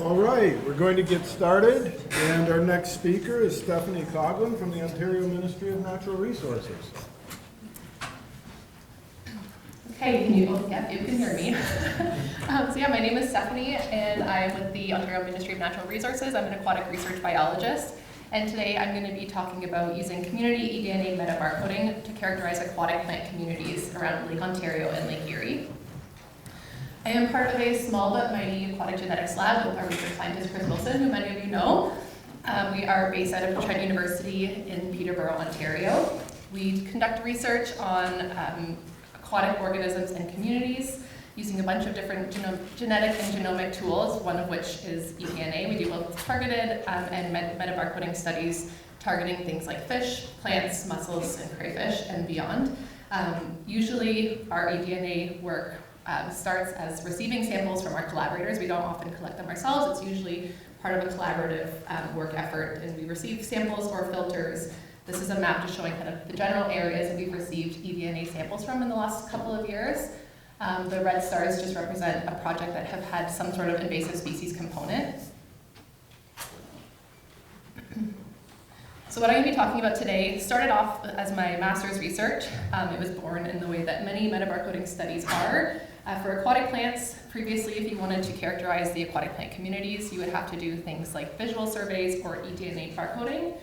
All right, we're going to get started, and our next speaker is Stephanie Coghlan from the Ontario Ministry of Natural Resources. Okay, you can hear me. My name is Stephanie, and I'm with the Ontario Ministry of Natural Resources. I'm an aquatic research biologist, and today I'm going to be talking about using community eDNA metabarcoding to characterize aquatic plant communities around Lake Ontario and Lake Erie. I am part of a small but mighty aquatic genetics lab with our research scientist, Chris Wilson, who many of you know. We are based out of Trent University in Peterborough, Ontario. We conduct research on aquatic organisms and communities using a bunch of different genetic and genomic tools, one of which is eDNA. We do both targeted and metabarcoding studies targeting things like fish, plants, mussels, and crayfish, and beyond. Usually our eDNA work starts as receiving samples from our collaborators. We don't often collect them ourselves. It's usually part of a collaborative work effort, and we receive samples or filters. This is a map just showing kind of the general areas that we've received eDNA samples from in the last couple of years. The red stars just represent a project that have had some sort of invasive species component. So what I'm going to be talking about today started off as my master's research. It was born in the way that many metabarcoding studies are. For aquatic plants, previously if you wanted to characterize the aquatic plant communities, you would have to do things like visual surveys or eDNA barcoding.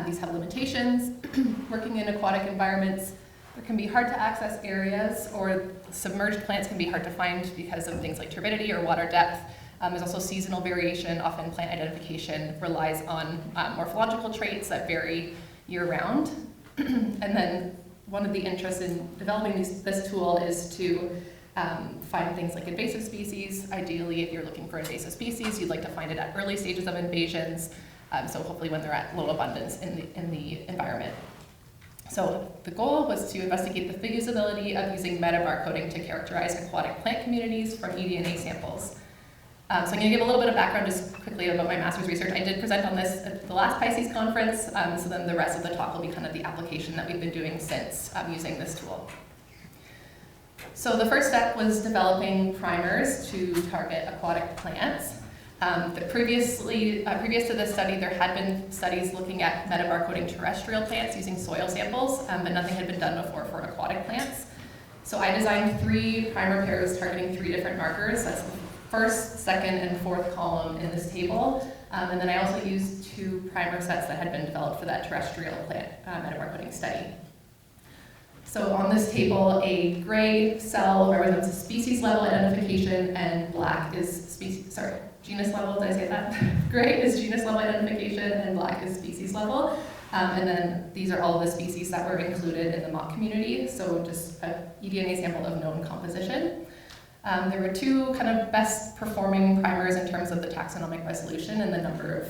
These have limitations. Working in aquatic environments, there can be hard to access areas, or submerged plants can be hard to find because of things like turbidity or water depth. There's also seasonal variation. Often plant identification relies on morphological traits that vary year-round. And then one of the interests in developing this tool is to find things like invasive species. Ideally, if you're looking for invasive species, you'd like to find it at early stages of invasions, so hopefully when they're at low abundance in the environment. So the goal was to investigate the feasibility of using metabarcoding to characterize aquatic plant communities from eDNA samples. So I'm going to give a little bit of background just quickly about my master's research. I did present on this at the last PISCeS conference, so then the rest of the talk will be kind of the application that we've been doing since using this tool. So the first step was developing primers to target aquatic plants. Previous to this study, there had been studies looking at metabarcoding terrestrial plants using soil samples, but nothing had been done before for aquatic plants. So I designed 3 primer pairs targeting 3 different markers. That's the first, second, and fourth column in this table. And then I also used 2 primer sets that had been developed for that terrestrial plant metabarcoding study. So on this table, a gray cell represents a species level identification, and black is genus level, did I say that? Gray is genus level identification, and black is species level. And then these are all of the species that were included in the mock community, so just an eDNA sample of known composition. There were 2 kind of best performing primers in terms of the taxonomic resolution and the number of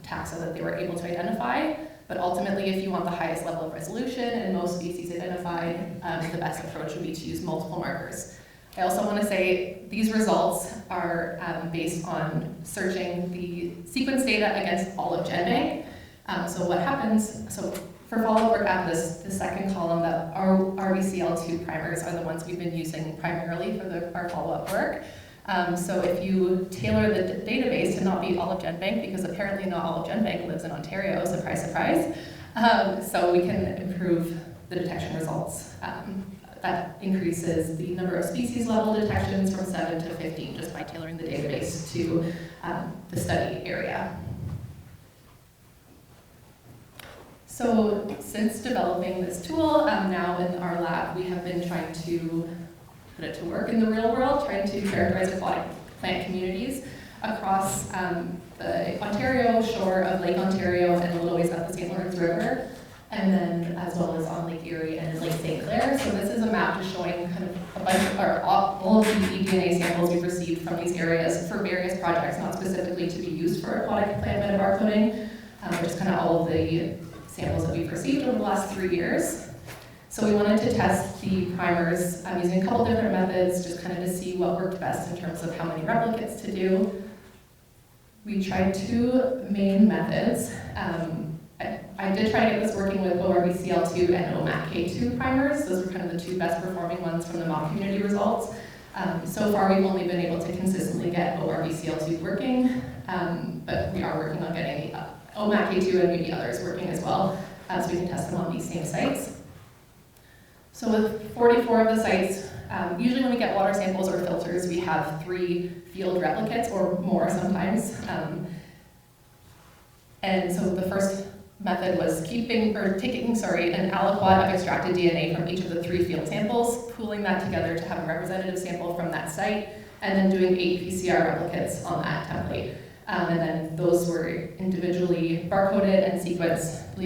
taxa that they were able to identify. But ultimately, if you want the highest level of resolution and most species identified, the best approach would be to use multiple markers. I also want to say these results are based on searching the sequence data against all of GenBank. So what happens, for follow-up work at the second column, that our RBCL2 primers are the ones we've been using primarily for our follow-up work. So if you tailor the database to not be all of GenBank, because apparently not all of GenBank lives in Ontario, surprise, surprise, so we can improve the detection results. That increases the number of species level detections from 7 to 15 just by tailoring the database to the study area. So since developing this tool, now in our lab, we have been trying to put it to work in the real world, trying to characterize aquatic plant communities across the Ontario shore of Lake Ontario and a little ways up the St. Lawrence River, and then as well as on Lake Erie and Lake St. Clair. So this is a map just showing kind of a bunch of, or all of the eDNA samples we've received from these areas for various projects, not specifically to be used for aquatic plant metabarcoding, but just kind of all of the samples that we've received over the last 3 years. So we wanted to test the primers using a couple different methods, just kind of to see what worked best in terms of how many replicates to do. We tried 2 main methods. I did try to get this working with ORBCL2 and OMAC-K2 primers. Those were kind of the 2 best performing ones from the mock community results. So far, we've only been able to consistently get ORBCL2 working, but we are working on getting OMAC-A2 and maybe others working as well, so we can test them on these same sites. So with 44 of the sites, usually when we get water samples or filters, we have 3 field replicates or more sometimes. And so the first method was taking an aliquot of extracted DNA from each of the 3 field samples, pooling that together to have a representative sample from that site, and then doing 8 PCR replicates on that template. And then those were individually barcoded and sequenced,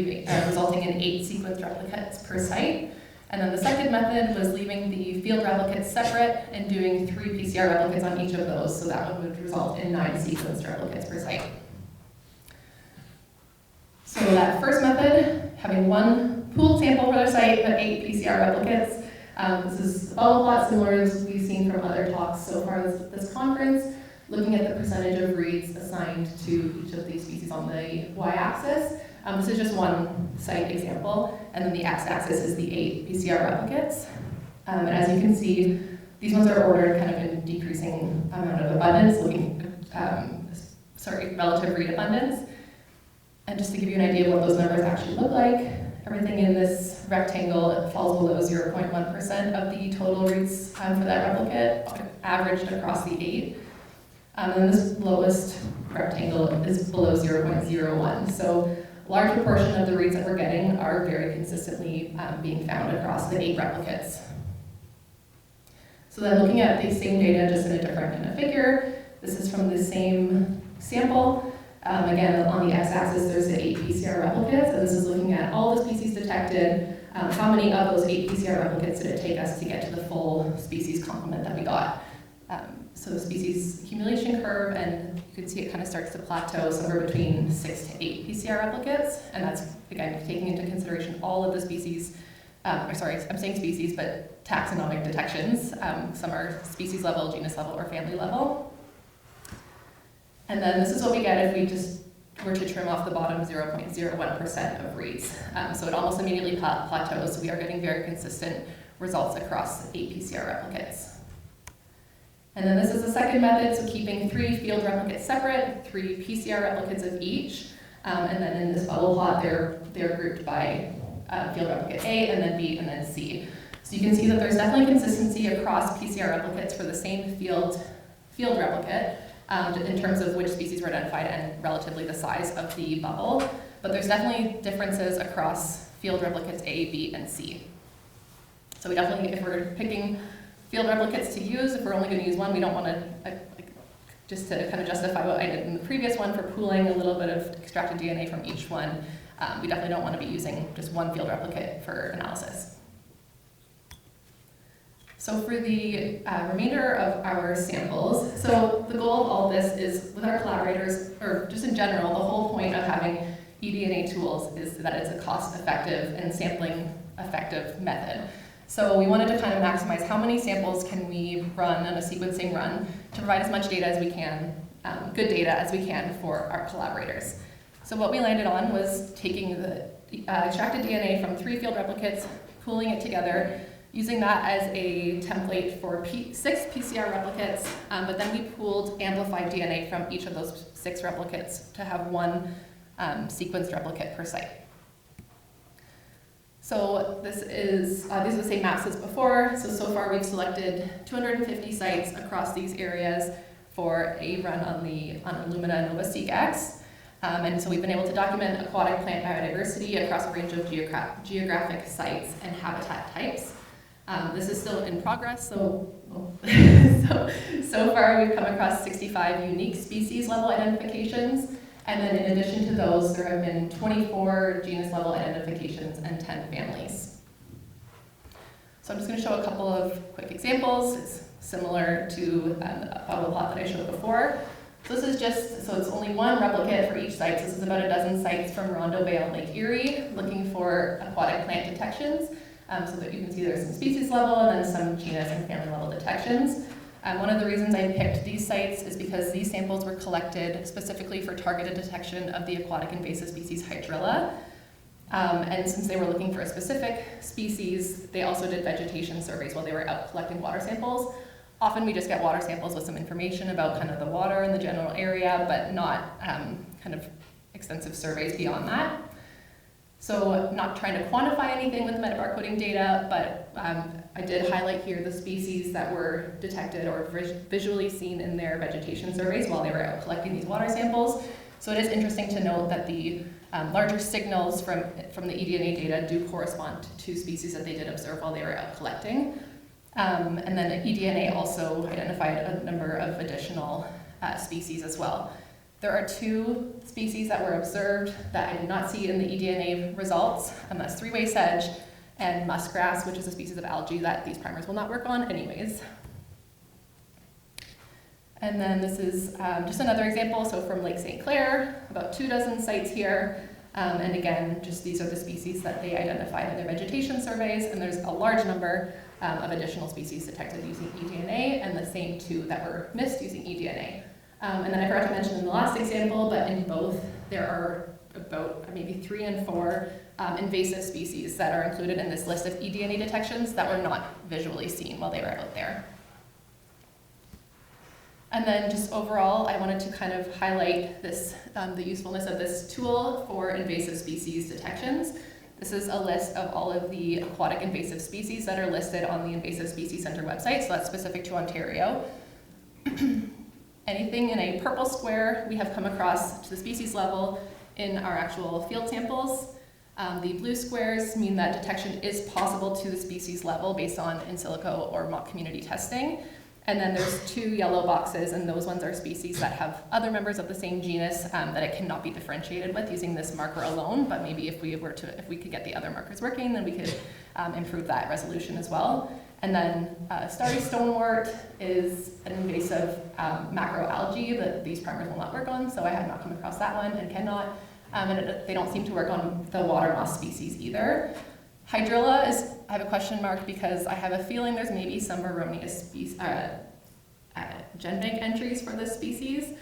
resulting in 8 sequenced replicates per site. And then the second method was leaving the field replicates separate and doing 3 PCR replicates on each of those, so that one would result in 9 sequenced replicates per site. So that first method, having 1 pooled sample for their site, but 8 PCR replicates. This is a bubble plot similar as we've seen from other talks so far this conference, looking at the percentage of reads assigned to each of these species on the y-axis. This is just one site example, and then the x-axis is the 8 PCR replicates. And as you can see, these ones are ordered kind of in decreasing amount of abundance, relative read abundance. And just to give you an idea of what those numbers actually look like, everything in this rectangle falls below 0.1% of the total reads for that replicate, averaged across the 8. And this lowest rectangle is below 0.01. So a large proportion of the reads that we're getting are very consistently being found across the 8 replicates. So then looking at the same data just in a different kind of figure, this is from the same sample. Again, on the x-axis, there's the 8 PCR replicates, and this is looking at all the species detected, how many of those 8 PCR replicates did it take us to get to the full species complement that we got. So the species accumulation curve, and you can see it kind of starts to plateau somewhere between 6 to 8 PCR replicates, and that's, again, taking into consideration all of the species, I'm saying species, but taxonomic detections. Some are species level, genus level, or family level. And then this is what we get if we just were to trim off the bottom 0.01% of reads. So it almost immediately plateaus, so we are getting very consistent results across 8 PCR replicates. And then this is the second method, so keeping 3 field replicates separate, 3 PCR replicates of each, and then in this bubble plot, they're grouped by field replicate A, and then B, and then C. So you can see that there's definitely consistency across PCR replicates for the same field replicate, in terms of which species were identified and relatively the size of the bubble, but there's definitely differences across field replicates A, B, and C. So we definitely, if we're picking field replicates to use, if we're only going to use one, we don't want to, just to kind of justify what I did in the previous one for pooling a little bit of extracted DNA from each one, we definitely don't want to be using just one field replicate for analysis. So for the remainder of our samples, so the goal of all this is with our collaborators, or just in general, the whole point of having eDNA tools is that it's a cost-effective and sampling-effective method. So we wanted to kind of maximize how many samples can we run on a sequencing run to provide as much data as we can, good data as we can for our collaborators. So what we landed on was taking the extracted DNA from 3 field replicates, pooling it together, using that as a template for 6 PCR replicates, but then we pooled amplified DNA from each of those 6 replicates to have 1 sequenced replicate per site. So these are the same maps as before. So far we've selected 250 sites across these areas for a run on Illumina Nova SeqX. And so we've been able to document aquatic plant biodiversity across a range of geographic sites and habitat types. This is still in progress, so far we've come across 65 unique species level identifications, and then in addition to those, there have been 24 genus level identifications and 10 families. So I'm just going to show a couple of quick examples. It's similar to the bubble plot that I showed before. So this is it's only 1 replicate for each site. So this is about a dozen sites from Rondo Bay on Lake Erie looking for aquatic plant detections. So that you can see there's some species level and then some genus and family level detections. One of the reasons I picked these sites is because these samples were collected specifically for targeted detection of the aquatic invasive species Hydrilla. And since they were looking for a specific species, they also did vegetation surveys while they were out collecting water samples. Often we just get water samples with some information about kind of the water in the general area, but not kind of extensive surveys beyond that. So not trying to quantify anything with metabarcoding data, but I did highlight here the species that were detected or visually seen in their vegetation surveys while they were out collecting these water samples. So it is interesting to note that the larger signals from the eDNA data do correspond to species that they did observe while they were out collecting. And then eDNA also identified a number of additional species as well. There are 2 species that were observed that I did not see in the eDNA results, and that's three-way sedge and muskgrass, which is a species of algae that these primers will not work on anyways. And then this is just another example, so from Lake St. Clair, about 24 sites here. And again, just these are the species that they identified in their vegetation surveys, and there's a large number of additional species detected using eDNA, and the same 2 that were missed using eDNA. And then I forgot to mention in the last example, but in both, there are about maybe 3 and 4 invasive species that are included in this list of eDNA detections that were not visually seen while they were out there. And then just overall, I wanted to kind of highlight this, the usefulness of this tool for invasive species detections. This is a list of all of the aquatic invasive species that are listed on the Invasive Species Center website, so that's specific to Ontario. Anything in a purple square we have come across to the species level in our actual field samples. The blue squares mean that detection is possible to the species level based on in silico or mock community testing. And then there's 2 yellow boxes, and those ones are species that have other members of the same genus that it cannot be differentiated with using this marker alone, but maybe if we could get the other markers working, then we could improve that resolution as well. And then starry stonewort is an invasive macroalgae that these primers will not work on, so I have not come across that one and cannot. They don't seem to work on the water moss species either. Hydrilla is, I have a question mark because I have a feeling there's maybe some erroneous GenBank entries for this species.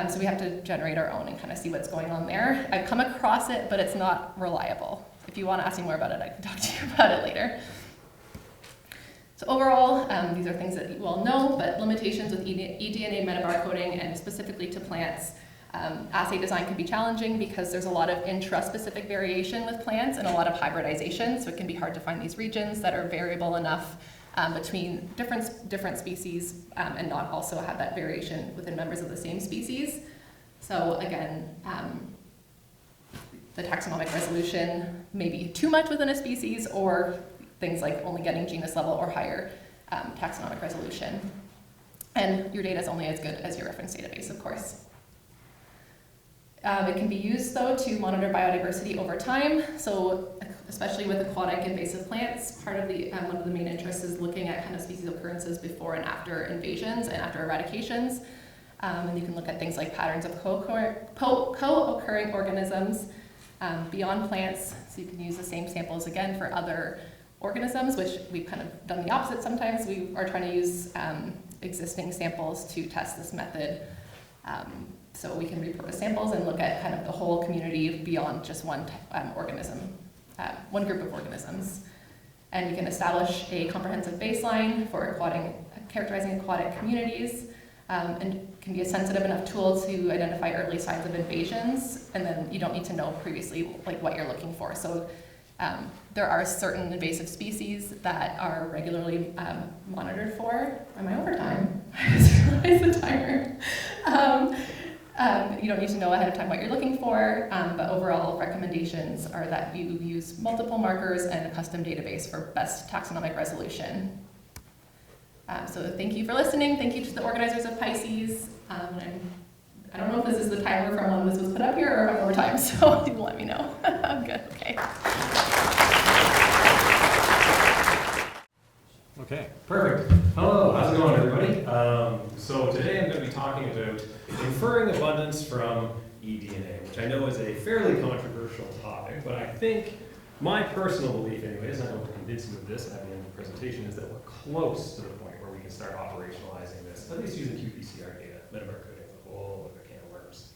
So we have to generate our own and kind of see what's going on there. I've come across it, but it's not reliable. If you want to ask me more about it, I can talk to you about it later. So overall, these are things that you all know, but limitations with eDNA metabarcoding and specifically to plants. Assay design can be challenging because there's a lot of intra-specific variation with plants and a lot of hybridization, so it can be hard to find these regions that are variable enough between different species and not also have that variation within members of the same species. So again, the taxonomic resolution may be too much within a species, or things like only getting genus level or higher taxonomic resolution. And your data is only as good as your reference database, of course. It can be used, though, to monitor biodiversity over time. So especially with aquatic invasive plants, part of the one of the main interests is looking at kind of species occurrences before and after invasions and after eradications. And you can look at things like patterns of co-occurring organisms beyond plants. So you can use the same samples again for other organisms, which we've kind of done the opposite sometimes. We are trying to use existing samples to test this method. So we can repurpose samples and look at kind of the whole community beyond just one organism, one group of organisms. And we can establish a comprehensive baseline for characterizing aquatic communities, and can be a sensitive enough tool to identify early signs of invasions, and then you don't need to know previously like what you're looking for. So there are certain invasive species that are regularly monitored for. Am I over time? I just realized the timer. You don't need to know ahead of time what you're looking for, but overall recommendations are that you use multiple markers and a custom database for best taxonomic resolution. So thank you for listening. Thank you to the organizers of PISCeS. I don't know if this is the timer from when this was put up here or if I'm over time, so you let me know. I'm good, okay. Okay, perfect. Hello, how's it going, everybody? So today I'm going to be talking about inferring abundance from eDNA, which I know is a fairly controversial topic, but I think my personal belief anyways, and I hope to convince you of this at the end of the presentation, is that we're close to the point where we can start operationalizing this, at least using qPCR data. Metabarcoding is a whole other can of worms.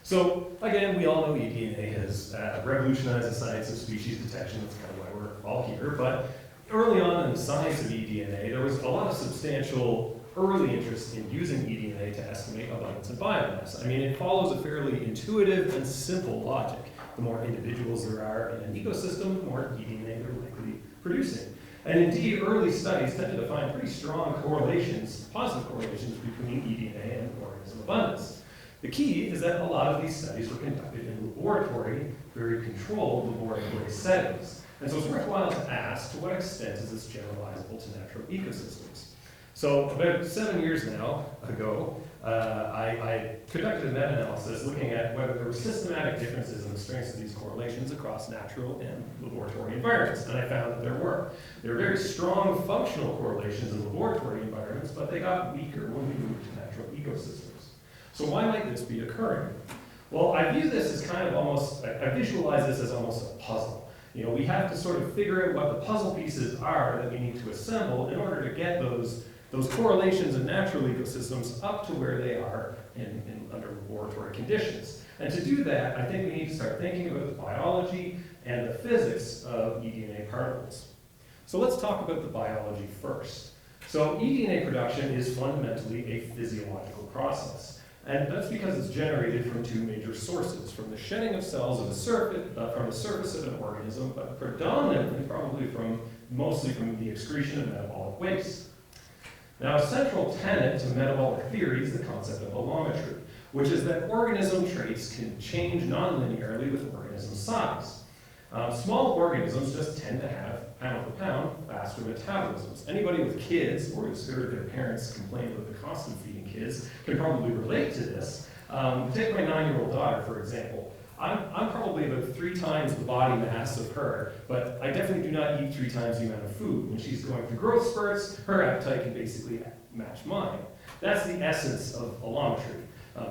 So again, we all know eDNA has revolutionized the science of species detection. That's kind of why we're all here, but early on in the science of eDNA, there was a lot of substantial early interest in using eDNA to estimate abundance in biomass. I mean, it follows a fairly intuitive and simple logic. The more individuals there are in an ecosystem, the more eDNA they're likely producing. And indeed, early studies tended to find pretty strong correlations, positive correlations between eDNA and organism abundance. The key is that a lot of these studies were conducted in laboratory, very controlled laboratory settings. And so it's worthwhile to ask, to what extent is this generalizable to natural ecosystems? So about 7 years now ago, I conducted a meta-analysis looking at whether there were systematic differences in the strengths of these correlations across natural and laboratory environments, and I found that there were. There were very strong functional correlations in laboratory environments, but they got weaker when we moved to natural ecosystems. So why might this be occurring? Well, I view this as kind of almost, I visualize this as almost a puzzle. You know, we have to sort of figure out what the puzzle pieces are that we need to assemble in order to get those correlations in natural ecosystems up to where they are under laboratory conditions. And to do that, I think we need to start thinking about the biology and the physics of eDNA particles. So let's talk about the biology first. So eDNA production is fundamentally a physiological process. And that's because it's generated from two major sources, from the shedding of cells of from the surface of an organism, but predominantly, mostly from the excretion of metabolic waste. Now, a central tenet to metabolic theory is the concept of allometry, which is that organism traits can change nonlinearly with organism size. Small organisms just tend to have, pound for pound, faster metabolisms. Anybody with kids, or who's heard their parents complain about the cost of feeding kids, can probably relate to this. Take my 9-year-old daughter, for example. I'm probably about 3 times the body mass of her, but I definitely do not eat 3 times the amount of food. When she's going through growth spurts, her appetite can basically match mine. That's the essence of allometry.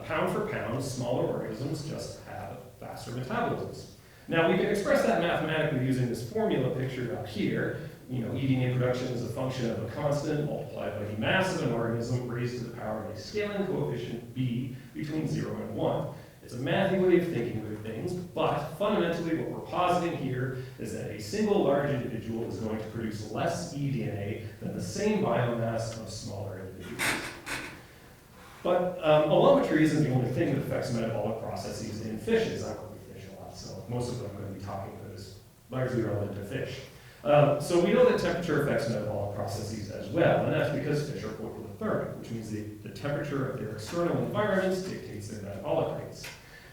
Pound for pound, smaller organisms just have faster metabolisms. Now, we can express that mathematically using this formula pictured up here. You know, eDNA production is a function of a constant multiplied by the mass of an organism raised to the power of a scaling coefficient b between 0 and 1. It's a mathy way of thinking about things, but fundamentally what we're positing here is that a single large individual is going to produce less eDNA than the same biomass of smaller individuals. But allometry isn't the only thing that affects metabolic processes in fishes. I work with fish a lot, so most of what I'm going to be talking about is largely relevant to fish. So we know that temperature affects metabolic processes as well, and that's because fish are poikilothermic, which means the temperature of their external environments dictates their metabolic rates.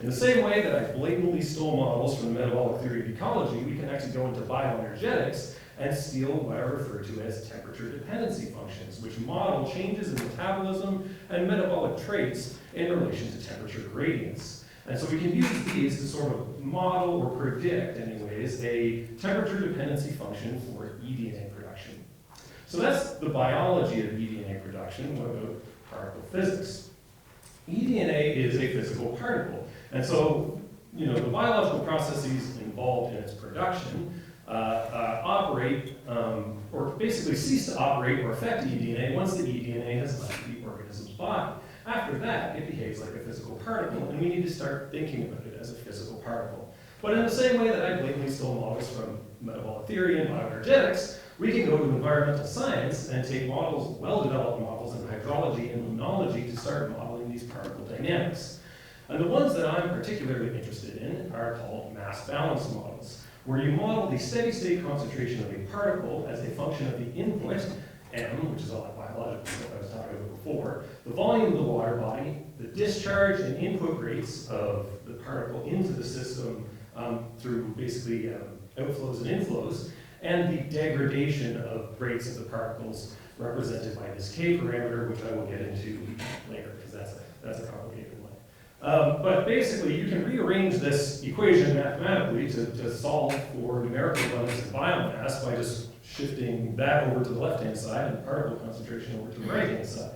In the same way that I blatantly stole models from the metabolic theory of ecology, we can actually go into bioenergetics and steal what are referred to as temperature dependency functions, which model changes in metabolism and metabolic traits in relation to temperature gradients. And so we can use these to sort of model or predict, anyways, a temperature dependency function for eDNA production. So that's the biology of eDNA production. What about particle physics? eDNA is a physical particle. And so, you know, the biological processes involved in its production operate, or basically cease to operate or affect eDNA once the eDNA has left the organism's body. After that, it behaves like a physical particle, and we need to start thinking about it as a physical particle. But in the same way that I blatantly stole models from metabolic theory and bioenergetics, we can go to environmental science and take models, well-developed models in hydrology and luminology to start modeling these particle dynamics. And the ones that I'm particularly interested in are called mass balance models, where you model the steady-state concentration of a particle as a function of the input, M, which is all that biological stuff I was talking about before, the volume of the water body, the discharge and input rates of the particle into the system through basically outflows and inflows, and the degradation of rates of the particles represented by this K parameter, which I will get into later, because that's a complicated one. But basically, you can rearrange this equation mathematically to solve for numerical abundance and biomass by just shifting that over to the left-hand side and particle concentration over to the right-hand side.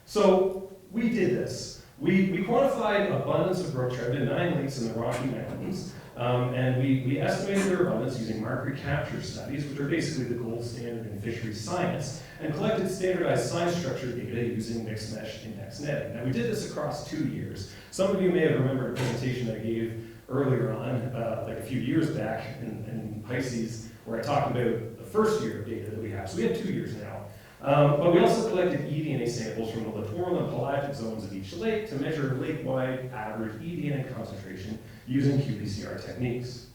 So we did this. We quantified abundance of brook trout in 9 lakes in the Rocky Mountains, and we estimated their abundance using mark recapture studies, which are basically the gold standard in fisheries science, and collected standardized size structure data using mixed mesh index netting. Now, we did this across 2 years. Some of you may have remembered a presentation I gave earlier on, like a few years back in PISCeS, where I talked about the first year of data that we have. So we have 2 years now. But we also collected eDNA samples from the littoral and pelagic zones of each lake to measure lake-wide average eDNA concentration using qPCR techniques.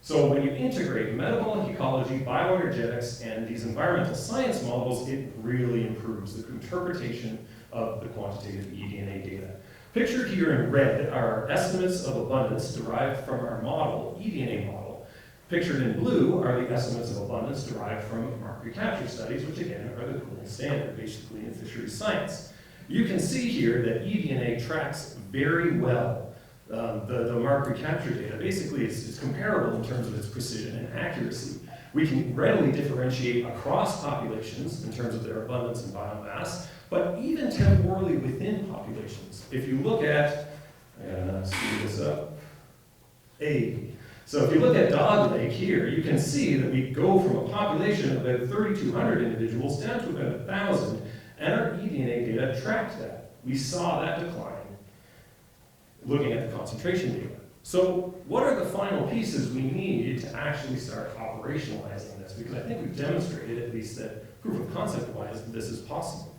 So when you integrate metabolic ecology, bioenergetics, and these environmental science models, it really improves the interpretation of the quantitative eDNA data. Pictured here in red are estimates of abundance derived from our model, eDNA model. Pictured in blue are the estimates of abundance derived from mark recapture studies, which again are the gold standard, basically in fisheries science. You can see here that eDNA tracks very well the mark recapture data. Basically, it's comparable in terms of its precision and accuracy. We can readily differentiate across populations in terms of their abundance and biomass, but even temporally within populations. If you look at, I'm gonna speed this up, So if you look at Dog Lake here, you can see that we go from a population of about 3,200 individuals down to about 1,000, and our eDNA data tracked that. We saw that decline looking at the concentration data. So what are the final pieces we need to actually start operationalizing this? Because I think we've demonstrated at least that proof of concept-wise that this is possible.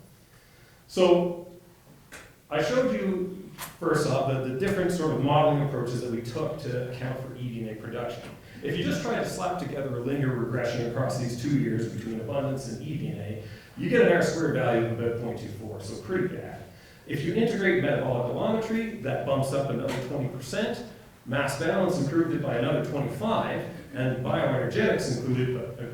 So I showed you first off the different sort of modeling approaches that we took to account for eDNA production. If you just try to slap together a linear regression across these 2 years between abundance and eDNA, you get an R-squared value of about 0.24, so pretty bad. If you integrate metabolic allometry, that bumps up another 20%, mass balance improved it by another 25%, and bioenergetics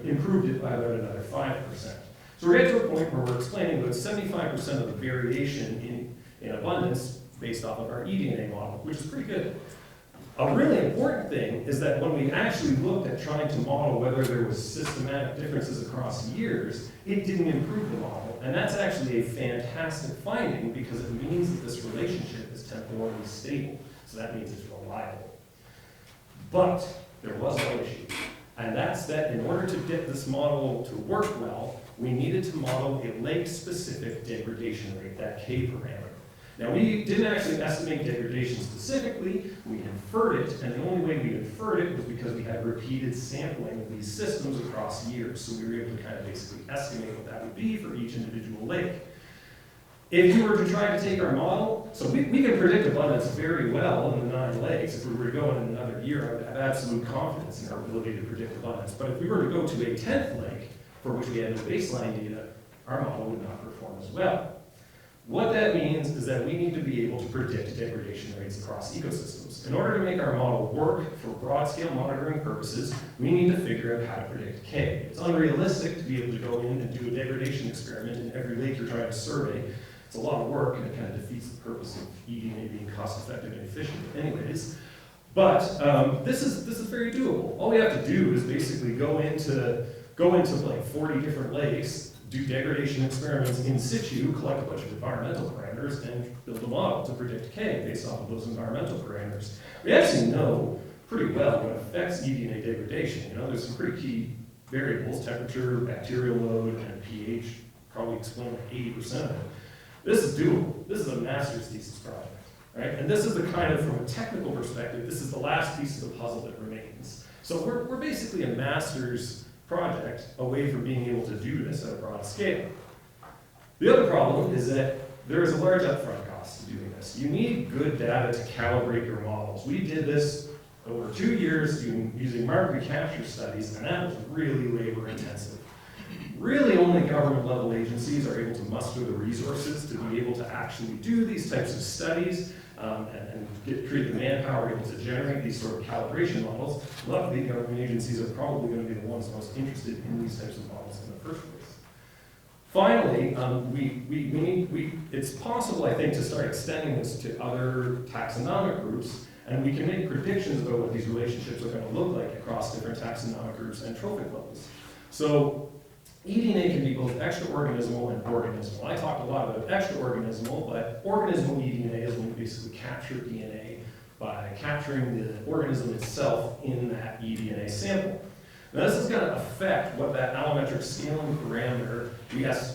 improved it by about another 5%. So we're getting to a point where we're explaining about 75% of the variation in abundance based off of our eDNA model, which is pretty good. A really important thing is that when we actually looked at trying to model whether there was systematic differences across years, it didn't improve the model. And that's actually a fantastic finding because it means that this relationship is temporally stable. So that means it's reliable. But there was one issue. And that's that in order to get this model to work well, we needed to model a lake-specific degradation rate, that K parameter. Now, we didn't actually estimate degradation specifically, we inferred it, and the only way we inferred it was because we had repeated sampling of these systems across years, so we were able to kind of basically estimate what that would be for each individual lake. If we were to try to take our model, so we can predict abundance very well in the 9 lakes. If we were to go in another year, I would have absolute confidence in our ability to predict abundance. But if we were to go to a 10th lake, for which we had no baseline data, our model would not perform as well. What that means is that we need to be able to predict degradation rates across ecosystems. In order to make our model work for broad-scale monitoring purposes, we need to figure out how to predict K. It's unrealistic to be able to go in and do a degradation experiment in every lake you're trying to survey. It's a lot of work, and it kind of defeats the purpose of eDNA being cost-effective and efficient anyways. But this is very doable. All we have to do is basically go into like 40 different lakes, do degradation experiments in situ, collect a bunch of environmental parameters, and build a model to predict K based off of those environmental parameters. We actually know pretty well what affects eDNA degradation. You know, there's some pretty key variables: temperature, bacterial load, and pH. Probably explain like 80% of it. This is doable. This is a master's thesis project, right? And this is the kind of, from a technical perspective, this is the last piece of the puzzle that remains. So we're basically a master's project away from being able to do this at a broad scale. The other problem is that there is a large upfront cost to doing this. You need good data to calibrate your models. We did this over 2 years using mark recapture studies, and that was really labor intensive. Really only government level agencies are able to muster the resources to be able to actually do these types of studies and create the manpower able to generate these sort of calibration models. Luckily, government agencies are probably going to be the ones most interested in these types of models in the first place. Finally, it's possible, I think, to start extending this to other taxonomic groups, and we can make predictions about what these relationships are going to look like across different taxonomic groups and trophic levels. So eDNA can be both extraorganismal and organismal. I talked a lot about extraorganismal, but organismal eDNA is when you basically capture DNA by capturing the organism itself in that eDNA sample. Now this is going to affect what that allometric scaling parameter,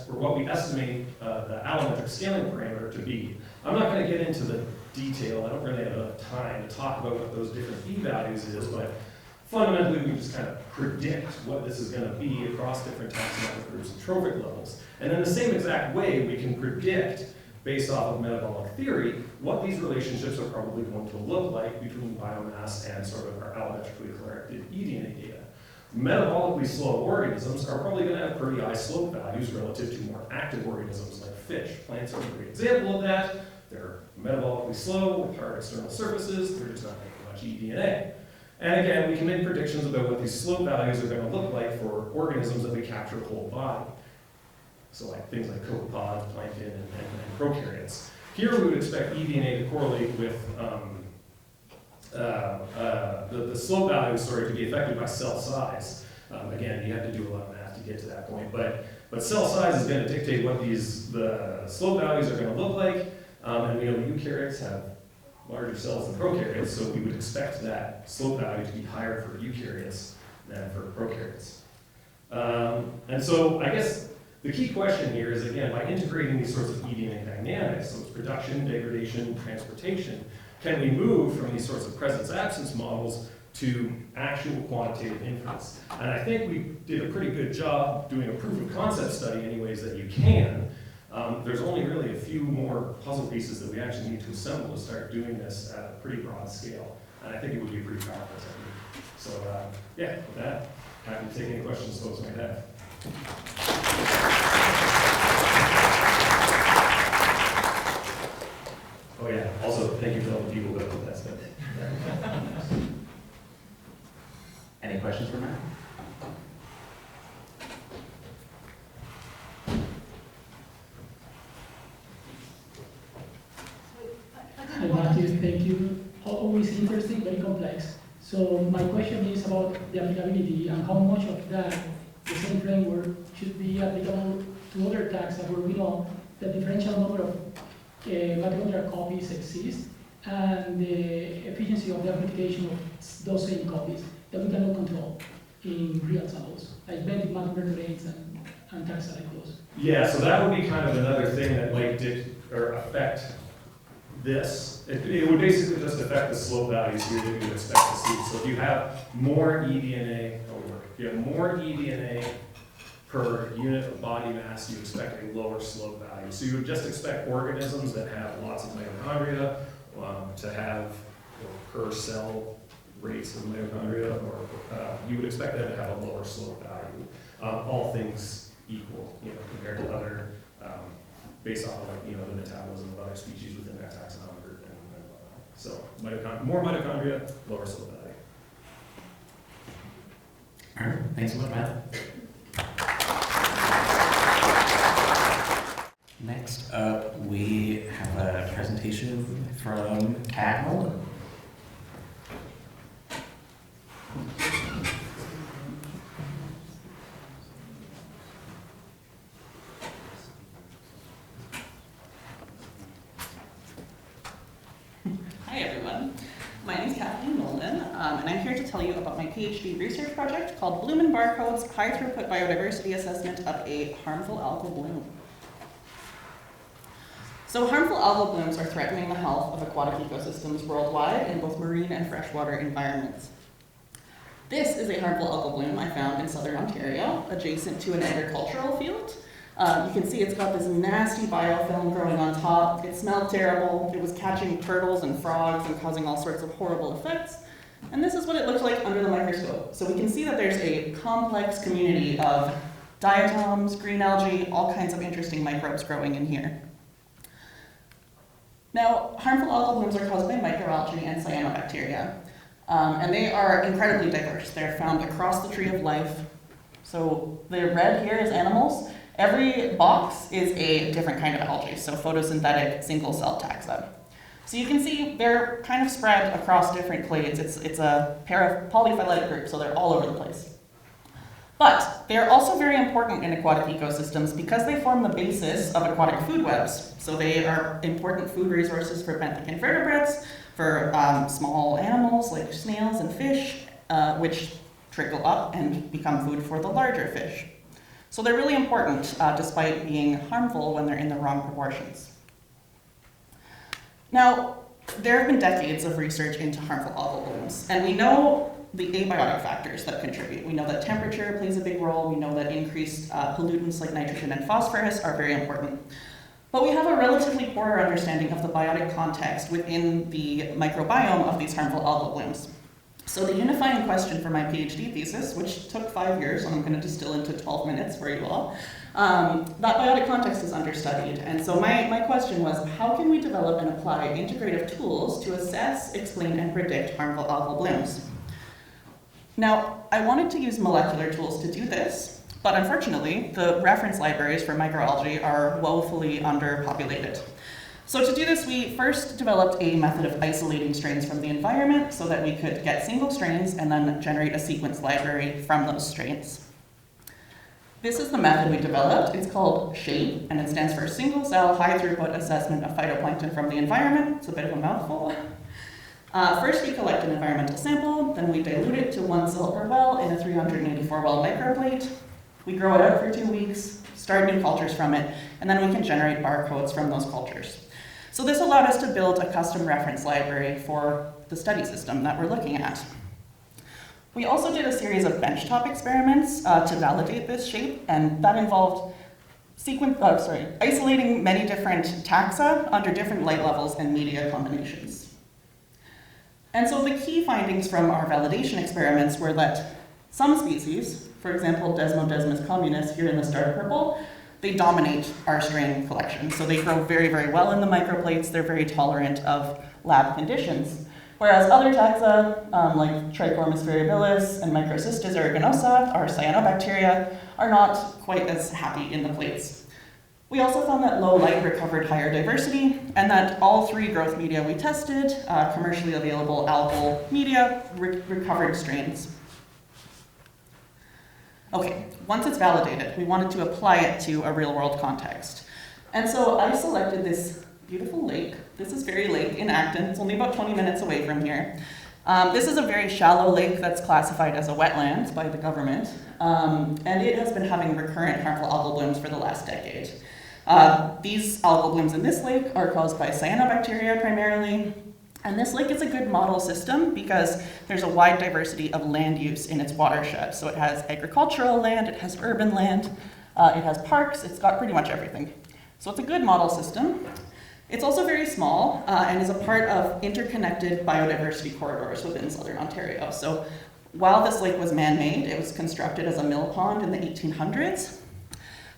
what we estimate the allometric scaling parameter to be. I'm not going to get into the detail. I don't really have enough time to talk about what those different p-values is, but fundamentally, we just kind of predict what this is going to be across different taxonomic groups and trophic levels. And in the same exact way, we can predict, based off of metabolic theory, what these relationships are probably going to look like between biomass and sort of our allometrically corrected eDNA data. Metabolically slow organisms are probably going to have pretty high slope values relative to more active organisms like fish. Plants are a great example of that. They're metabolically slow with hard external surfaces. They're just not making much eDNA. And again, we can make predictions about what these slope values are going to look like for organisms that we capture whole body. So like things like copepods, plankton, and prokaryotes. Here we would expect eDNA to correlate with the slope values, to be affected by cell size. Again, you have to do a lot of math to get to that point, but cell size is going to dictate what the slope values are going to look like, and we know eukaryotes have larger cells than prokaryotes, so we would expect that slope value to be higher for eukaryotes than for prokaryotes. And so I guess the key question here is, again, by integrating these sorts of eDNA dynamics, so it's production, degradation, transportation, can we move from these sorts of presence-absence models to actual quantitative inference? And I think we did a pretty good job doing a proof of concept study any ways that you can. There's only really a few more puzzle pieces that we actually need to assemble to start doing this at a pretty broad scale. And I think it would be a pretty powerful technique. So yeah, with that, happy to take any questions folks might have. Oh yeah, also thank you to all the people that put that stuff. Any questions for Matt? Hi Matthew, thank you. Always interesting, very complex. So my question is about the applicability and how much of that, the same framework, should be applicable to other tags where we know the differential number of mitochondrial copies exist and the efficiency of the application of those same copies that we cannot control in real samples, like benthic macrovertebrates and tags like those. Yeah, so that would be kind of another thing that might affect this. It would basically just affect the slope values here that you would expect to see. So if you have more eDNA, if you have more eDNA per unit of body mass, you expect a lower slope value. So you would just expect organisms that have lots of mitochondria to have per cell rates of mitochondria, or you would expect them to have a lower slope value. All things equal, compared to other, based off of the metabolism of other species within that taxonomic group and whatnot. So more mitochondria, lower slope value. All right, thanks so much, Matt. Next up, we have a presentation from Nolan. Hi everyone, my name is Kathleen Nolan, and I'm here to tell you about my PhD research project called Bloom and Barcode's High Throughput Biodiversity Assessment of a Harmful Algal Bloom. So harmful algal blooms are threatening the health of aquatic ecosystems worldwide in both marine and freshwater environments. This is a harmful algal bloom I found in southern Ontario, adjacent to an agricultural field. You can see it's got this nasty biofilm growing on top. It smelled terrible. It was catching turtles and frogs and causing all sorts of horrible effects. And this is what it looked like under the microscope. So we can see that there's a complex community of diatoms, green algae, all kinds of interesting microbes growing in here. Now, harmful algal blooms are caused by microalgae and cyanobacteria. And they are incredibly diverse. They're found across the tree of life. So the red here is animals. Every box is a different kind of algae, so photosynthetic single-cell taxa. So you can see they're kind of spread across different clades. It's a polyphyletic group, so they're all over the place. But they're also very important in aquatic ecosystems because they form the basis of aquatic food webs. So they are important food resources for benthic invertebrates, for small animals like snails and fish, which trickle up and become food for the larger fish. So they're really important despite being harmful when they're in the wrong proportions. Now, there have been decades of research into harmful algal blooms, and we know the abiotic factors that contribute. We know that temperature plays a big role. We know that increased pollutants like nitrogen and phosphorus are very important. But we have a relatively poorer understanding of the biotic context within the microbiome of these harmful algal blooms. So the unifying question for my PhD thesis, which took 5 years, and I'm going to distill into 12 minutes for you all, that biotic context is understudied. And so my question was, how can we develop and apply integrative tools to assess, explain, and predict harmful algal blooms? Now, I wanted to use molecular tools to do this, but unfortunately, the reference libraries for microalgae are woefully underpopulated. So to do this, we first developed a method of isolating strains from the environment so that we could get single strains and then generate a sequence library from those strains. This is the method we developed. It's called SHAPE, and it stands for Single Cell High Throughput Assessment of Phytoplankton from the Environment. It's a bit of a mouthful. First, we collect an environmental sample, then we dilute it to 1 cell per well in a 384 well microplate. We grow it out for 2 weeks, start new cultures from it, and then we can generate barcodes from those cultures. So this allowed us to build a custom reference library for the study system that we're looking at. We also did a series of benchtop experiments to validate this shape, and that involved isolating many different taxa under different light levels and media combinations. And so the key findings from our validation experiments were that some species, for example, Desmodesmus communis here in the stark purple, they dominate our strain collection. So they grow very, very well in the microplates. They're very tolerant of lab conditions. Whereas other taxa, like Trichomonas variabilis and Microcystis aeruginosa, our cyanobacteria, are not quite as happy in the plates. We also found that low light recovered higher diversity, and that all 3 growth media we tested, commercially available algal media, recovered strains. Okay, once it's validated, we wanted to apply it to a real-world context. And so I selected this beautiful lake. This is Ferry Lake in Acton. It's only about 20 minutes away from here. This is a very shallow lake that's classified as a wetland by the government, and it has been having recurrent harmful algal blooms for the last decade. These algal blooms in this lake are caused by cyanobacteria primarily, and this lake is a good model system because there's a wide diversity of land use in its watershed. So it has agricultural land, it has urban land, it has parks, it's got pretty much everything. So it's a good model system. It's also very small and is a part of interconnected biodiversity corridors within southern Ontario. So while this lake was man-made, it was constructed as a mill pond in the 1800s.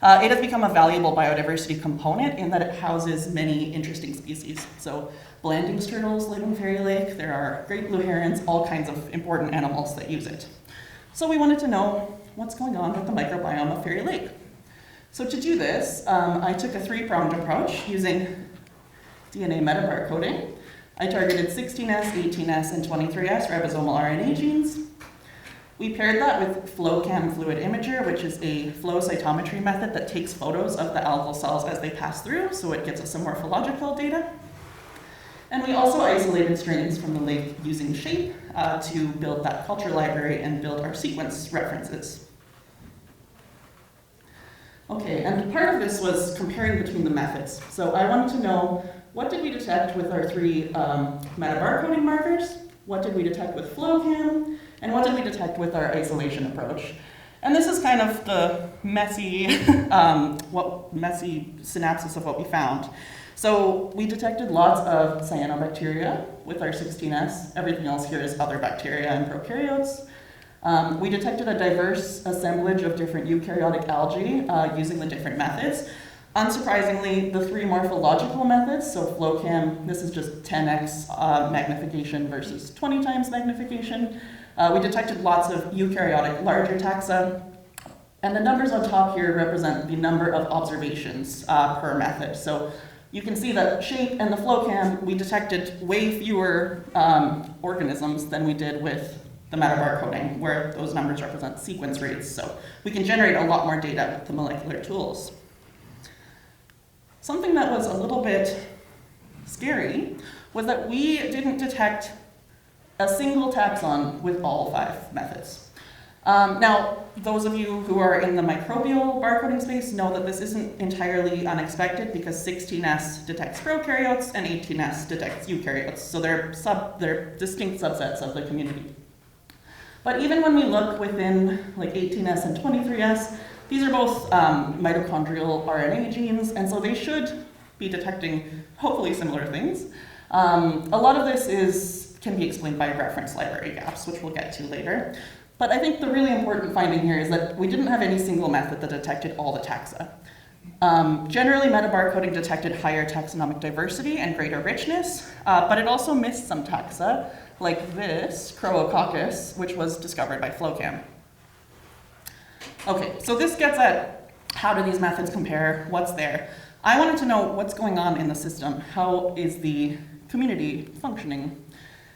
It has become a valuable biodiversity component in that it houses many interesting species. So blandings turtles live in Ferry Lake, there are great blue herons, all kinds of important animals that use it. So we wanted to know what's going on with the microbiome of Ferry Lake. So to do this, I took a 3-pronged approach using DNA metabarcoding. I targeted 16S, 18S, and 23S ribosomal RNA genes. We paired that with FlowCam fluid imager, which is a flow cytometry method that takes photos of the algal cells as they pass through, so it gets us some morphological data. And we also isolated strains from the lake using SHAPE to build that culture library and build our sequence references. Okay, and part of this was comparing between the methods. So I wanted to know, what did we detect with our 3 metabarcoding markers? What did we detect with FlowCam? And what did we detect with our isolation approach? And this is kind of the messy, messy synopsis of what we found. So we detected lots of cyanobacteria with our 16S. Everything else here is other bacteria and prokaryotes. We detected a diverse assemblage of different eukaryotic algae using the different methods. Unsurprisingly, the 3 morphological methods, so FlowCam, this is just 10x magnification versus 20 times magnification. We detected lots of eukaryotic larger taxa, and the numbers on top here represent the number of observations per method. So you can see that SHAPE and the FlowCam, we detected way fewer organisms than we did with the metabarcoding, where those numbers represent sequence rates. So we can generate a lot more data with the molecular tools. Something that was a little bit scary was that we didn't detect a single taxon with all 5 methods. Now, those of you who are in the microbial barcoding space know that this isn't entirely unexpected because 16S detects prokaryotes and 18S detects eukaryotes, so they're distinct subsets of the community. But even when we look within like 18S and 23S, these are both mitochondrial RNA genes, and so they should be detecting hopefully similar things. A lot of this can be explained by reference library gaps, which we'll get to later. But I think the really important finding here is that we didn't have any single method that detected all the taxa. Generally, metabarcoding detected higher taxonomic diversity and greater richness, but it also missed some taxa, like this, Crowococcus, which was discovered by FlowCam. Okay, so this gets at how do these methods compare, what's there. I wanted to know what's going on in the system, how is the community functioning.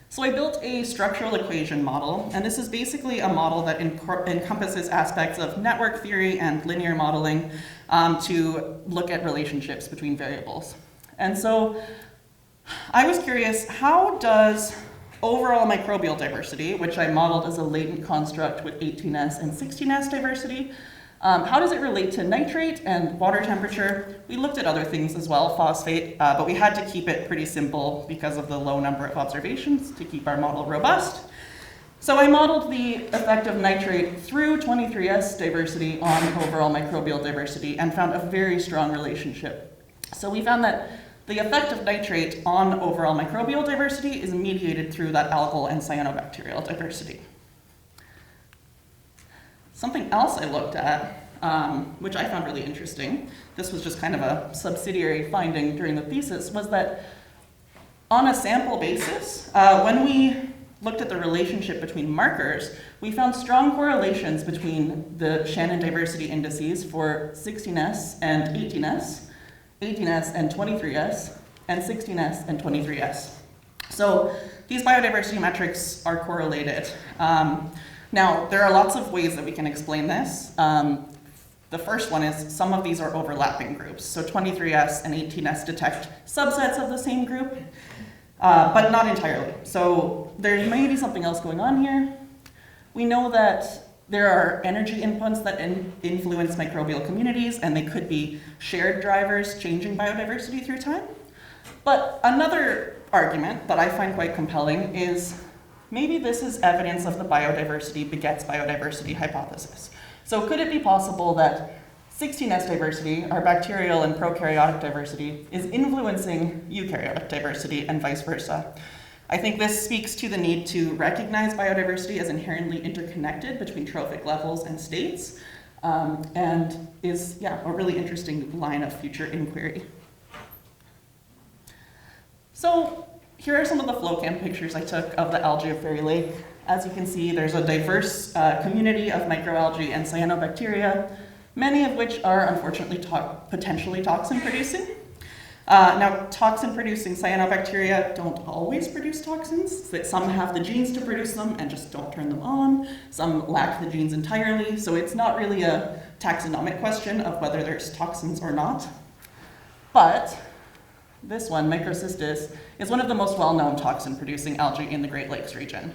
So I built a structural equation model, and this is basically a model that encompasses aspects of network theory and linear modeling to look at relationships between variables. And so I was curious, how does overall microbial diversity, which I modeled as a latent construct with 18S and 16S diversity, how does it relate to nitrate and water temperature? We looked at other things as well, phosphate, but we had to keep it pretty simple because of the low number of observations to keep our model robust. So I modeled the effect of nitrate through 23S diversity on overall microbial diversity and found a very strong relationship. So we found that the effect of nitrate on overall microbial diversity is mediated through that algal and cyanobacterial diversity. Something else I looked at, which I found really interesting, this was just kind of a subsidiary finding during the thesis, was that on a sample basis, when we looked at the relationship between markers, we found strong correlations between the Shannon diversity indices for 16S and 18S, 18S and 23S, and 16S and 23S. So these biodiversity metrics are correlated. Now, there are lots of ways that we can explain this. The first one is some of these are overlapping groups. So 23S and 18S detect subsets of the same group, but not entirely. So there may be something else going on here. We know that there are energy inputs that influence microbial communities, and they could be shared drivers changing biodiversity through time. But another argument that I find quite compelling is maybe this is evidence of the biodiversity begets biodiversity hypothesis. So could it be possible that 16S diversity, our bacterial and prokaryotic diversity, is influencing eukaryotic diversity and vice versa? I think this speaks to the need to recognize biodiversity as inherently interconnected between trophic levels and states, and is, a really interesting line of future inquiry. So here are some of the FlowCam pictures I took of the algae of Fairy Lake. As you can see, there's a diverse community of microalgae and cyanobacteria, many of which are unfortunately potentially toxin-producing. Now, toxin-producing cyanobacteria don't always produce toxins. Some have the genes to produce them and just don't turn them on. Some lack the genes entirely, so it's not really a taxonomic question of whether there's toxins or not. But this one, Microcystis, is one of the most well-known toxin-producing algae in the Great Lakes region.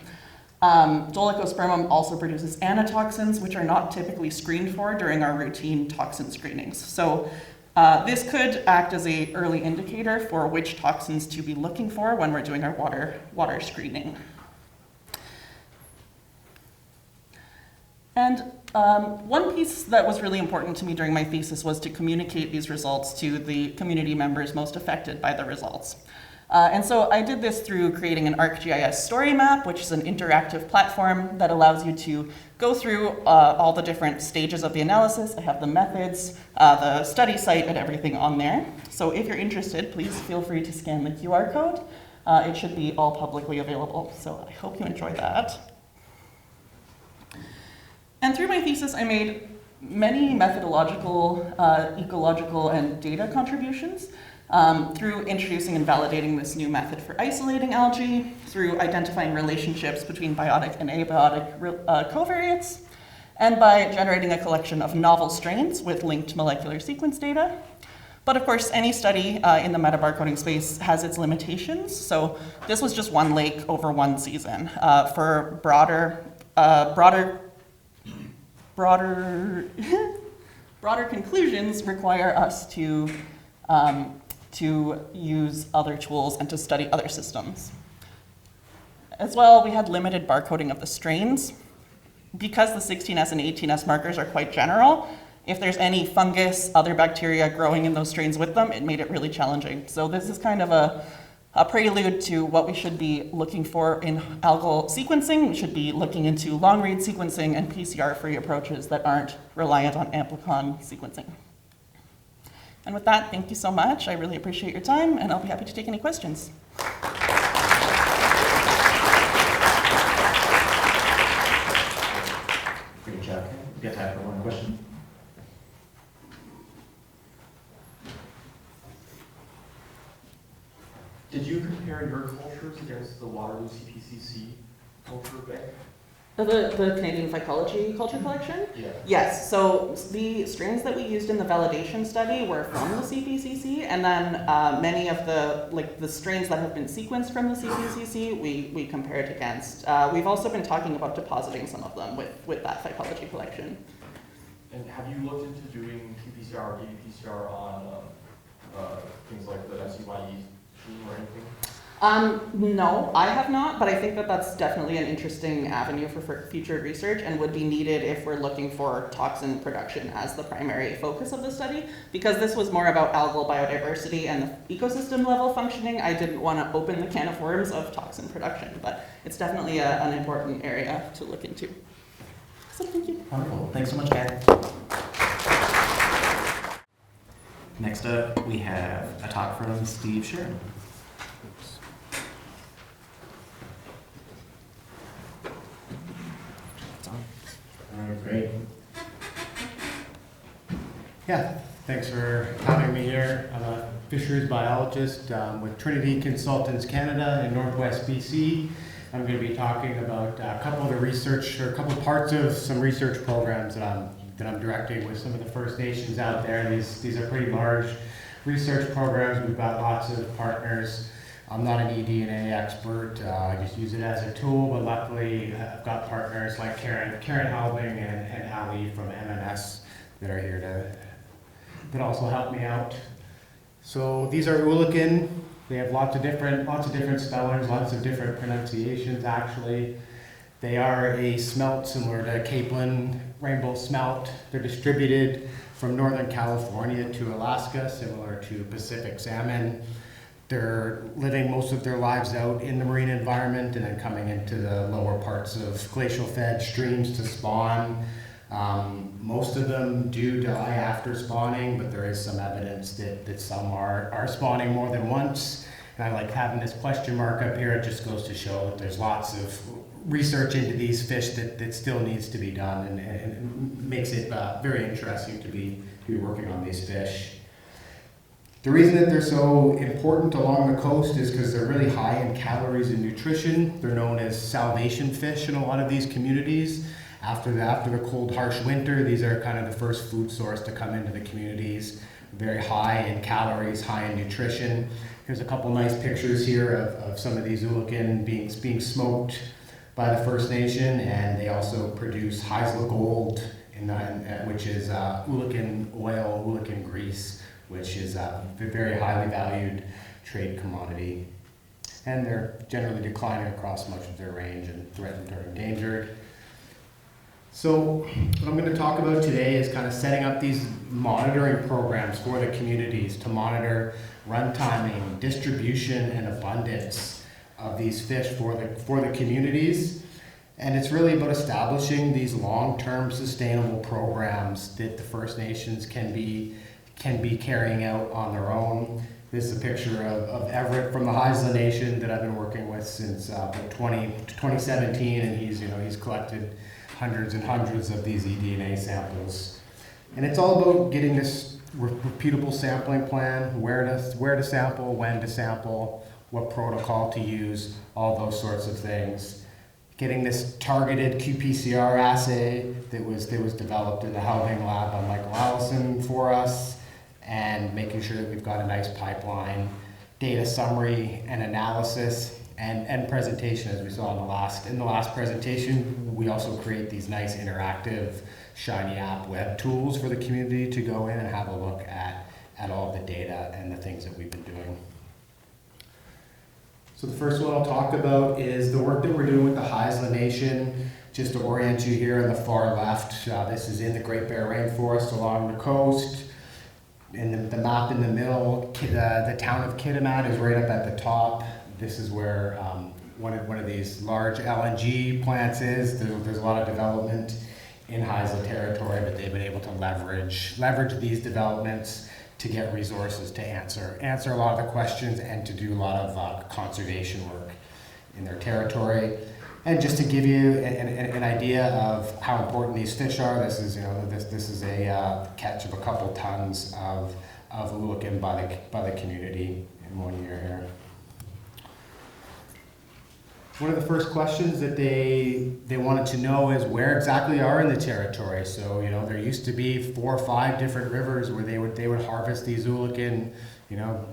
Dolichospermum also produces anatoxins, which are not typically screened for during our routine toxin screenings. So this could act as an early indicator for which toxins to be looking for when we're doing our water screening. And one piece that was really important to me during my thesis was to communicate these results to the community members most affected by the results. And so I did this through creating an ArcGIS story map, which is an interactive platform that allows you to go through all the different stages of the analysis. I have the methods, the study site, and everything on there. So if you're interested, please feel free to scan the QR code. It should be all publicly available, so I hope you enjoy that. And through my thesis, I made many methodological, ecological, and data contributions. Through introducing and validating this new method for isolating algae, through identifying relationships between biotic and abiotic covariates, and by generating a collection of novel strains with linked molecular sequence data. But of course, any study in the metabarcoding space has its limitations, so this was just one lake over one season. For broader conclusions require us to use other tools and to study other systems. As well, we had limited barcoding of the strains. because the 16S and 18S markers are quite general, if there's any fungus, other bacteria growing in those strains with them, it made it really challenging. So this is kind of a prelude to what we should be looking for in algal sequencing. We should be looking into long-read sequencing and PCR-free approaches that aren't reliant on amplicon sequencing. And with that, thank you so much. I really appreciate your time, and I'll be happy to take any questions. Great job. We got time for one question. Did you compare your cultures against the Waterloo CPCC culture bank? The Canadian Phycology Culture Collection? Yeah. Yes, so the strains that we used in the validation study were from the CPCC, and then many of the strains that have been sequenced from the CPCC, we compared against. We've also been talking about depositing some of them with that phycology collection. And have you looked into doing qPCR or ddPCR on things like the SUYE gene or anything? No, I have not, but I think that that's definitely an interesting avenue for future research and would be needed if we're looking for toxin production as the primary focus of the study. Because this was more about algal biodiversity and the ecosystem level functioning, I didn't want to open the can of worms of toxin production, but it's definitely an important area to look into. So thank you. Wonderful. Thanks so much, Kat. Next up, we have a talk from Steve Sharron. Great. Yeah, thanks for having me here. I'm a fisheries biologist with Trinity Consultants Canada in Northwest BC. I'm going to be talking about a couple of the research, or a couple of parts of some research programs that I'm directing with some of the First Nations out there. These are pretty large research programs. We've got lots of partners. I'm not an eDNA expert. I just use it as a tool, but luckily I've got partners like Karen Heuvel and Ali from MNS that are here that also help me out. So these are Ulican. They have lots of different spellings, lots of different pronunciations actually. They are a smelt similar to Capelin rainbow smelt. They're distributed from Northern California to Alaska, similar to Pacific salmon. They're living most of their lives out in the marine environment and then coming into the lower parts of glacial-fed streams to spawn. Most of them do die after spawning, but there is some evidence that some are spawning more than once. And I like having this question mark up here. It just goes to show that there's lots of research into these fish that still needs to be done, and makes it very interesting to be working on these fish. The reason that they're so important along the coast is because they're really high in calories and nutrition. They're known as salvation fish in a lot of these communities. After the cold, harsh winter, these are kind of the first food source to come into the communities. Very high in calories, high in nutrition. Here's a couple nice pictures here of some of these Ulican being smoked by the First Nation, and they also produce Heisla gold, which is Ulican oil, Ulican grease, which is a very highly valued trade commodity. And they're generally declining across much of their range and threatened or endangered. So what I'm going to talk about today is kind of setting up these monitoring programs for the communities to monitor run timing, distribution, and abundance of these fish for the communities. And it's really about establishing these long-term sustainable programs that the First Nations can be carrying out on their own. This is a picture of Everett from the Heisla Nation that I've been working with since 2017, and he's collected hundreds and hundreds of these eDNA samples. And it's all about getting this repeatable sampling plan, where to sample, when to sample, what protocol to use, all those sorts of things. Getting this targeted qPCR assay that was developed in the Heuvel lab by Michael Allison for us, and making sure that we've got a nice pipeline, data summary and analysis, and presentation, as we saw in the last presentation. We also create these nice interactive Shiny app web tools for the community to go in and have a look at all the data and the things that we've been doing. So the first one I'll talk about is the work that we're doing with the Heisla Nation just to orient you here on the far left, this is in the Great Bear Rainforest along the coast. And the map in the middle, the town of Kitimat is right up at the top. This is where one of these large LNG plants is. There's a lot of development in Heuvel territory, but they've been able to leverage these developments to get resources to answer a lot of the questions and to do a lot of conservation work in their territory. And just to give you an idea of how important these fish are, this is a catch of a couple tons of Lucan by the community in 1 year here. One of the first questions that they wanted to know is where exactly are in the territory. So there used to be 4 or 5 different rivers where they would harvest these Lucan,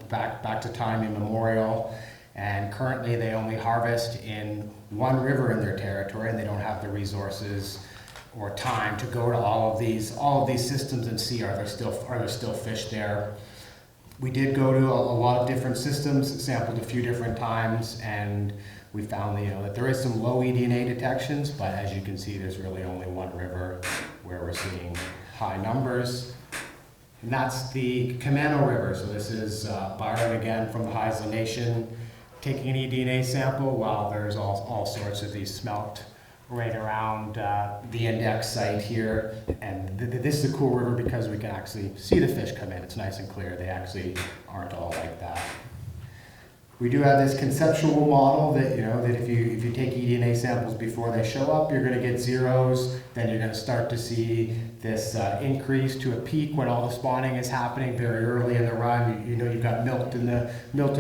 back to time immemorial. And currently they only harvest in one river in their territory, and they don't have the resources or time to go to all of these systems and see are there still fish there. We did go to a lot of different systems, sampled a few different times, and we found that there is some low eDNA detections, but as you can see, there's really only one river where we're seeing high numbers. And that's the Kamano River. So this is Byron again from the Heuvel Nation, taking an eDNA sample while there's all sorts of these smelt right around the index site here. And this is a cool river because we can actually see the fish come in. It's nice and clear. They actually aren't all like that. We do have this conceptual model that that if you take eDNA samples before they show up, you're going to get zeros. Then you're going to start to see this increase to a peak when all the spawning is happening very early in the run. You've got milk in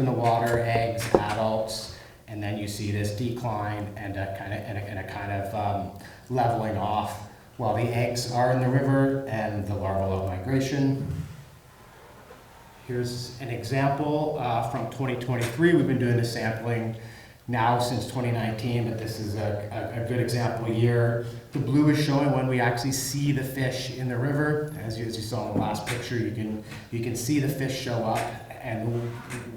the water, eggs, adults, and then you see this decline and a kind of leveling off while the eggs are in the river and the larval out migration. Here's an example from 2023. We've been doing the sampling now since 2019, but this is a good example year. The blue is showing when we actually see the fish in the river. As you saw in the last picture, you can see the fish show up, and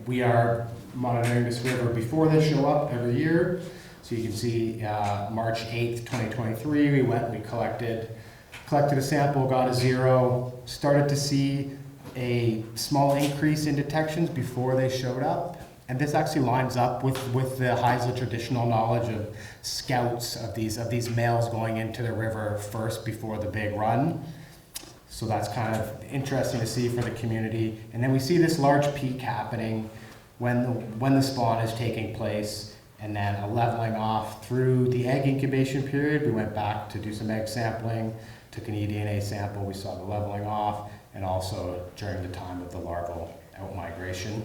we are monitoring this river before they show up every year. So you can see March 8th, 2023, we collected a sample, got a 0, started to see a small increase in detections before they showed up. And this actually lines up with the Heuvel traditional knowledge of scouts, of these males going into the river first before the big run. So that's kind of interesting to see for the community. And then we see this large peak happening when the spawn is taking place, and then a leveling off through the egg incubation period. We went back to do some egg sampling, took an eDNA sample, we saw the leveling off, and also during the time of the larval outmigration.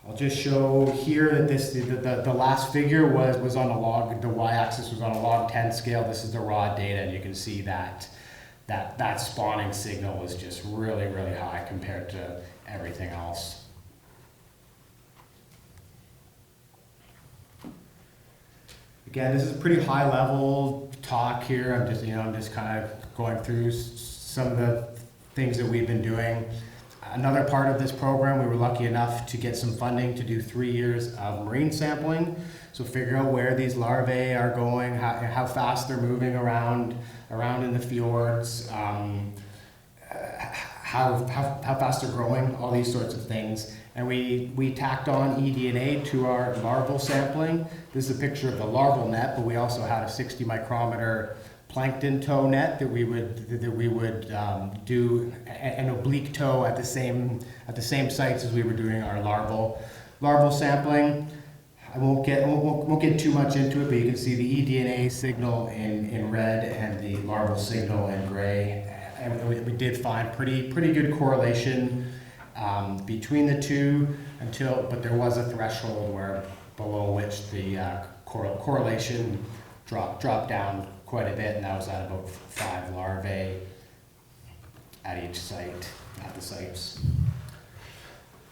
I'll just show here that the last figure was on a log, the y-axis was on a log 10 scale. This is the raw data, and you can see that spawning signal was just really, really high compared to everything else. Again, this is a pretty high level talk here. I'm just kind of going through some of the things that we've been doing. Another part of this program, we were lucky enough to get some funding to do 3 years of marine sampling. So figure out where these larvae are going, how fast they're moving around in the fjords, how fast they're growing, all these sorts of things. And we tacked on eDNA to our larval sampling. This is a picture of the larval net, but we also had a 60 micrometer plankton tow net that we would do an oblique tow at the same sites as we were doing our larval sampling. I won't get too much into it, but you can see the eDNA signal in red and the larval signal in gray. And we did find pretty good correlation between the two but there was a threshold below which the correlation dropped down quite a bit, and that was at about 5 larvae at each site, at the sites.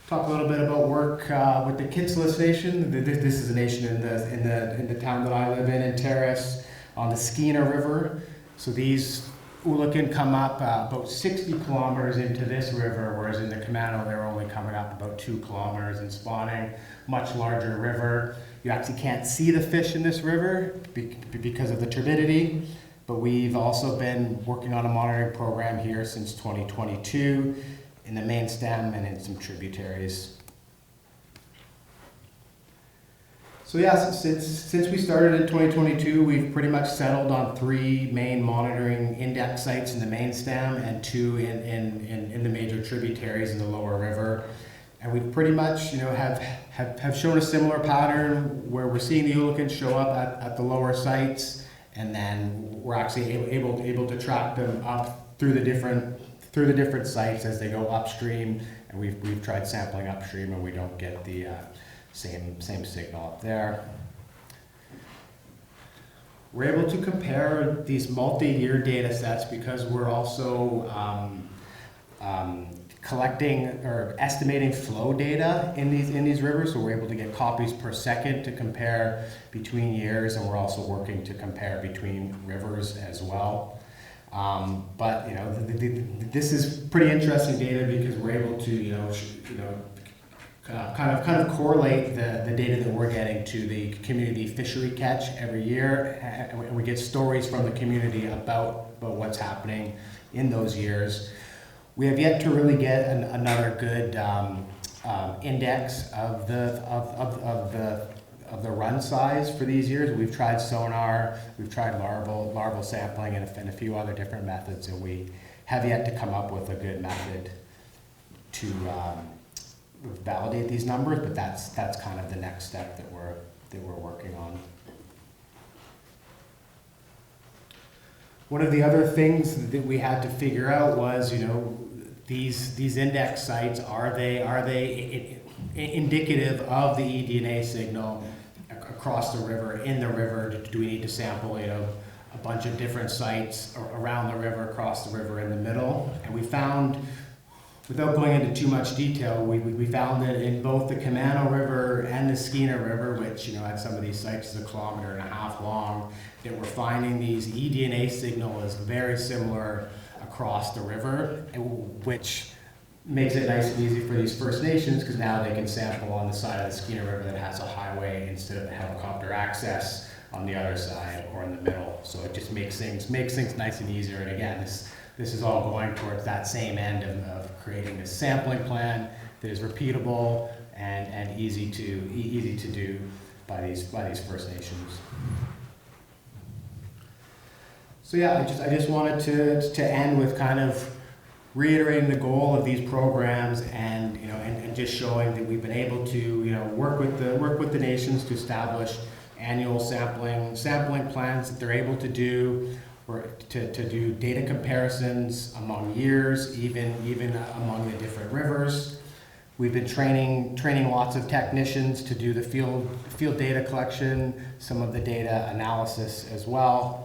Talk a little bit about work with the PISCeS Nation. This is a nation in the town that I live in Terrace, on the Skeena River. So these Ulukan come up about 60 kilometers into this river, whereas in the Camano they're only coming up about 2 kilometers and spawning. Much larger river. You actually can't see the fish in this river because of the turbidity, but we've also been working on a monitoring program here since 2022 in the main stem and in some tributaries. So yeah, since we started in 2022, we've pretty much settled on 3 main monitoring index sites in the main stem and 2 in the major tributaries in the lower river. And we pretty much, have shown a similar pattern where we're seeing the Ulukan show up at the lower sites, and then we're actually able to track them up through the different sites as they go upstream. And we've tried sampling upstream, and we don't get the same signal up there. We're able to compare these multi-year data sets because we're also collecting or estimating flow data in these rivers, so we're able to get copies per second to compare between years, and we're also working to compare between rivers as well. But this is pretty interesting data because we're able to kind of correlate the data that we're getting to the community fishery catch every year, and we get stories from the community about what's happening in those years. We have yet to really get another good index of the run size for these years. We've tried sonar, we've tried larval sampling, and a few other different methods, and we have yet to come up with a good method to validate these numbers. But that's kind of the next step that we're working on. One of the other things that we had to figure out was, these index sites, are they indicative of the eDNA signal across the river, in the river? Do we need to sample, a bunch of different sites around the river, across the river, in the middle? And we found, without going into too much detail, we found that in both the Camano River and the Skeena River, which at some of these sites is 1.5 kilometers long, that we're finding these eDNA signal is very similar across the river, which makes it nice and easy for these First Nations, because now they can sample on the side of the Skeena River that has a highway instead of the helicopter access on the other side or in the middle. So it just makes things nice and easier. And again, this is all going towards that same end of creating this sampling plan that is repeatable and easy to do by these First Nations. So yeah, I just wanted to end with kind of reiterating the goal of these programs, and just showing that we've been able to work with the nations to establish annual sampling plans that they're able to do, or to do data comparisons among years, even among the different rivers. We've been training lots of technicians to do the field data collection, some of the data analysis as well.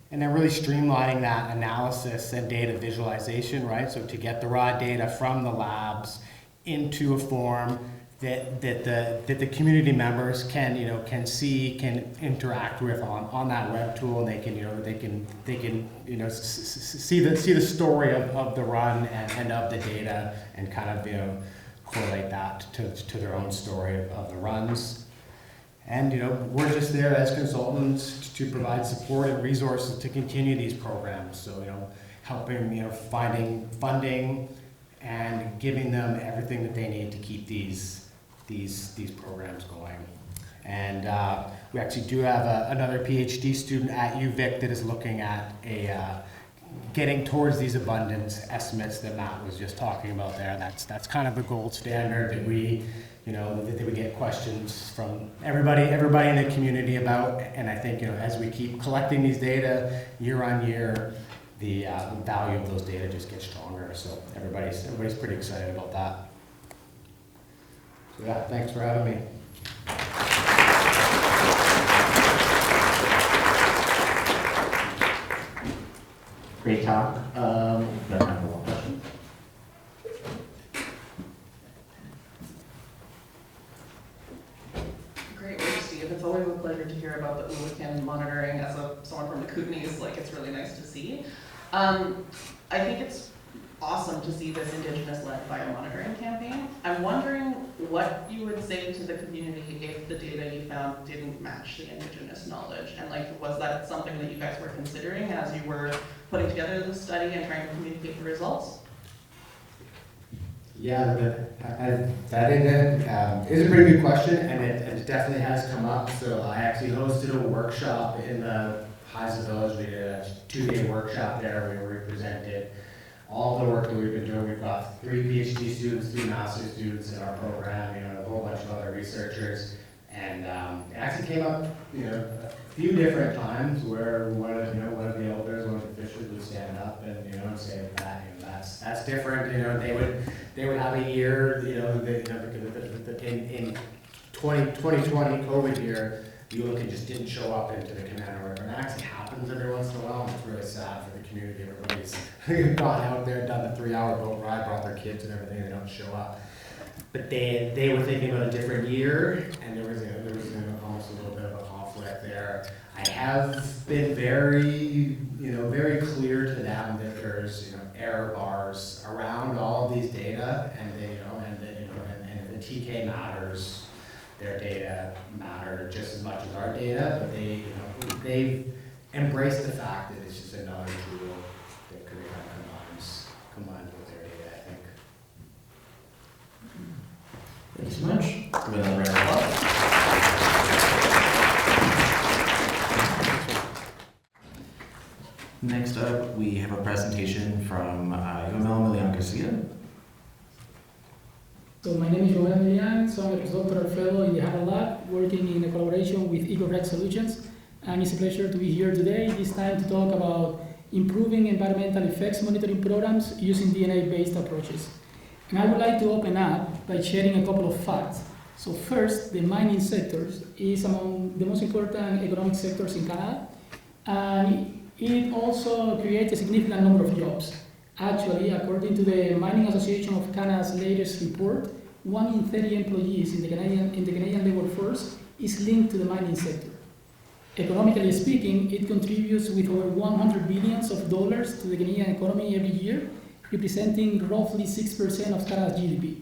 And then really streamlining that analysis and data visualization, right? So to get the raw data from the labs into a form that the community members can see, can interact with on that web tool, and they can see the story of the run and of the data, and kind of correlate that to their own story of the runs. And we're just there as consultants to provide support and resources to continue these programs. So helping finding funding and giving them everything that they need to keep these programs going. And we actually do have another PhD student at UVic that is looking at getting towards these abundance estimates that Matt was just talking about there. That's kind of the gold standard that we get questions from everybody in the community about. And I think as we keep collecting these data year on year, the value of those data just gets stronger. So everybody's pretty excited about that. So yeah, thanks for having me. Great talk. Got time for one question. Great, Steve. It's always a pleasure to hear about the Ulukan monitoring. As someone from the Kootenays, it's really nice to see. I think it's awesome to see this Indigenous-led biomonitoring campaign. I'm wondering what you would say to the community if the data you found didn't match the Indigenous knowledge, and like, was that something that you guys were considering as you were putting together the study and trying to communicate the results? Yeah, that is a pretty good question, and it definitely has come up. So I actually hosted a workshop in the PISCeS Village. We did a 2-day workshop there. We presented all the work that we've been doing. We've got 3 PhD students, 3 master's students in our program, a whole bunch of other researchers. And it actually came up, a few different times where one of the elders, one of the fishers would stand up and, say that, that's different. They would have a year, in 2020 COVID year, the Leung just didn't show up into the command order. And it actually happens every once in a while, and it's really sad for the community. Everybody's gone out there, done the 3-hour boat ride, brought their kids and everything, they don't show up. But they were thinking about a different year, and there was almost a little bit of a conflict there. I have been very clear to them that there's error bars around all of these data, and and the TK matters. Their data matter just as much as our data, but they've embraced the fact that it's just another tool that kind of combines with their data, I think. Thank you so much. Give another round of applause. Next up, we have a presentation from Yoamel Milian-Garcia. So my name is Yoamel Milian, so I'm a postdoctoral fellow in the Heuvel lab, working in a collaboration with EcoRec Solutions, and it's a pleasure to be here today, this time to talk about improving environmental effects monitoring programs using DNA-based approaches. And I would like to open up by sharing a couple of facts. So first, the mining sector is among the most important economic sectors in Canada, and it also creates a significant number of jobs. Actually, according to the Mining Association of Canada's latest report, 1 in 30 employees in the Canadian labor force is linked to the mining sector. Economically speaking, it contributes with over $100 billion to the Canadian economy every year, representing roughly 6% of Canada's GDP.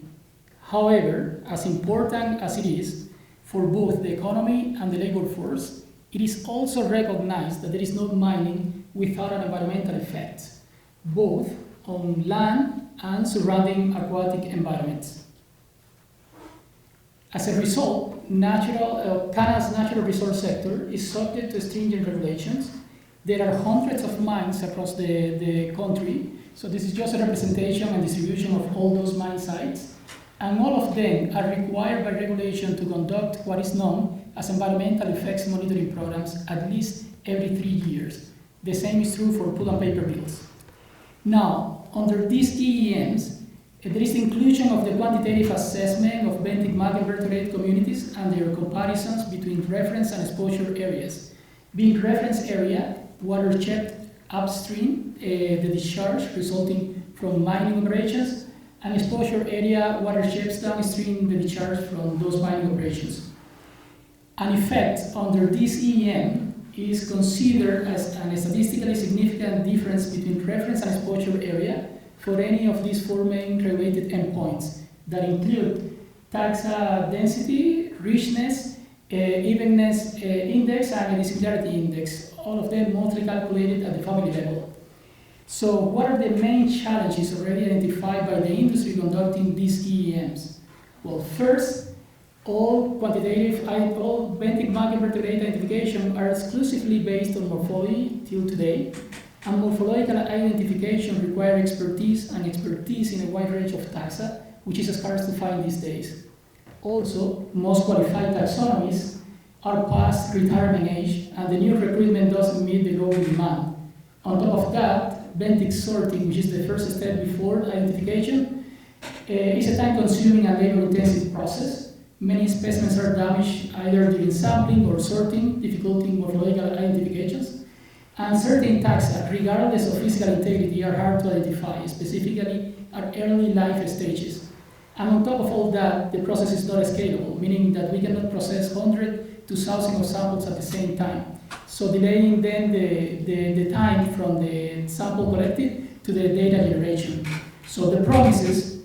However, as important as it is for both the economy and the labor force, it is also recognized that there is no mining without an environmental effect, both on land and surrounding aquatic environments. As a result, Canada's natural resource sector is subject to stringent regulations. There are hundreds of mines across the country, so this is just a representation and distribution of all those mine sites, and all of them are required by regulation to conduct what is known as environmental effects monitoring programs at least every 3 years. The same is true for pulp and paper mills. Now, under these EEMs, there is the inclusion of the quantitative assessment of benthic macroinvertebrate communities and their comparisons between reference and exposure areas. Being reference area, water kept upstream, the discharge resulting from mining operations, and exposure area, water kept downstream, the discharge from those mining operations. An effect under this EEM is considered as a statistically significant difference between reference and exposure area for any of these 4 main regulated endpoints that include taxa density, richness, evenness index, and dissimilarity index, all of them mostly calculated at the family level. So what are the main challenges already identified by the industry conducting these EEMs? Well, first, all benthic macroinvertebrate identification are exclusively based on morphology till today, and morphological identification require expertise in a wide range of taxa, which is scarce to find these days. Also, most qualified taxonomists are past retirement age, and the new recruitment doesn't meet the growing demand. On top of that, benthic sorting, which is the first step before identification, is a time-consuming and labor-intensive process. Many specimens are damaged either during sampling or sorting, difficulting morphological identifications. And certain taxa, regardless of physical integrity, are hard to identify, specifically at early life stages. And on top of all that, the process is not scalable, meaning that we cannot process hundreds to thousands of samples at the same time. so delaying then the time from the sample collected to the data generation. So the promises,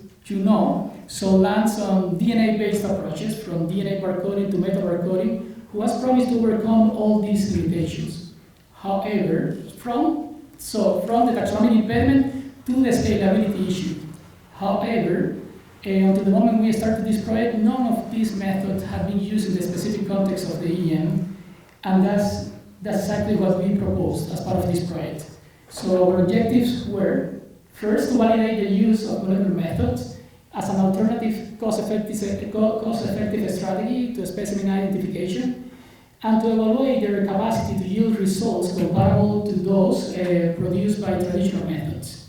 so lands on DNA-based approaches, from DNA barcoding to meta barcoding, who has promised to overcome all these limitations. However, from the taxonomy impediment to the scalability issue. However, until the moment we started this project, none of these methods have been used in the specific context of the EM, and that's exactly what we proposed as part of this project. So our objectives were, first, to validate the use of molecular methods as an alternative cost-effective strategy to specimen identification, and to evaluate their capacity to yield results comparable to those produced by traditional methods.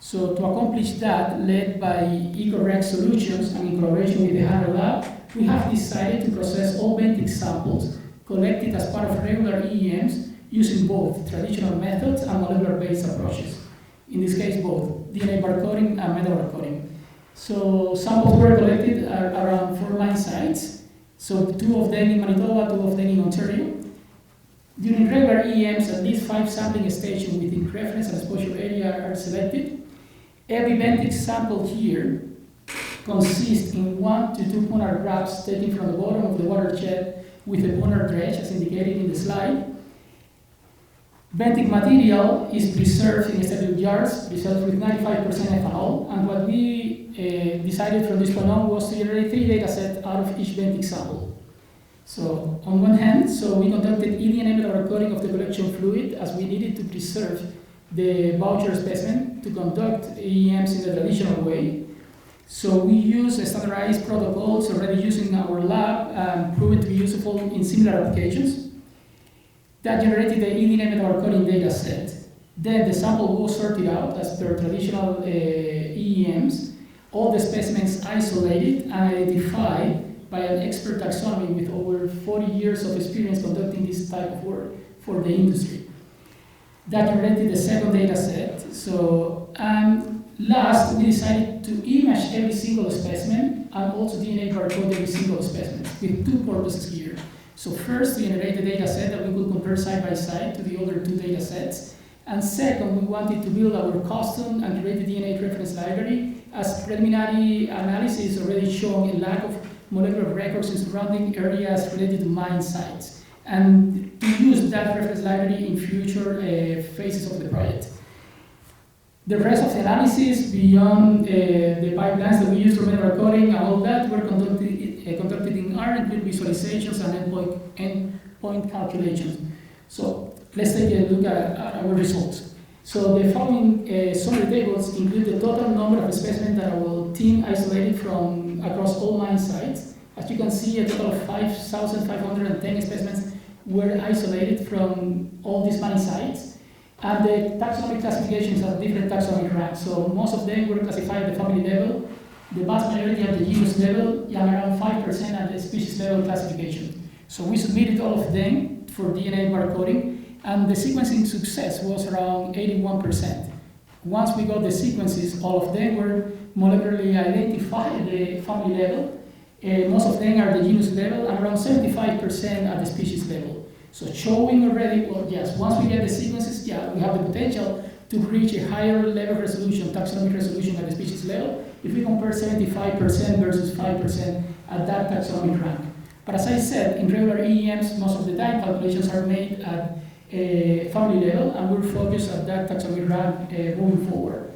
So to accomplish that, led by EcoRec Solutions and in collaboration with the HANA Lab, we have decided to process all benthic samples collected as part of regular EEMs using both traditional methods and molecular-based approaches. In this case, both DNA barcoding and meta barcoding. So samples were collected around 4 mine sites. So 2 of them in Manitoba, 2 of them in Ontario. During regular EEMs, at least 5 sampling stations within reference and exposure area are selected. Every benthic sample here consists in 1 to 2 punar grafts taken from the bottom of the watershed with a punar dredge, as indicated in the slide. Benthic material is preserved in stereo jars, preserved with 95% ethanol, and what we decided from this point on was to generate 3 data sets out of each benthic sample. So on one hand, we conducted eDNA meta-barcoding of the collection fluid, as we needed to preserve the voucher specimen to conduct EEMs in the traditional way. So we use standardized protocols already used in our lab and proven to be useful in similar applications that generated the eDNA meta-barcoding data set. Then the sample was sorted out as per traditional EEMs, all the specimens isolated and identified by an expert taxonomy with over 40 years of experience conducting this type of work for the industry. That generated the second data set. So, last, we decided to image every single specimen and also DNA barcode every single specimen with 2 purposes here. So first, we generate the data set that we could compare side by side to the other 2 data sets. And second, we wanted to build our custom and create the DNA reference library, as preliminary analysis already showing a lack of molecular records in surrounding areas related to mine sites, and to use that reference library in future phases of the project. The rest of the analysis beyond the pipelines that we use for meta-barcoding and all that were conducted in R, including visualizations and endpoint calculations. So let's take a look at our results. So the following summary tables include the total number of specimens that our team isolated from across all mine sites. As you can see, a total of 5,510 specimens were isolated from all these mine sites. And the taxonomic classifications are different taxonomic ranks. So most of them were classified at the family level, the vast majority at the genus level, and around 5% at the species level classification. So we submitted all of them for DNA barcoding, and the sequencing success was around 81%. Once we got the sequences, all of them were molecularly identified at the family level. Most of them are at the genus level, and around 75% at the species level. So showing already, well, yes, once we get the sequences, yeah, we have the potential to reach a higher level resolution, taxonomic resolution at the species level, if we compare 75% versus 5% at that taxonomic rank. But as I said, in regular EEMs, most of the time calculations are made at a family level, and we're focused at that taxonomic rank moving forward.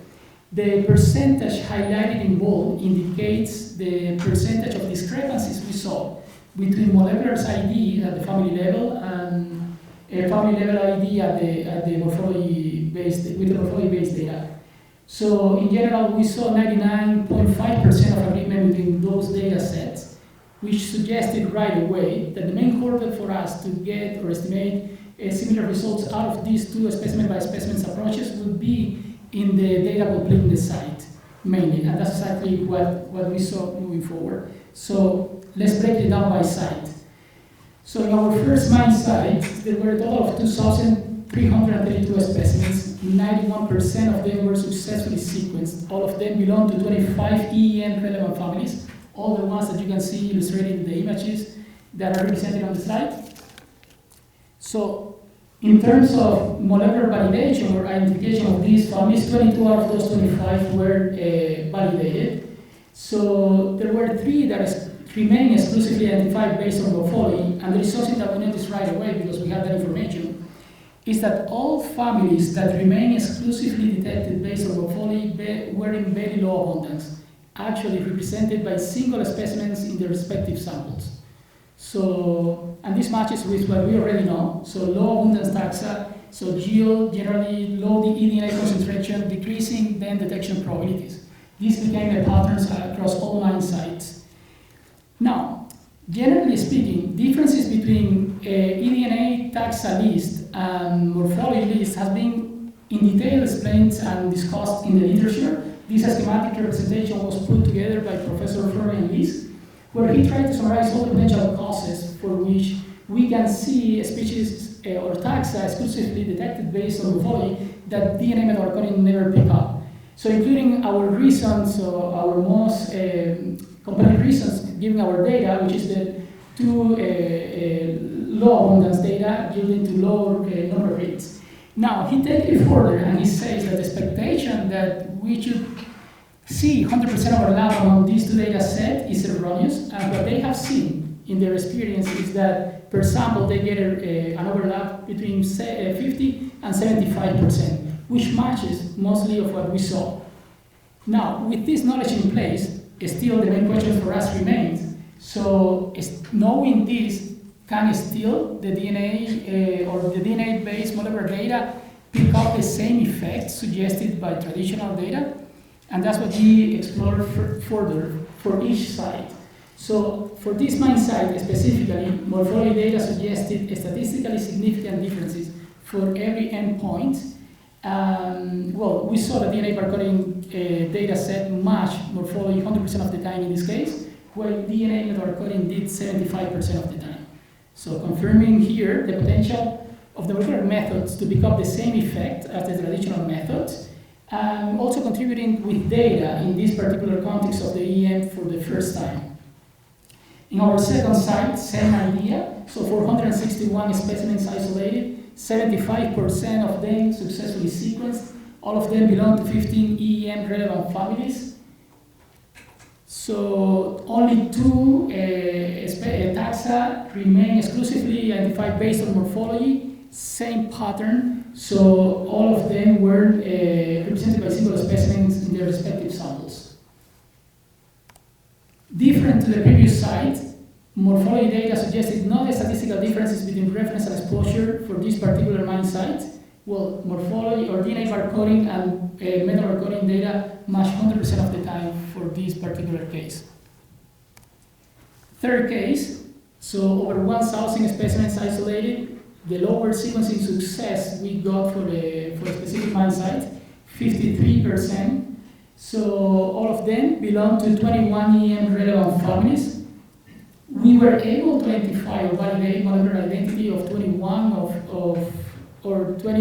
The percentage highlighted in bold indicates the percentage of discrepancies we saw between molecular ID at the family level and a family level ID at the morphology-based, with the morphology-based data. So in general, we saw 99.5% of agreement between those data sets, which suggested right away that the main hurdle for us to get or estimate similar results out of these 2 specimen by specimen approaches would be in the data completeness side, mainly, and that's exactly what we saw moving forward. So let's break it down by site. So in our first mine site, there were a total of 2,332 specimens. 91% of them were successfully sequenced. All of them belong to 25 EEM relevant families, all the ones that you can see illustrated in the images that are represented on the slide. So In terms of molecular validation or identification of these families, 22 out of those 25 were validated. So there were 3 that remain exclusively identified based on morphology, and there is something that we noticed right away because we have that information, is that all families that remain exclusively detected based on morphology were in very low abundance, actually represented by single specimens in their respective samples. So, and this matches with what we already know. So low abundance taxa, so yield, generally low eDNA concentration, decreasing then detection probabilities. These became the patterns across all 9 sites. Now, generally speaking, differences between eDNA taxa list and morphology list has been in detail explained and discussed in the literature. This schematic representation was put together by Professor Florian Lis, where he tried to summarize all the potential causes for which we can see a species or taxa exclusively detected based on morphology that DNA method coding never pick up. So including our reasons, our most compelling reasons given our data, which is the 2 low abundance data yielding to lower number rates. Now, he takes it further and he says that the expectation that we should see 100% overlap among these 2 data sets is erroneous, and what they have seen in their experience is that per sample they get an overlap between 50 and 75%, which matches mostly of what we saw. Now, with this knowledge in place, still the main question for us remains, so knowing this, can still the DNA or the DNA-based molecular data pick up the same effects suggested by traditional data? And that's what we explored further for each site. So for this mine site specifically, morphology data suggested statistically significant differences for every endpoint. Well, we saw the DNA barcoding data set match morphology 100% of the time in this case, while DNA method barcoding did 75% of the time. So confirming here the potential of the molecular methods to pick up the same effect as the traditional methods, and also contributing with data in this particular context of the EM for the first time. In our second site, same idea, so 461 specimens isolated, 75% of them successfully sequenced, all of them belong to 15 EM relevant families. So only 2 taxa remain exclusively identified based on morphology, same pattern, so all of them were represented by single specimens in their respective samples. Different to the previous site, morphology data suggested no statistical differences between reference and exposure for this particular mine site. Well, morphology or DNA barcoding and method barcoding data match 100% of the time for this particular case. Third case, so over 1,000 specimens isolated, the lower sequencing success we got for a specific mine site, 53%. So all of them belong to 21 EM relevant families. We were able to identify or validate molecular identity of 20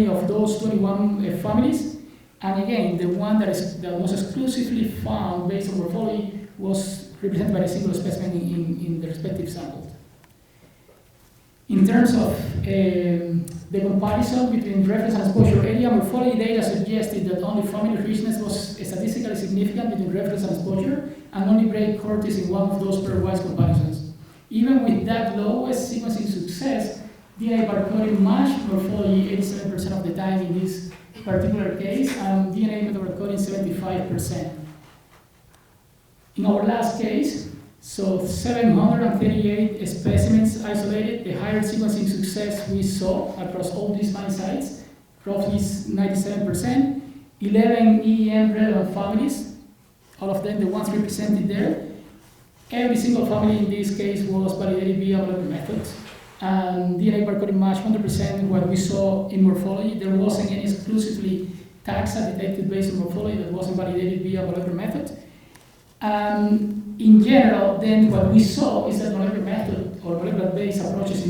of those 21 families. And again, the one that was exclusively found based on morphology was represented by a single specimen in the respective samples. In terms of the comparison between reference and exposure area, morphology data suggested that only family richness was statistically significant between reference and exposure, and only break cortis in one of those pairwise comparisons. Even with that lowest sequencing success, DNA barcoding matched morphology 87% of the time in this particular case, and DNA method barcoding 75%. In our last case, so 738 specimens isolated, the higher sequencing success we saw across all these mine sites, roughly 97%, 11 EM relevant families, all of them the ones represented there. Every single family in this case was validated via molecular methods. And DNA barcoding matched 100% what we saw in morphology. There wasn't any exclusively taxa detected based on morphology that wasn't validated via molecular method. In general, then what we saw is that molecular method or molecular-based approaches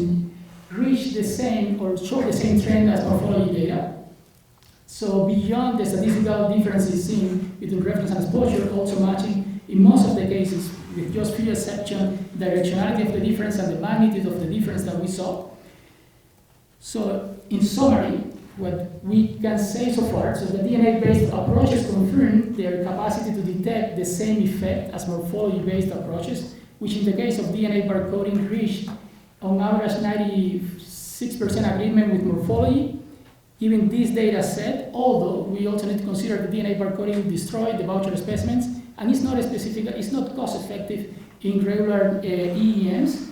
reach the same or show the same trend as morphology data. So beyond the statistical differences seen between reference and exposure, also matching in most of the cases with just few exceptions, directionality of the difference and the magnitude of the difference that we saw. So in summary, what we can say so far, so the DNA-based approaches confirm their capacity to detect the same effect as morphology-based approaches, which in the case of DNA barcoding reached on average 96% agreement with morphology. Given this data set, although we also need to consider the DNA barcoding destroyed the voucher specimens, and it's not cost effective in regular EEMs.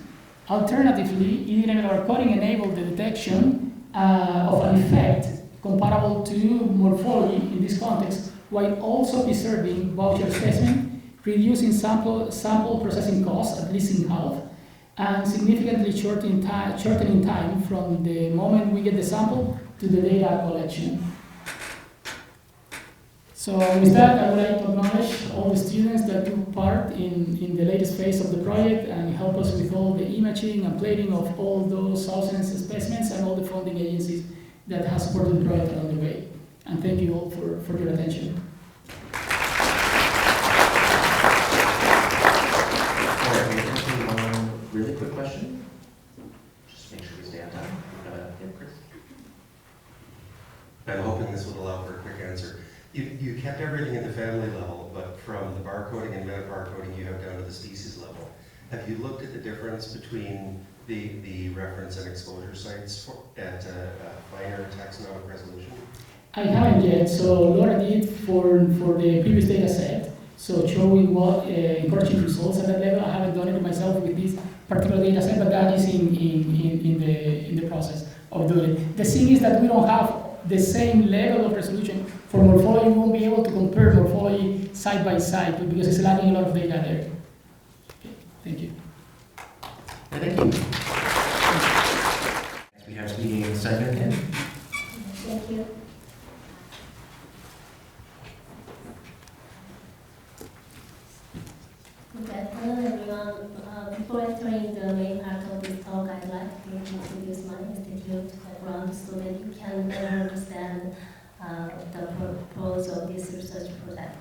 Alternatively, eDNA barcoding enabled the detection of an effect comparable to morphology in this context, while also preserving voucher specimen, reducing sample processing costs at least in half, and significantly shortening time from the moment we get the sample to the data collection. So with that, I would like to acknowledge all the students that took part in the latest phase of the project and help us with all the imaging and plating of all those thousands of specimens and all the funding agencies that have supported the project along the way. And thank you all for your attention. One really quick question. Just make sure we stay on time. Yeah, Chris. I'm hoping this would allow for a quick answer. You kept everything at the family level, but from the barcoding and meta-barcoding you have down to the species level. Have you looked at the difference between the reference and exposure sites at finer taxonomic resolution? I haven't yet, so Laura did for the previous data set, so showing what encouraging results at that level. I haven't done it myself with this particular data set, but that is in the process of doing it. The thing is that we don't have the same level of resolution for morphology. We won't be able to compare morphology side by side because it's lacking a lot of data there. Okay, thank you. Thank you. Next we have speaking Sheridan. Thank you. Good afternoon, everyone. Before entering the main part of this talk, I'd like to introduce my institute background so that you can better understand the purpose of this research project.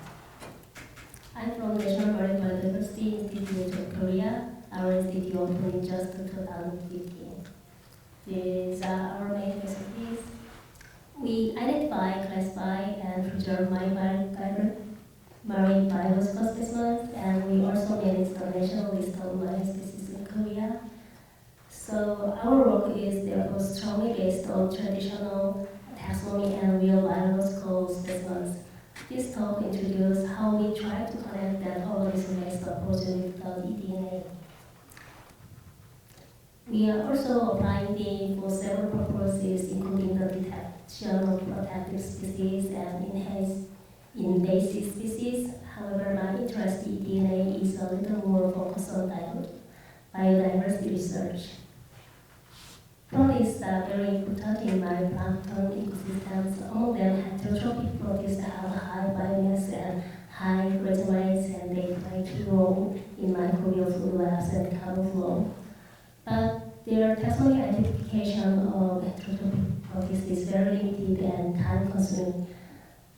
I'm from National Marine Biodiversity Institute of Korea. Our institute opened in just 2015. These are our main recipes. We identify, classify, and preserve marine biological specimens, and we also manage the national list of marine species in Korea. So our work is therefore strongly based on traditional taxonomy and real biological specimens. This talk introduces how we try to connect that organism-based approach with the eDNA. We are also applying DNA for several purposes, including the detection of protected species and enhanced invasive species. However, my interest in DNA is a little more focused on biodiversity research. Protists are very important in bioplankton ecosystems. Among them, heterotrophic protists have high biomass and high grazing rates, and they play a key role in microbial food webs and carbon flow. But their taxonomic identification of heterotrophic protists is very limited and time-consuming.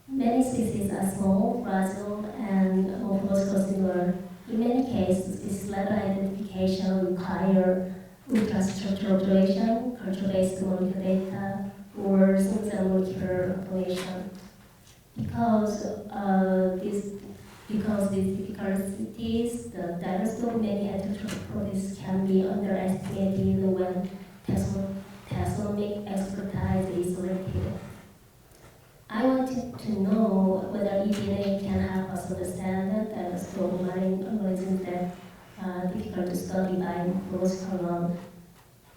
Many species are small, fragile, and morphological similar. In many cases, species-level identification require ultrastructural observation, culture-based molecular data, or single molecular observation. Because these difficulties, the diversity of many heterotrophic protists can be underestimated when taxonomic expertise is limited. I wanted to know whether eDNA can help us understand the diversity of marine organisms that are difficult to study by morphological alone.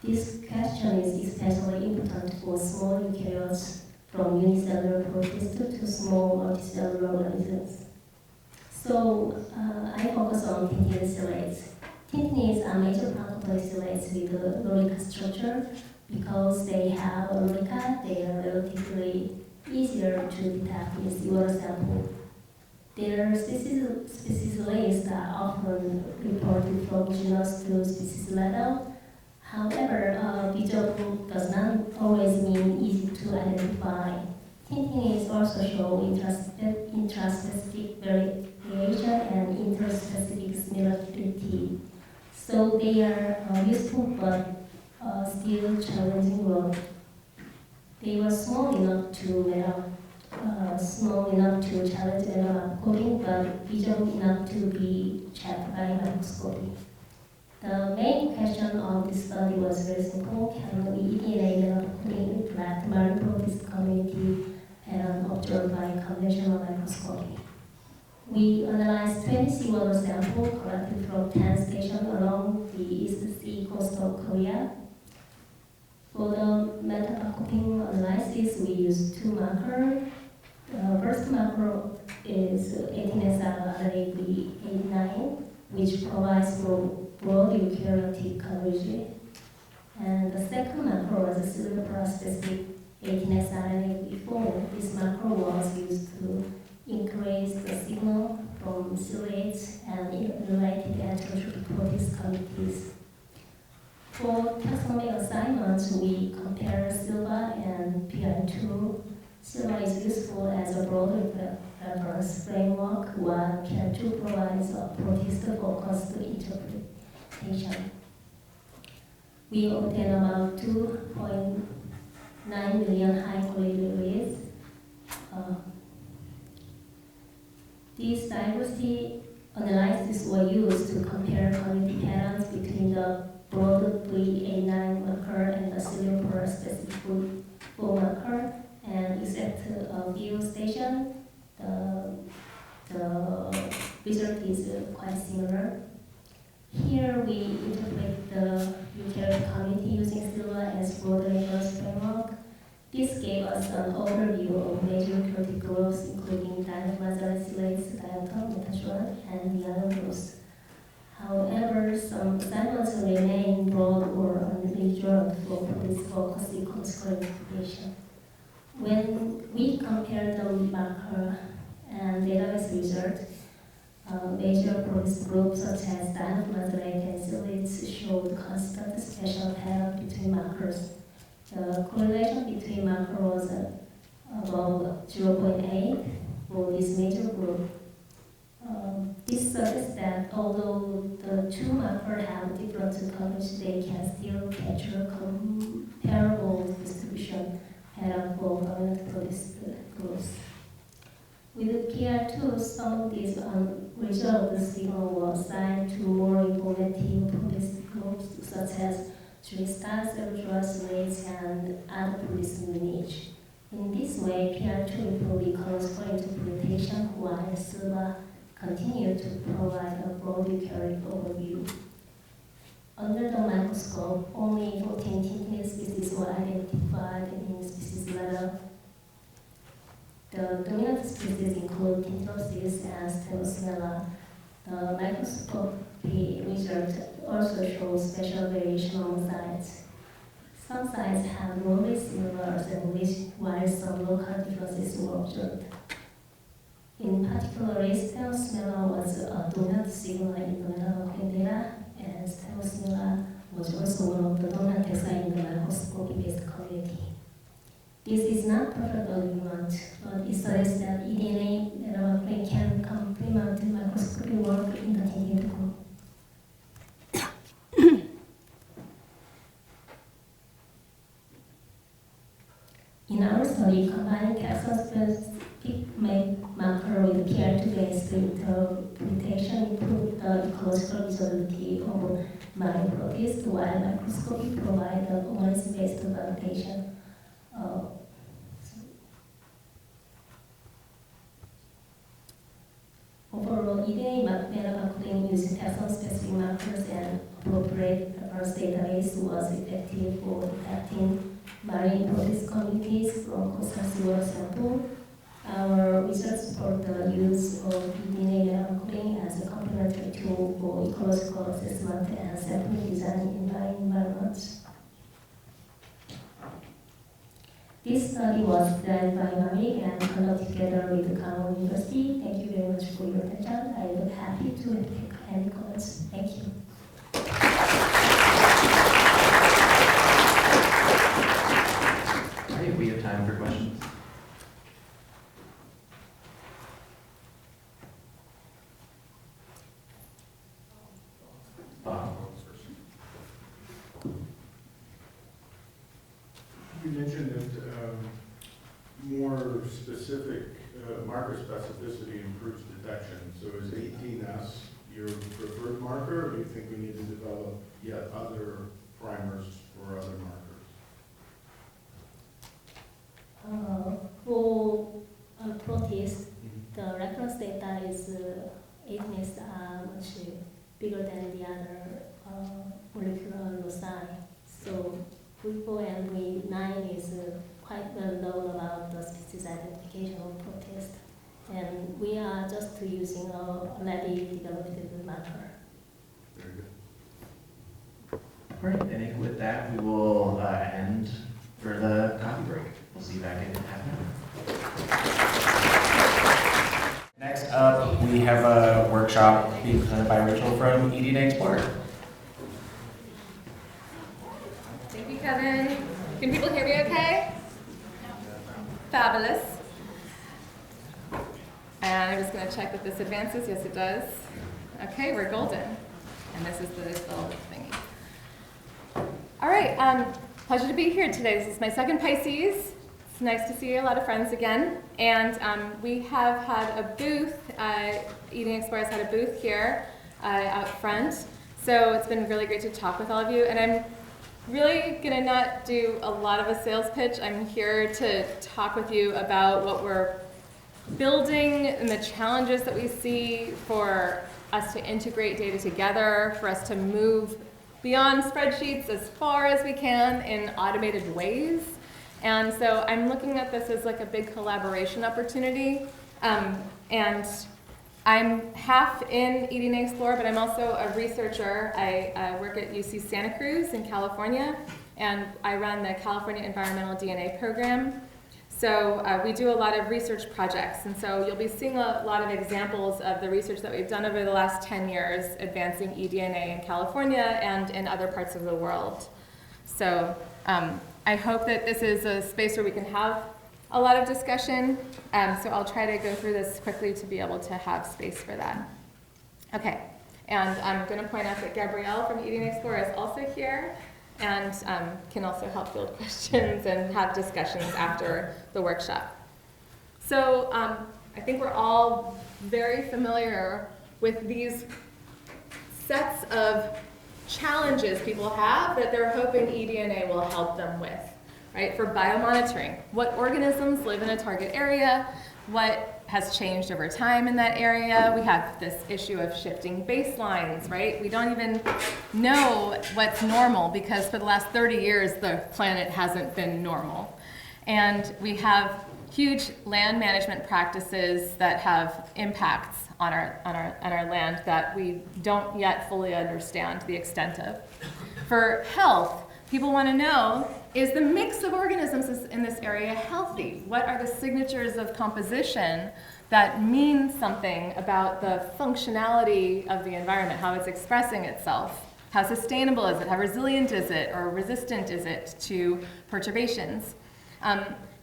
This question is especially important for small eukaryotes, from unicellular protists to small multicellular organisms. So I focus on tintinnicelates. Tintinnies are major plankton with a lolica structure. Because they have a lolica, they are relatively easier to detect in seawater sample. Their species lists are often reported from genus to species level. However, visible does not always mean easy to identify. Tintinnies also show intraspecific variation and interspecific similarity. So they are useful but still challenging work. They were small enough to challenge metal coding, but visible enough to be checked by microscopy. The main question of this study was very simple: can the eDNA metal coding reflect marine proteus community pattern observed by conventional microscopy? We analyzed 20 seawater samples collected from 10 stations along the East Sea coast of Korea. For the metabocoting analysis, we used two markers. The first marker is 18SR-RAB89, which provides for broad eukaryotic coverage. And the second marker was a silver-specific 18SR-RAB4. This marker was used to increase the signal from silates and related heterotrophic proteus communities. For taxonomic assignments, we compare silver and PR2. Silver is useful as a broad reference framework, while PR2 provides a proteus-focused interpretation. We obtain about 2.9 million high-quality reads. These diversity analyses were used to compare community patterns between the broad V89 marker and the silver-specific 4 marker, and except a few stations, the result is quite similar. Here we interpret the eukaryotic community using silver as broad reference framework. This gave us an overview of major eukaryotic groups, including dinoflagellates, diatom, metazoan, and the other groups. However, some assignments remain broad or unreserved for proteus-focused classification. When we compare the marker and database results, major proteus groups such as dinoflagellate and silates showed constant spatial pattern between markers. The correlation between markers was above 0.8 for this major group. This suggests that although the two markers have different coverage, they can still capture comparable distribution pattern for dominant proteus groups. With PR2, some of these unresolved signals were assigned to more informative proteus groups such as Tristan, Cerebroslates, and other proteus lineage. In this way, PR2 improved ecological interpretation while silver continued to provide a broad eukaryotic overview. Under the microscope, only 14 tinted species were identified in species level. The dominant species include Tintosis and Stenosnella. The microscopy result also shows special variation among sites. Some sites have broadly similar assemblies, while some local differences were observed. In particular, Stenosnella was a dominant signal in the metabocoting data, and Stenosnella was also one of the dominant taxa in the microscopy-based community. This is not perfect agreement, but it suggests that eDNA metabocoting can complement microscopy work in the tinted group. In our study, combining taxon-specific marker with PR2-based interpretation improved the ecological visibility of marine proteus, while microscopy provided organism-based validation. Overall, eDNA metabocoting using taxon-specific markers and appropriate reference database was effective for detecting marine proteus communities from coastal seawater sample. Our results support the use of eDNA metabocoting as a complementary tool for ecological assessment and sampling design in marine environments. This study was designed by Mami and conducted together with Coghlan University. Thank you very much for your attention. I am happy to take any comments. Thank you. All right, we have time for questions. You mentioned that need to develop yet other primers or other markers? For protists, the reference data is 18S are much bigger than the other molecular loci. So V4 and V9 is quite well known about the species identification of protists. And we are just using a already developed marker. Very good. All right, I think with that, we will end for the coffee break. We'll see you back in half an hour. Next up, we have a workshop being presented by Rachel from EDNA Explorer. Thank you, Kevin. Can people hear me okay? Fabulous. And I'm just going to check that this advances. Yes, it does. Okay, we're golden. And this is the little thingy. All right, pleasure to be here today. This is my second PISCeS. It's nice to see a lot of friends again. And we have had a booth, EDNA Explorer has had a booth here out front. So it's been really great to talk with all of you. And I'm really going to not do a lot of a sales pitch. I'm here to talk with you about what we're building and the challenges that we see for us to integrate data together, for us to move beyond spreadsheets as far as we can in automated ways. And so I'm looking at this as like a big collaboration opportunity. And I'm half in EDNA Explorer, but I'm also a researcher. I work at UC Santa Cruz in California, and I run the California Environmental DNA Program. So we do a lot of research projects, and so you'll be seeing a lot of examples of the research that we've done over the last 10 years advancing eDNA in California and in other parts of the world. So I hope that this is a space where we can have a lot of discussion, so I'll try to go through this quickly to be able to have space for that. Okay, and I'm going to point out that Gabrielle from EDNA Explorer is also here, and can also help field questions and have discussions after the workshop. So I think we're all very familiar with these sets of challenges people have that they're hoping eDNA will help them with, right? For biomonitoring, what organisms live in a target area, what has changed over time in that area. We have this issue of shifting baselines, right? We don't even know what's normal because for the last 30 years, the planet hasn't been normal. And we have huge land management practices that have impacts on our land that we don't yet fully understand the extent of. For health, people want to know, is the mix of organisms in this area healthy? What are the signatures of composition that mean something about the functionality of the environment, how it's expressing itself? How sustainable is it? How resilient is it? Or resistant is it to perturbations?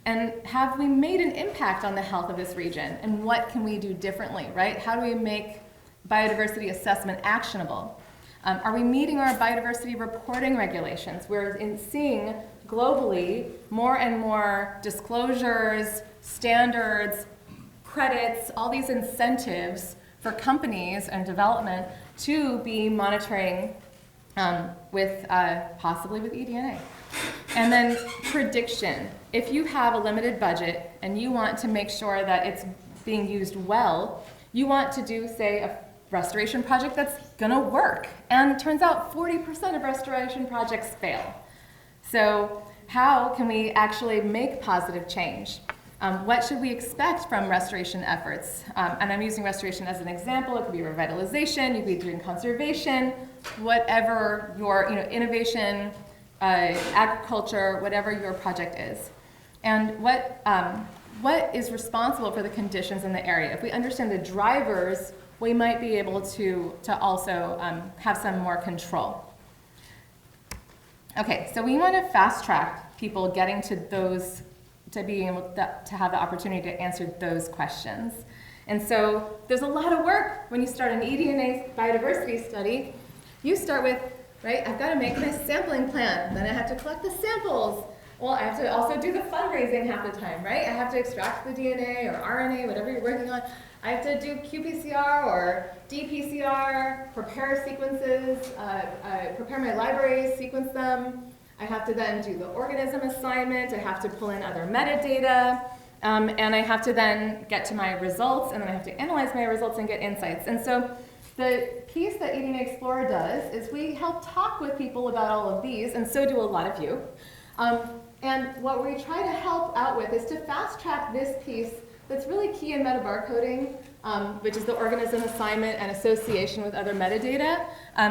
And have we made an impact on the health of this region? And what can we do differently, right? How do we make biodiversity assessment actionable? Are we meeting our biodiversity reporting regulations? We're seeing globally more and more disclosures, standards, credits, all these incentives for companies and development to be monitoring possibly with eDNA. And then prediction. If you have a limited budget and you want to make sure that it's being used well, you want to do, say, a restoration project that's going to work. And it turns out 40% of restoration projects fail. So how can we actually make positive change? What should we expect from restoration efforts? And I'm using restoration as an example. It could be revitalization, you could be doing conservation, whatever your innovation, agriculture, whatever your project is. And what is responsible for the conditions in the area? If we understand the drivers, we might be able to also have some more control. Okay, so we want to fast track people getting to those, to being able to have the opportunity to answer those questions. And so there's a lot of work when you start an eDNA biodiversity study. You start with, right, I've got to make my sampling plan, then I have to collect the samples. Well, I have to also do the fundraising half the time, right? I have to extract the DNA or RNA, whatever you're working on. I have to do qPCR or dPCR, prepare sequences, prepare my libraries, sequence them. I have to then do the organism assignment. I have to pull in other metadata. And I have to then get to my results, and then I have to analyze my results and get insights. And so the piece that eDNA Explorer does is we help talk with people about all of these, and so do a lot of you. And what we try to help out with is to fast track this piece that's really key in metabarcoding, which is the organism assignment and association with other metadata,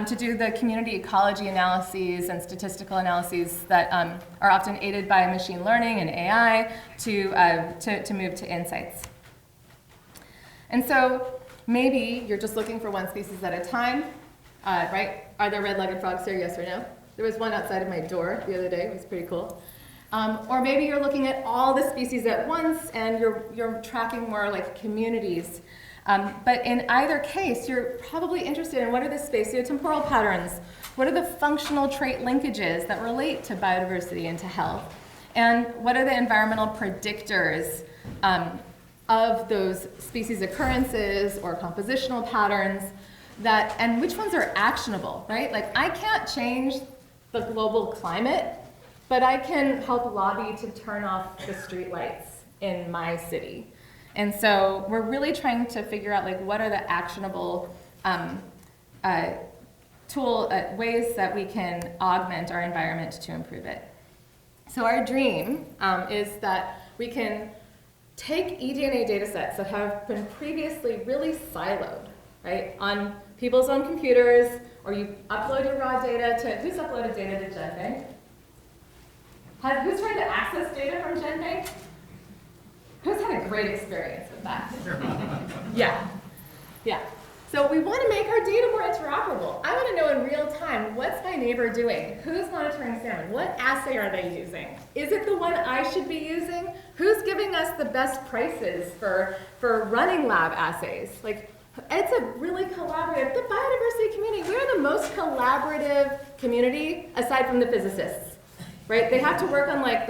to do the community ecology analyses and statistical analyses that are often aided by machine learning and AI to move to insights. And so maybe you're just looking for one species at a time, right? Are there red-legged frogs here, yes or no? There was one outside of my door the other day. It was pretty cool. Or maybe you're looking at all the species at once and you're tracking more like communities. But in either case, you're probably interested in what are the spatiotemporal patterns, what are the functional trait linkages that relate to biodiversity and to health, and what are the environmental predictors of those species occurrences or compositional patterns and which ones are actionable, right? Like I can't change the global climate, but I can help lobby to turn off the streetlights in my city. And so we're really trying to figure out like what are the actionable ways that we can augment our environment to improve it. So our dream is that we can take eDNA data sets that have been previously really siloed, right, on people's own computers, or you upload your raw data to, who's uploaded data to GenBank? Who's trying to access data from GenBank? Who's had a great experience with that? Yeah. So we want to make our data more interoperable. I want to know in real time, what's my neighbor doing? Who's monitoring salmon? What assay are they using? Is it the one I should be using? Who's giving us the best prices for running lab assays? Like, it's a really collaborative, the biodiversity community, we're the most collaborative community aside from the physicists, right? They have to work on like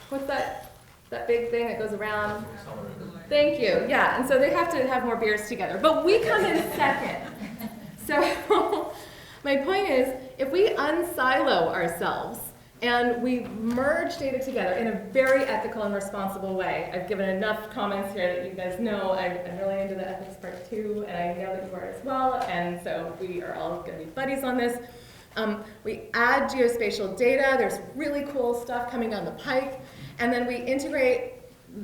what's that big thing that goes around? Thank you, yeah, and so they have to have more beers together, but we come in second. So my point is, if we unsilo ourselves and we merge data together in a very ethical and responsible way, I've given enough comments here that you guys know I'm really into the ethics part too, and I know that you are as well, and so we are all going to be buddies on this. We add geospatial data, there's really cool stuff coming down the pike, and then we integrate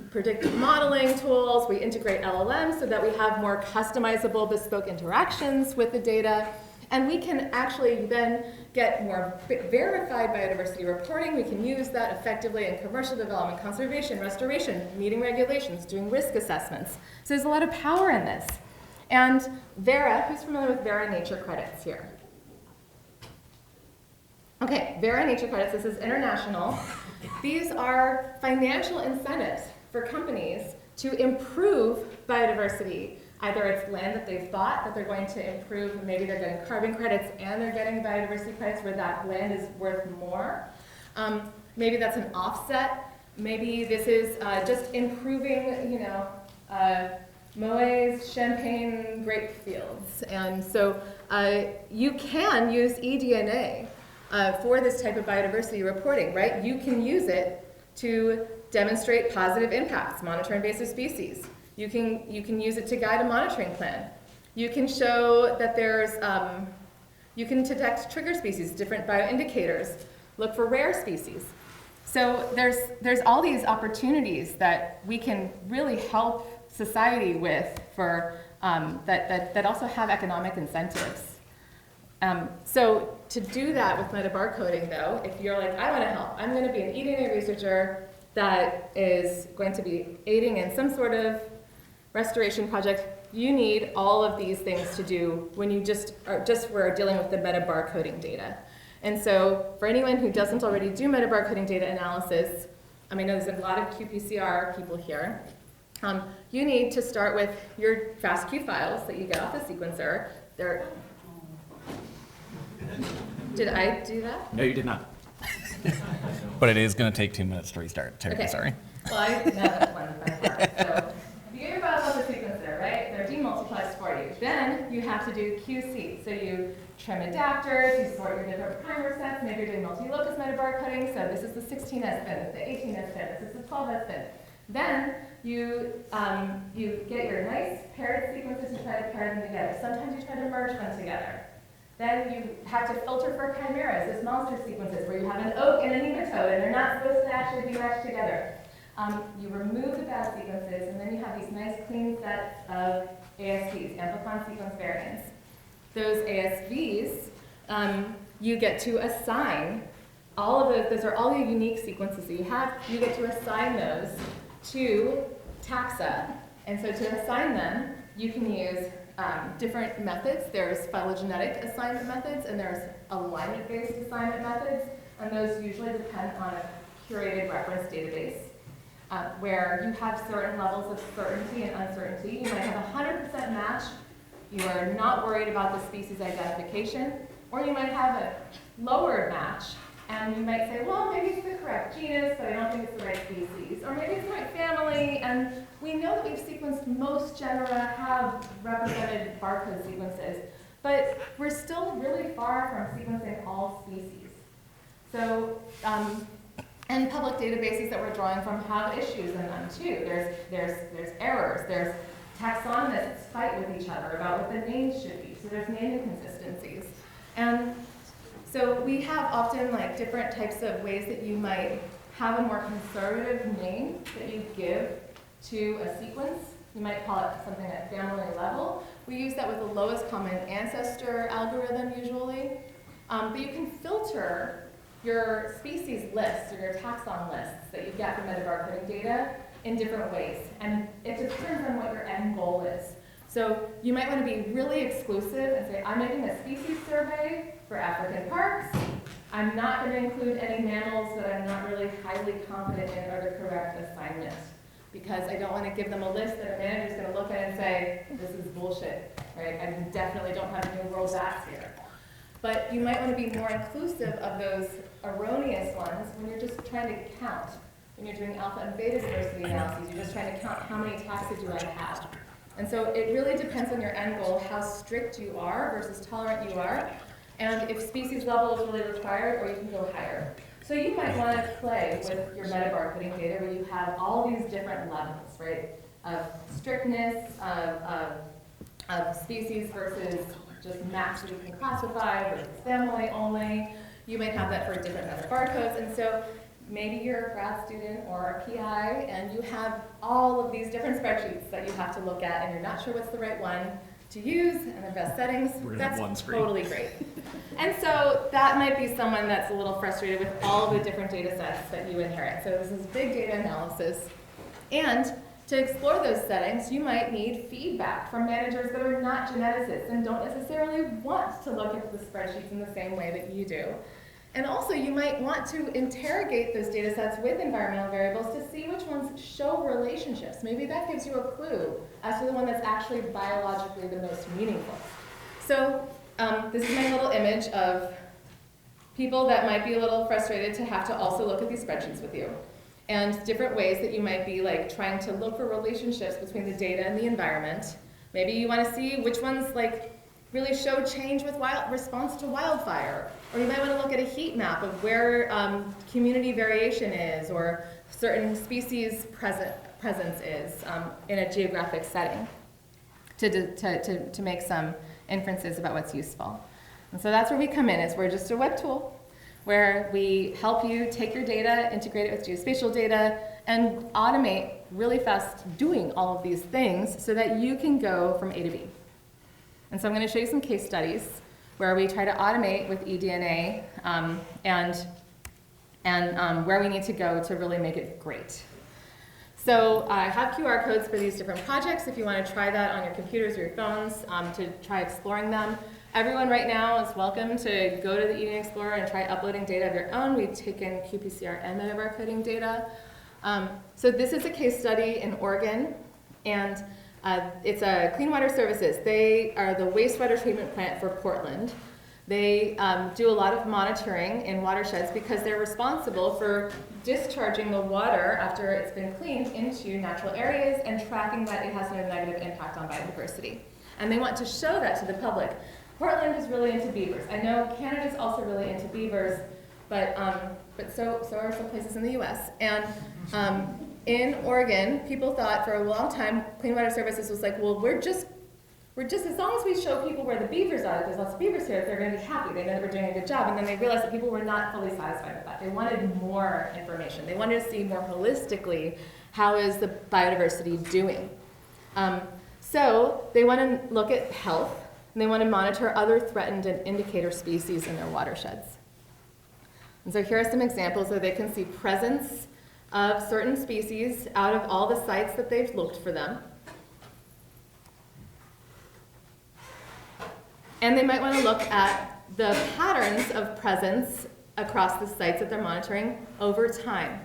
predictive modeling tools, we integrate LLMs so that we have more customizable, bespoke interactions with the data, and we can actually then get more verified biodiversity reporting. We can use that effectively in commercial development, conservation, restoration, meeting regulations, doing risk assessments. So there's a lot of power in this. And Vera, who's familiar with Vera Nature Credits here? Okay, Vera Nature Credits, this is international. These are financial incentives for companies to improve biodiversity. Either it's land that they've thought that they're going to improve, maybe they're getting carbon credits and they're getting biodiversity credits where that land is worth more. Maybe that's an offset. Maybe this is just improving, Moë's champagne grape fields. And so you can use eDNA for this type of biodiversity reporting, right? You can use it to demonstrate positive impacts, monitor invasive species. You can use it to guide a monitoring plan. You can show that you can detect trigger species, different bioindicators, look for rare species. So there's all these opportunities that we can really help society with for that also have economic incentives. So to do that with metabarcoding, though, if you're like, I want to help, I'm going to be an eDNA researcher that is going to be aiding in some sort of restoration project, you need all of these things to do when you we're dealing with the metabarcoding data. And so for anyone who doesn't already do metabarcoding data analysis, I know there's a lot of qPCR people here. You need to start with your FASTQ files that you get off the sequencer. Did I do that? No, you did not. But it is going to take 2 minutes to restart. Terribly Okay. sorry. Well, I know that's one part. So you get your files off the sequencer, right? you have to do QC. So you trim adapters, you sort your different primer sets, maybe you're doing multi-locus metabar cutting, so this is the 16S bin, this is the 18S bin, this is the 12S bin. Then you get your nice paired sequences and try to pair them together. Sometimes you try to merge them together. Then you have to filter for chimeras, those monster sequences where you have an oak and a nematode and they're not supposed to actually be matched together. You remove the bad sequences and then you have these nice clean sets of ASVs, amplicon sequence variants. Those ASVs, you get to assign all of those are all the unique sequences that you have. You get to assign those to taxa. And so to assign them, you can use different methods. There's phylogenetic assignment methods and there's alignment-based assignment methods. And those usually depend on a curated reference database where you have certain levels of certainty and uncertainty. You might have a 100% match. You are not worried about the species identification. Or you might have a lower match. And you might say, well, maybe it's the correct genus, but I don't think it's the right species. Or maybe it's the right family, and we know that we've sequenced most genera have represented barcode sequences, but we're still really far from sequencing all species. So, and public databases that we're drawing from have issues in them too. There's errors, there's taxonomists fight with each other about what the names should be, so there's name inconsistencies. And so we have often like different types of ways that you might have a more conservative name that you give to a sequence. You might call it something at family level. We use that with the lowest common ancestor algorithm usually. But you can filter your species lists or your taxon lists that you get from metabarcoding data in different ways. And it depends on what your end goal is. So you might want to be really exclusive and say, I'm making a species survey for African parks. I'm not going to include any mammals that I'm not really highly confident in are the correct assignment, because I don't want to give them a list that a manager's going to look at and say, this is bullshit, right? I definitely don't have New World bats here. But you might want to be more inclusive of those erroneous ones when you're just trying to count. When you're doing alpha and beta diversity analyses, you're just trying to count how many taxa do I have. And so it really depends on your end goal, how strict you are versus tolerant you are, and if species level is really required, or you can go higher. So you might want to play with your metabarcoding data where you have all these different levels, right, of strictness, of species versus just max that you can classify versus family only. You might have that for different metabarcodes, and so maybe you're a grad student or a PI and you have all of these different spreadsheets that you have to look at and you're not sure what's the right one to use and the best settings. That's totally great. And so that might be someone that's a little frustrated with all of the different data sets that you inherit. So this is big data analysis. And to explore those settings, you might need feedback from managers that are not geneticists and don't necessarily want to look at the spreadsheets in the same way that you do. And also, you might want to interrogate those data sets with environmental variables to see which ones show relationships. Maybe that gives you a clue as to the one that's actually biologically the most meaningful. So this is my little image of people that might be a little frustrated to have to also look at these spreadsheets with you. And different ways that you might be like trying to look for relationships between the data and the environment. Maybe you want to see which ones like really show change with response to wildfire. Or you might want to look at a heat map of where community variation is or certain species presence is in a geographic setting to make some inferences about what's useful. And so that's where we come in, is we're just a web tool where we help you take your data, integrate it with geospatial data, and automate really fast doing all of these things so that you can go from A to B. And so I'm going to show you some case studies where we try to automate with eDNA and where we need to go to really make it great. So I have QR codes for these different projects if you want to try that on your computers or your phones to try exploring them. Everyone right now is welcome to go to the eDNA Explorer and try uploading data of your own. We've taken qPCR and metabarcoding data. So this is a case study in Oregon, and it's a Clean Water Services. They are the wastewater treatment plant for Portland. They do a lot of monitoring in watersheds because they're responsible for discharging the water after it's been cleaned into natural areas and tracking that it has no negative impact on biodiversity. And they want to show that to the public. Portland is really into beavers. I know Canada's also really into beavers, but so are some places in the US. And in Oregon, people thought for a long time, Clean Water Services was like, well, we're just, as long as we show people where the beavers are, there's lots of beavers here, they're gonna be happy, they know that we're doing a good job. And then they realized that people were not fully satisfied with that. They wanted more information. They wanted to see more holistically, how is the biodiversity doing? So they want to look at health, and they want to monitor other threatened and indicator species in their watersheds. And so here are some examples where they can see presence of certain species out of all the sites that they've looked for them. And they might want to look at the patterns of presence across the sites that they're monitoring over time.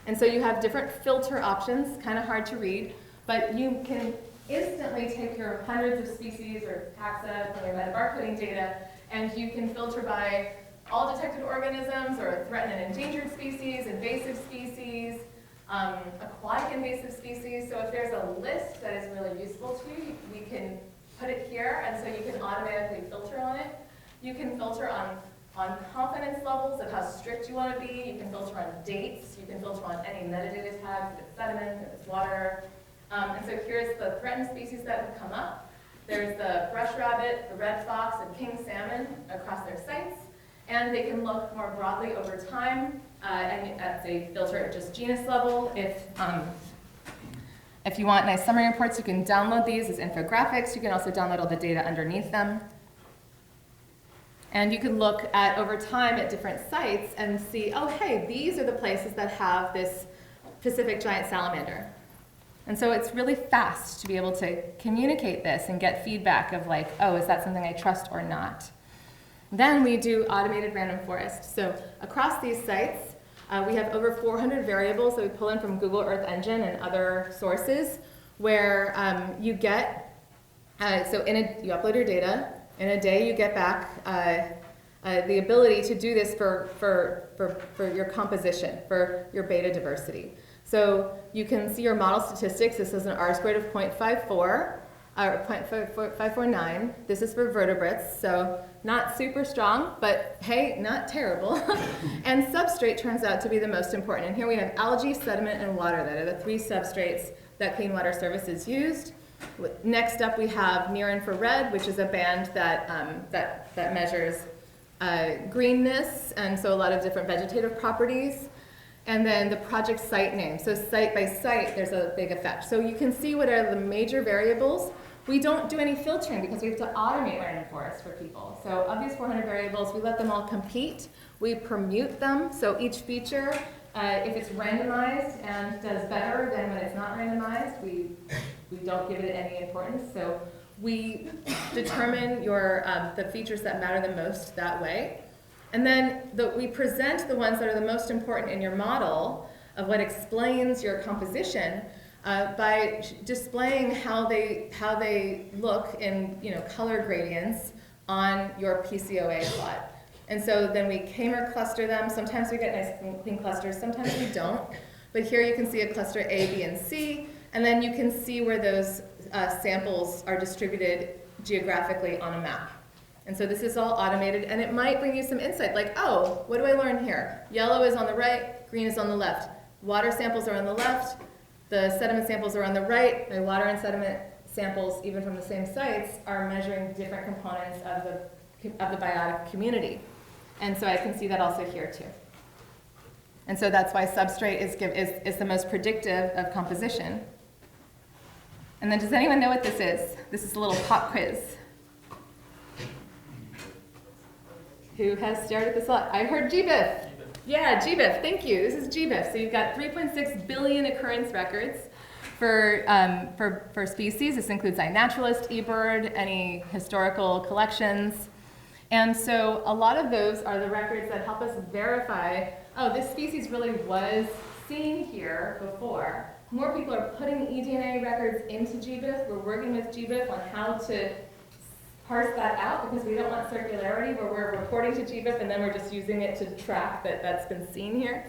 And so you have different filter options, kind of hard to read, but you can instantly take your hundreds of species or taxa from your metabarcoding data, and you can filter by all detected organisms or threatened and endangered species, invasive species, aquatic invasive species. So if there's a list that is really useful to you, we can put it here, and so you can automatically filter on it. You can filter on confidence levels of how strict you want to be. You can filter on dates. You can filter on any metadata tags, if it's sediment, if it's water. And so here's the threatened species that have come up. There's the brush rabbit, the red fox, and king salmon across their sites. And they can look more broadly over time, and they filter at just genus level. If you want nice summary reports, you can download these as infographics. You can also download all the data underneath them. And you can look at, over time, at different sites and see, oh, hey, these are the places that have this Pacific giant salamander. And so it's really fast to be able to communicate this and get feedback of like, oh, is that something I trust or not? Then we do automated random forest. So across these sites, we have over 400 variables that we pull in from Google Earth Engine and other sources where you get, you upload your data. In a day, you get back the ability to do this for your composition, for your beta diversity. So you can see your model statistics. This is an R-squared of 0.54, or 0.549. This is for vertebrates, so not super strong, but hey, not terrible. And substrate turns out to be the most important. And here we have algae, sediment, and water. That are the three substrates that Clean Water Services used. Next up, we have near-infrared, which is a band that measures greenness, and so a lot of different vegetative properties. And then the project site name. So site by site, there's a big effect. So you can see what are the major variables. We don't do any filtering because we have to automate random forest for people. So of these 400 variables, we let them all compete. We permute them. So each feature, if it's randomized and does better than when it's not randomized, we don't give it any importance. So we determine the features that matter the most that way. And then we present the ones that are the most important in your model of what explains your composition by displaying how they look in color gradients on your PCOA plot. And so then we K-mer cluster them. Sometimes we get nice clean clusters, sometimes we don't. But here you can see a cluster A, B, and C, and then you can see where those samples are distributed geographically on a map. And so this is all automated, and it might bring you some insight, like, oh, what do I learn here? Yellow is on the right, green is on the left. Water samples are on the left, the sediment samples are on the right. My water and sediment samples, even from the same sites, are measuring different components of the biotic community. And so I can see that also here too. And so that's why substrate is the most predictive of composition. And then does anyone know what this is? This is a little pop quiz. Who has stared at this a lot? I heard GBIF. Yeah, GBIF, thank you. This is GBIF. So you've got 3.6 billion occurrence records for species. This includes iNaturalist, eBird, any historical collections. And so a lot of those are the records that help us verify, oh, this species really was seen here before. More people are putting eDNA records into GBIF. We're working with GBIF on how to parse that out because we don't want circularity where we're reporting to GBIF and then we're just using it to track that that's been seen here.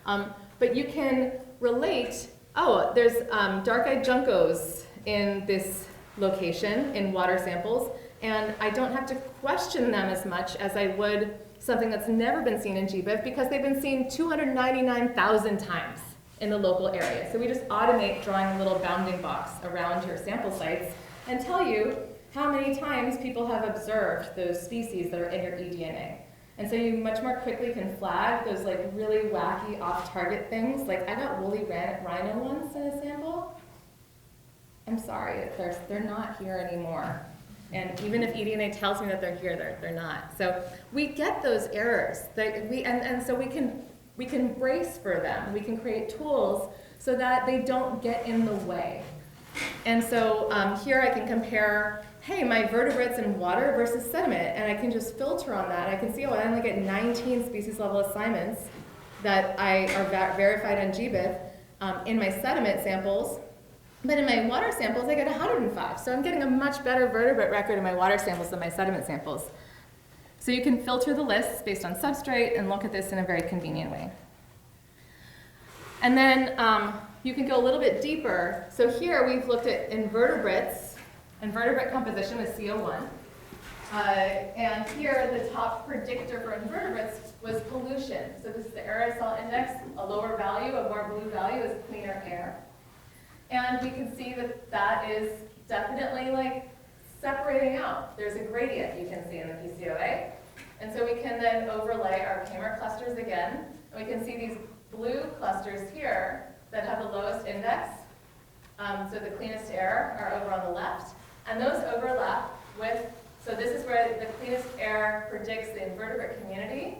But you can relate, oh, there's dark-eyed juncos in this location in water samples, and I don't have to question them as much as I would something that's never been seen in GBIF because they've been seen 299,000 times in the local area. So we just automate drawing a little bounding box around your sample sites and tell you how many times people have observed those species that are in your eDNA. And so you much more quickly can flag those like really wacky off-target things. Like I got woolly rhino once in a sample. I'm sorry, they're not here anymore. And even if eDNA tells me that they're here, they're not. So we get those errors. And so we can brace for them. We can create tools so that they don't get in the way. And so here I can compare, hey, my vertebrates in water versus sediment, and I can just filter on that. I can see, oh, I only get 19 species level assignments that are verified on GBIF in my sediment samples. But in my water samples, I get 105. So I'm getting a much better vertebrate record in my water samples than my sediment samples. So you can filter the lists based on substrate and look at this in a very convenient way. And then you can go a little bit deeper. So here we've looked at invertebrates, invertebrate composition with CO1. And here the top predictor for invertebrates was pollution. So this is the aerosol index. A lower value, a more blue value is cleaner air. And we can see that that is definitely like separating out. There's a gradient you can see in the PCOA. And so we can then overlay our Kamer clusters again. And we can see these blue clusters here that have the lowest index. So the cleanest air are over on the left. And those overlap with, so this is where the cleanest air predicts the invertebrate community.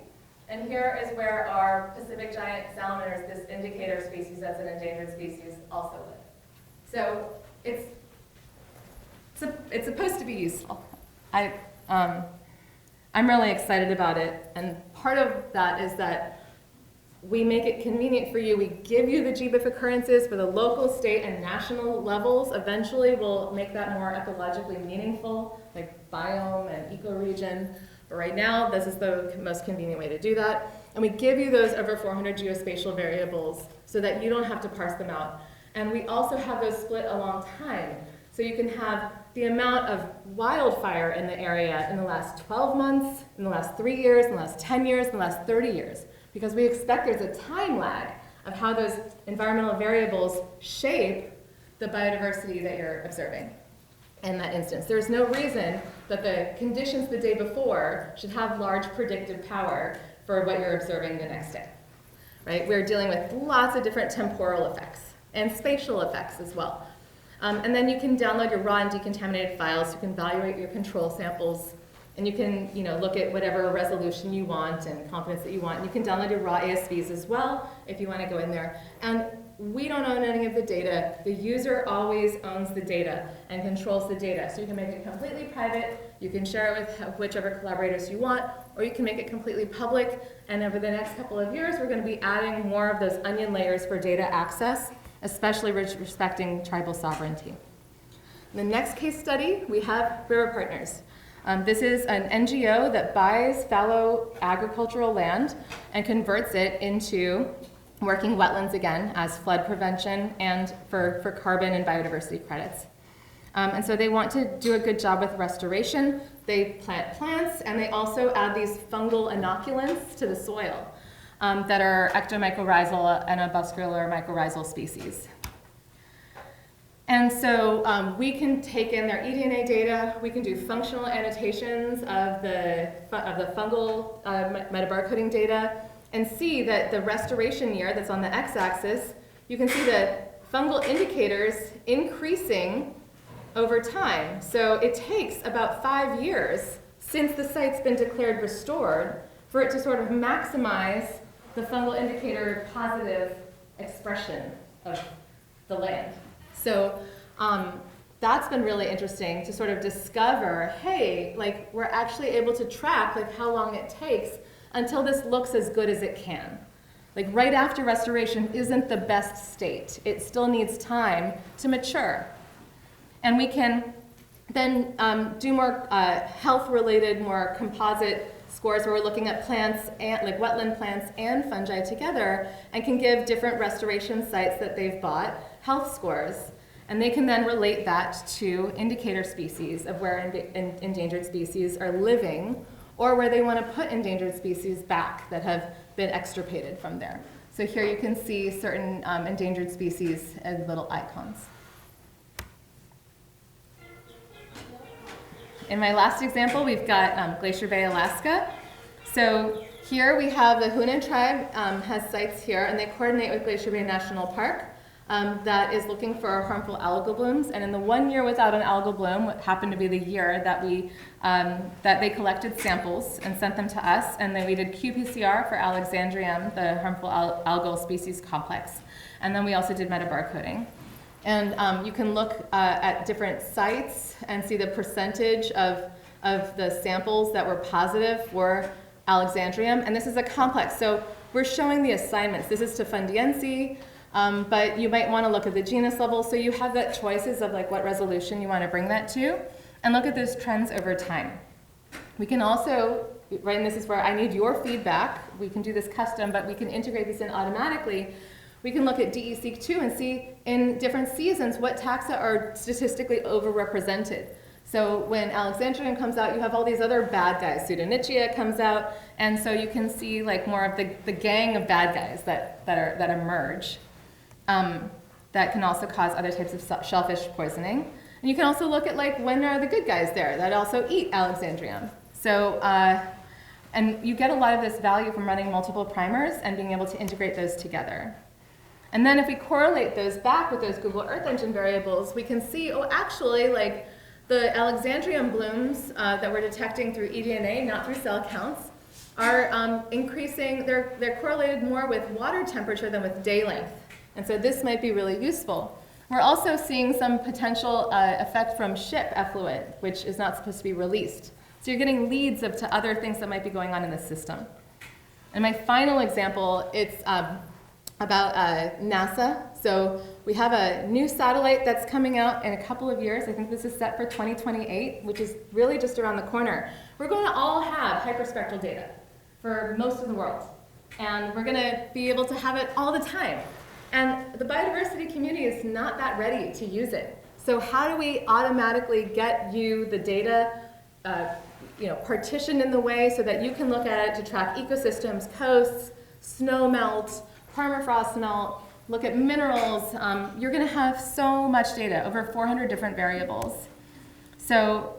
And here is where our Pacific giant salamanders, this indicator species that's an endangered species, also live. So it's supposed to be useful. I'm really excited about it, and part of that is that we make it convenient for you. We give you the GBIF occurrences for the local, state, and national levels. Eventually, we'll make that more ecologically meaningful, like biome and ecoregion. But right now, this is the most convenient way to do that. And we give you those over 400 geospatial variables so that you don't have to parse them out. And we also have those split along time. So you can have the amount of wildfire in the area in the last 12 months, in the last 3 years, in the last 10 years, in the last 30 years. Because we expect there's a time lag of how those environmental variables shape the biodiversity that you're observing in that instance. There's no reason that the conditions the day before should have large predictive power for what you're observing the next day. Right? We're dealing with lots of different temporal effects and spatial effects as well. And then you can download your raw and decontaminated files. You can evaluate your control samples, and you can look at whatever resolution you want and confidence that you want. And you can download your raw ASVs as well if you want to go in there. And we don't own any of the data. The user always owns the data and controls the data. So you can make it completely private. You can share it with whichever collaborators you want, or you can make it completely public. And over the next couple of years, we're going to be adding more of those onion layers for data access, especially respecting tribal sovereignty. In the next case study, we have River Partners. This is an NGO that buys fallow agricultural land and converts it into working wetlands again as flood prevention and for carbon and biodiversity credits. And so they want to do a good job with restoration. They plant plants, and they also add these fungal inoculants to the soil that are ectomycorrhizal and avascular mycorrhizal species. And so we can take in their eDNA data. We can do functional annotations of the fungal metabarcoding data and see that the restoration year that's on the x-axis, you can see the fungal indicators increasing over time. So it takes about 5 years since the site's been declared restored for it to sort of maximize the fungal indicator positive expression of the land. So that's been really interesting to sort of discover, hey, like we're actually able to track like how long it takes until this looks as good as it can. Like right after restoration isn't the best state. It still needs time to mature. And we can then do more health-related, more composite scores where we're looking at plants, and, like wetland plants and fungi together, and can give different restoration sites that they've bought health scores. And they can then relate that to indicator species of where endangered species are living, or where they want to put endangered species back that have been extirpated from there. So here you can see certain endangered species as little icons. In my last example, we've got Glacier Bay, Alaska. So here we have the Hunan tribe has sites here, and they coordinate with Glacier Bay National Park that is looking for harmful algal blooms. And in the 1 year without an algal bloom, what happened to be the year that that they collected samples and sent them to us, and then we did qPCR for Alexandrium, the harmful algal species complex. And then we also did metabarcoding. And you can look at different sites and see the percentage of the samples that were positive for Alexandrium. And this is a complex. So we're showing the assignments. This is to Fundiense, but you might want to look at the genus level. So you have that choices of like what resolution you want to bring that to, and look at those trends over time. We can also, right, and this is where I need your feedback. We can do this custom, but we can integrate this in automatically. We can look at DE-seq2 and see in different seasons what taxa are statistically overrepresented. So when Alexandrium comes out, you have all these other bad guys. Pseudonychia comes out, and so you can see like more of the gang of bad guys that emerge. That can also cause other types of shellfish poisoning. And you can also look at like when are the good guys there that also eat Alexandrium. So, and you get a lot of this value from running multiple primers and being able to integrate those together. And then if we correlate those back with those Google Earth Engine variables, we can see, oh, actually, like the Alexandrium blooms that we're detecting through eDNA, not through cell counts, are increasing. They're correlated more with water temperature than with day length. And so this might be really useful. We're also seeing some potential effect from ship effluent, which is not supposed to be released. So you're getting leads to other things that might be going on in the system. And my final example, it's about NASA. So we have a new satellite that's coming out in a couple of years. I think this is set for 2028, which is really just around the corner. We're going to all have hyperspectral data for most of the world. And we're going to be able to have it all the time. And the biodiversity community is not that ready to use it. So how do we automatically get you the data partitioned in the way so that you can look at it to track ecosystems, coasts, snow melt, permafrost melt, look at minerals. You're going to have so much data, over 400 different variables. So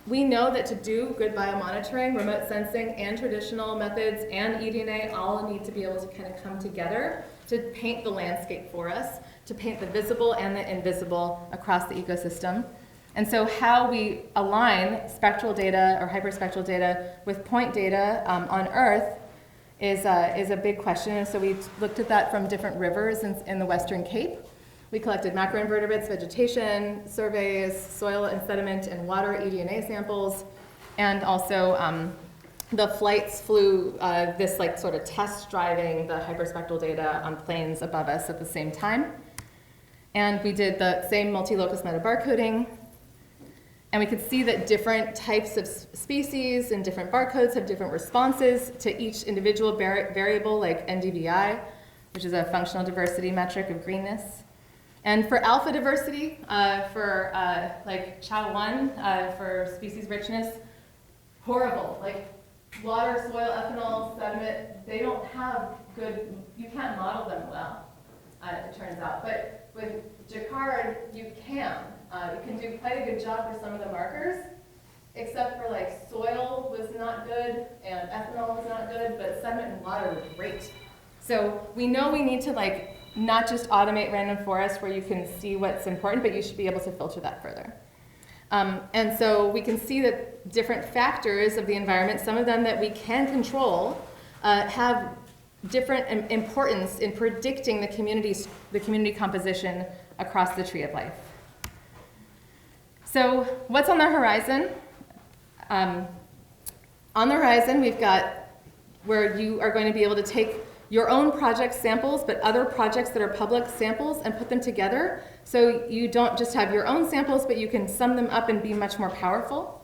we know that to do good biomonitoring, remote sensing, and traditional methods and eDNA all need to be able to kind of come together to paint the landscape for us, to paint the visible and the invisible across the ecosystem. And so how we align spectral data or hyperspectral data with point data on Earth is a big question. And so we looked at that from different rivers in the Western Cape. We collected macroinvertebrates, vegetation, surveys, soil and sediment and water eDNA samples, and also the flights flew this like sort of test driving the hyperspectral data on planes above us at the same time. And we did the same multi-locus metabarcoding. And we could see that different types of species and different barcodes have different responses to each individual variable like NDVI, which is a functional diversity metric of greenness. And for alpha diversity, for like Chow1, for species richness, horrible. Like water, soil, ethanol, sediment, they don't have good, you can't model them well, it turns out. But with Jacquard, you can. You can do quite a good job for some of the markers, except for like soil was not good and ethanol was not good, but sediment and water were great. So we know we need to like not just automate random forest where you can see what's important, but you should be able to filter that further. And so we can see that different factors of the environment, some of them that we can control, have different importance in predicting the community composition across the tree of life. So what's on the horizon? On the horizon, we've got where you are going to be able to take your own project samples, but other projects that are public samples and put them together. So you don't just have your own samples, but you can sum them up and be much more powerful.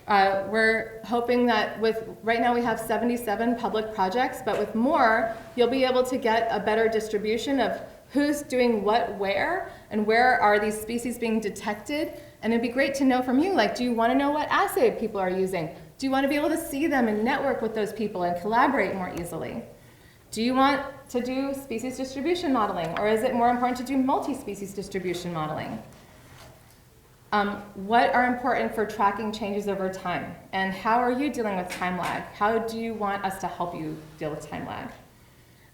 We're hoping that right now we have 77 public projects, but with more, you'll be able to get a better distribution of who's doing what where, and where are these species being detected. And it'd be great to know from you, like, do you want to know what assay people are using? Do you want to be able to see them and network with those people and collaborate more easily? Do you want to do species distribution modeling, or is it more important to do multi-species distribution modeling? What are important for tracking changes over time? And how are you dealing with time lag? How do you want us to help you deal with time lag?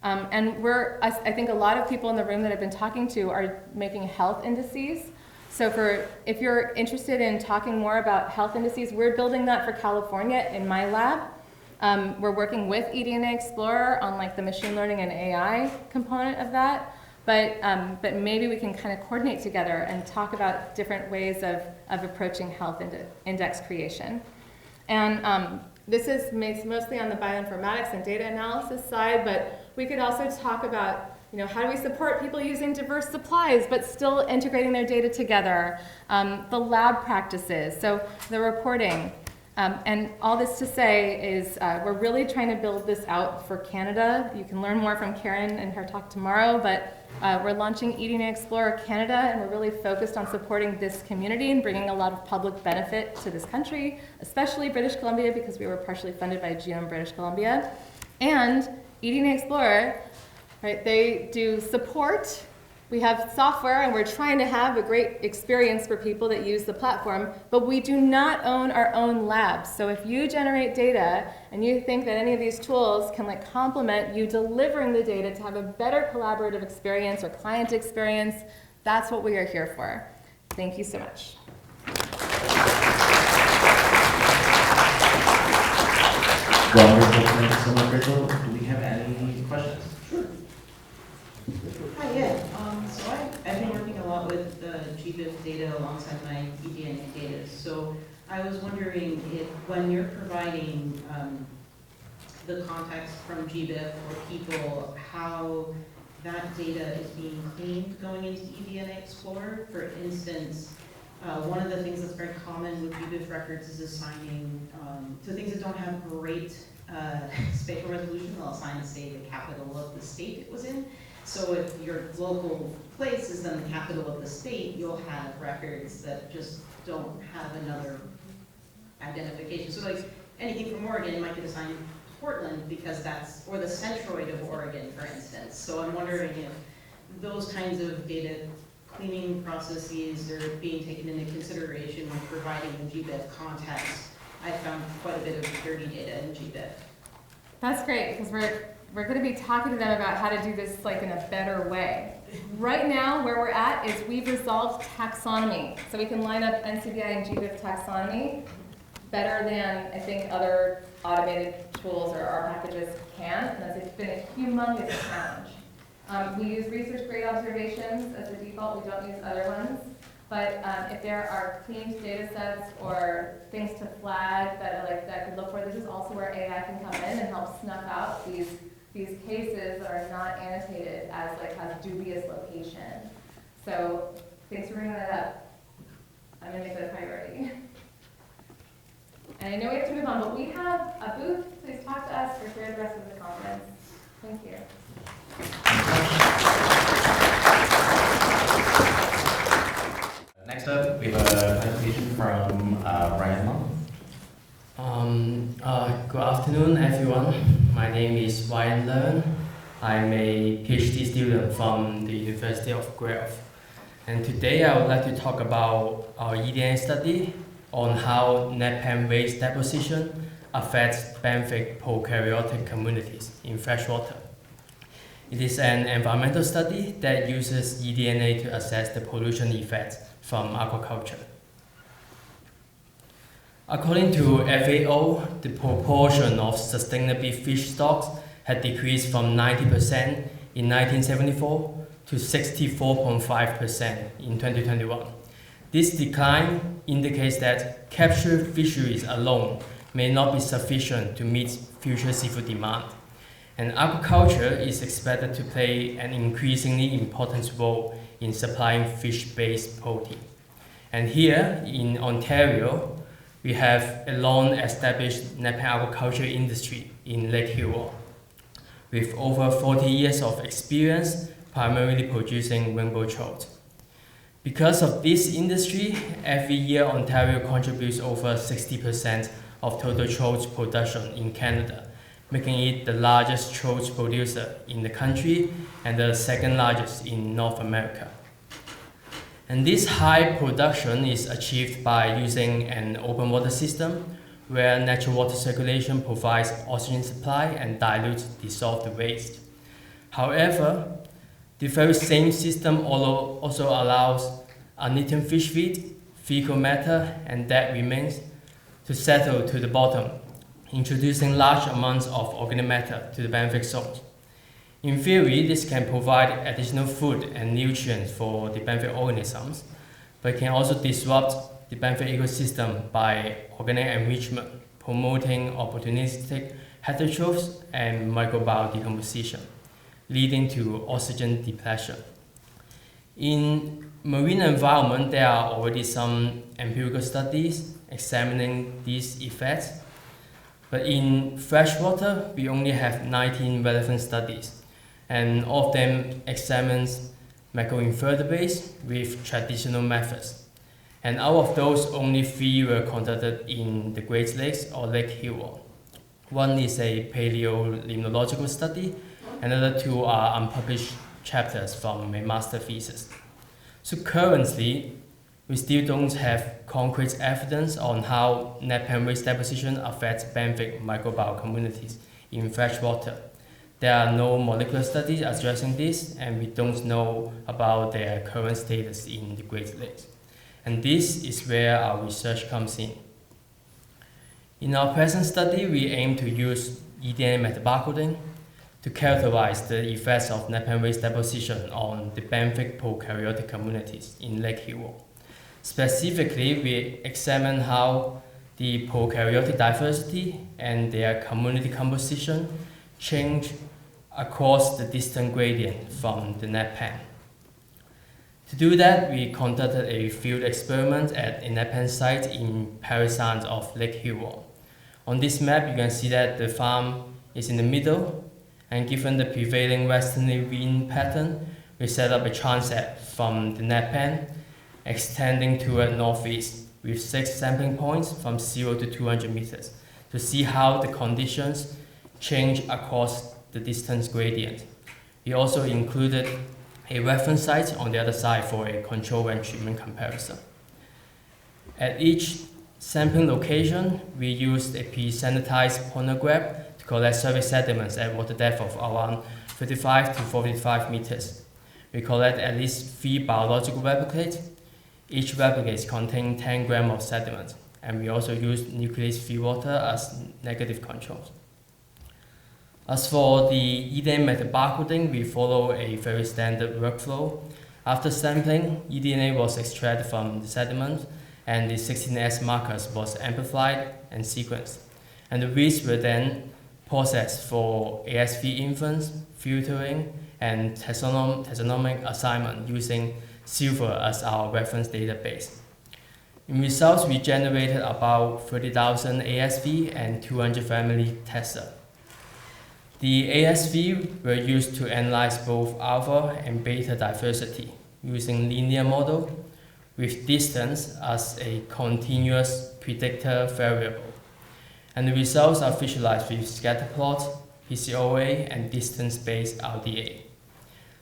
And I think a lot of people in the room that I've been talking to are making health indices. So if you're interested in talking more about health indices, we're building that for California in my lab. We're working with eDNA Explorer on like the machine learning and AI component of that. But maybe we can kind of coordinate together and talk about different ways of approaching health index creation. And this is mostly on the bioinformatics and data analysis side, but we could also talk about, how do we support people using diverse supplies but still integrating their data together, the lab practices, so the reporting. And all this to say is we're really trying to build this out for Canada. You can learn more from Karen in her talk tomorrow, but we're launching eDNA Explorer Canada, and we're really focused on supporting this community and bringing a lot of public benefit to this country, especially British Columbia, because we were partially funded by GM British Columbia. And eDNA Explorer, right, they do support. We have software, and we're trying to have a great experience for people that use the platform, but we do not own our own labs. So if you generate data and you think that any of these tools can complement you delivering the data to have a better collaborative experience or client experience, that's what we are here for. Thank you so much. Wonderful, thank you so much, Rachel. Do we have any questions? Hi, yeah. So I've been working a lot with GBIF data alongside my eDNA data. So I was wondering if when you're providing the context from GBIF for people, how that data is being cleaned going into eDNA Explorer. For instance, one of the things that's very common with GBIF records is assigning to things that don't have great spatial resolution. They'll assign, say, the capital of the state it was in. So if your local place is then the capital of the state, you'll have records that just don't have another identification. So like anything from Oregon might get assigned Portland because that's, or the centroid of Oregon, for instance. So I'm wondering if those kinds of data cleaning processes are being taken into consideration when providing the GBIF context. I found quite a bit of dirty data in GBIF. That's great, because we're going to be talking to them about how to do this in a better way. Right now, where we're at is we've resolved taxonomy. So we can line up NCBI and GBIF taxonomy better than I think other automated tools or R packages can, and it's been a humongous challenge. We use research grade observations as the default. We don't use other ones. But if there are cleaned data sets or things to flag that I could look for, this is also where AI can come in and help snuff out these cases that are not annotated as has dubious location. So thanks for bringing that up. I'm gonna make that a priority. And I know we have to move on, but we have a booth. Please talk to us or share the rest of the conference. Thank you. Next up, we have a presentation from Ryan Leung. Good afternoon, everyone. My name is Ryan Leung. I'm a PhD student from the University of Guelph. And today I would like to talk about our eDNA study on how NetPen waste deposition affects benthic prokaryotic communities in freshwater. It is an environmental study that uses eDNA to assess the pollution effects from aquaculture. According to FAO, the proportion of sustainable fish stocks had decreased from 90% in 1974 to 64.5% in 2021. This decline indicates that captured fisheries alone may not be sufficient to meet future seafood demand, and aquaculture is expected to play an increasingly important role in supplying fish-based protein. And here in Ontario, we have a long-established NetPen aquaculture industry in Lake Huron. With over 40 years of experience, primarily producing rainbow trout. Because of this industry, every year Ontario contributes over 60% of total trout production in Canada, making it the largest trout producer in the country and the second largest in North America. And this high production is achieved by using an open water system where natural water circulation provides oxygen supply and dilutes dissolved waste. However, the very same system also allows uneaten fish feed, fecal matter, and dead remains to settle to the bottom, introducing large amounts of organic matter to the benthic zones. In theory, this can provide additional food and nutrients for the benthic organisms, but can also disrupt the benthic ecosystem by organic enrichment, promoting opportunistic heterotrophs and microbial decomposition, leading to oxygen depletion. In marine environment, there are already some empirical studies examining these effects, but in freshwater, we only have 19 relevant studies, and all of them examines macroinvertebrates with traditional methods. And out of those, only 3 were conducted in the Great Lakes or Lake Heuvel. One is a paleolimnological study, another 2 are unpublished chapters from a master thesis. So currently, we still don't have concrete evidence on how net pen waste deposition affects benthic microbial communities in freshwater. There are no molecular studies addressing this, and we don't know about their current status in the Great Lakes. And this is where our research comes in. In our present study, we aim to use eDNA metabarcoding to characterize the effects of net pen waste deposition on the benthic prokaryotic communities in Lake Heuvel. Specifically, we examine how the prokaryotic diversity and their community composition change across the distance gradient from the net pen. To do that, we conducted a field experiment at a net pen site in Parisans of Lake Heuvel. On this map, you can see that the farm is in the middle, and given the prevailing westerly wind pattern, we set up a transect from the net pen, extending toward northeast with 6 sampling points from 0 to 200 meters to see how the conditions change across the distance gradient. We also included a reference site on the other side for a control and treatment comparison. At each sampling location, we used a pre-sanitized pornograph to collect surface sediments at water depth of around 35 to 45 meters. We collect at least 3 biological replicates. Each replicate contains 10 grams of sediment, and we also use nuclease-free water as negative controls. As for the eDNA metabarcoding, we follow a very standard workflow. After sampling, eDNA was extracted from the sediment, and the 16S markers was amplified and sequenced. And the reads were then processed for ASV inference, filtering, and taxonomic assignment using Silver as our reference database. In results, we generated about 30,000 ASV and 200 family tester. The ASV were used to analyze both alpha and beta diversity using linear model with distance as a continuous predictor variable. And the results are visualized with scatter plot, PCOA, and distance-based RDA.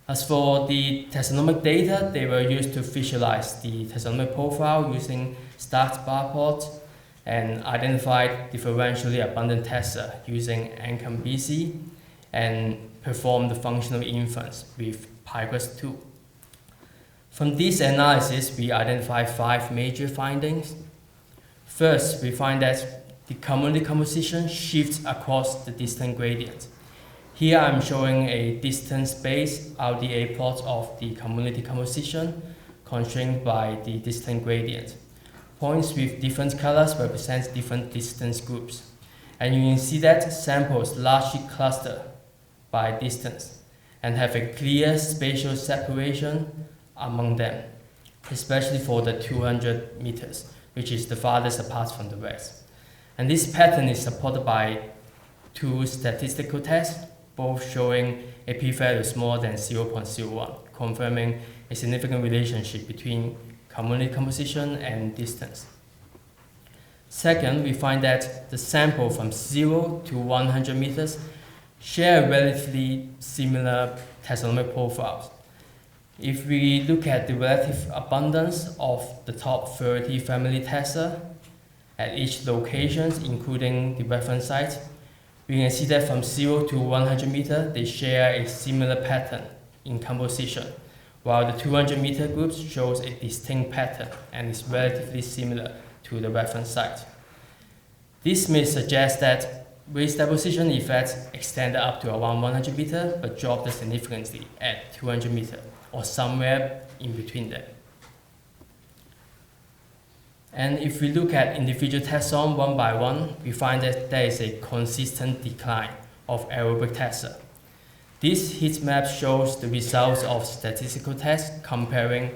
As for the taxonomic data, they were used to visualize the taxonomic profile using stacked bar plots and identified differentially abundant tester using NCAM-BC and perform the functional inference with PISCeS 2. From this analysis, we identified 5 major findings. First, we find that the community composition shifts across the distance gradient. Here I'm showing a distance-based RDA plot of the community composition constrained by the distance gradient. Points with different colors represent different distance groups. And you can see that samples largely cluster by distance and have a clear spatial separation among them, especially for the 200 meters, which is the farthest apart from the rest. And this pattern is supported by 2 statistical tests, both showing a p-value smaller than 0.01, confirming a significant relationship between community composition and distance. Second, we find that the sample from 0 to 100 meters share relatively similar taxonomic profiles. If we look at the relative abundance of the top 30 family taxa at each location, including the reference site, we can see that from 0 to 100 meters, they share a similar pattern in composition, while the 200 meter group shows a distinct pattern and is relatively similar to the reference site. This may suggest that waste deposition effects extended up to around 100 meters but dropped significantly at 200 meters, or somewhere in between them. And if we look at individual taxon one by one, we find that there is a consistent decline of aerobic taxa. This heat map shows the results of statistical tests comparing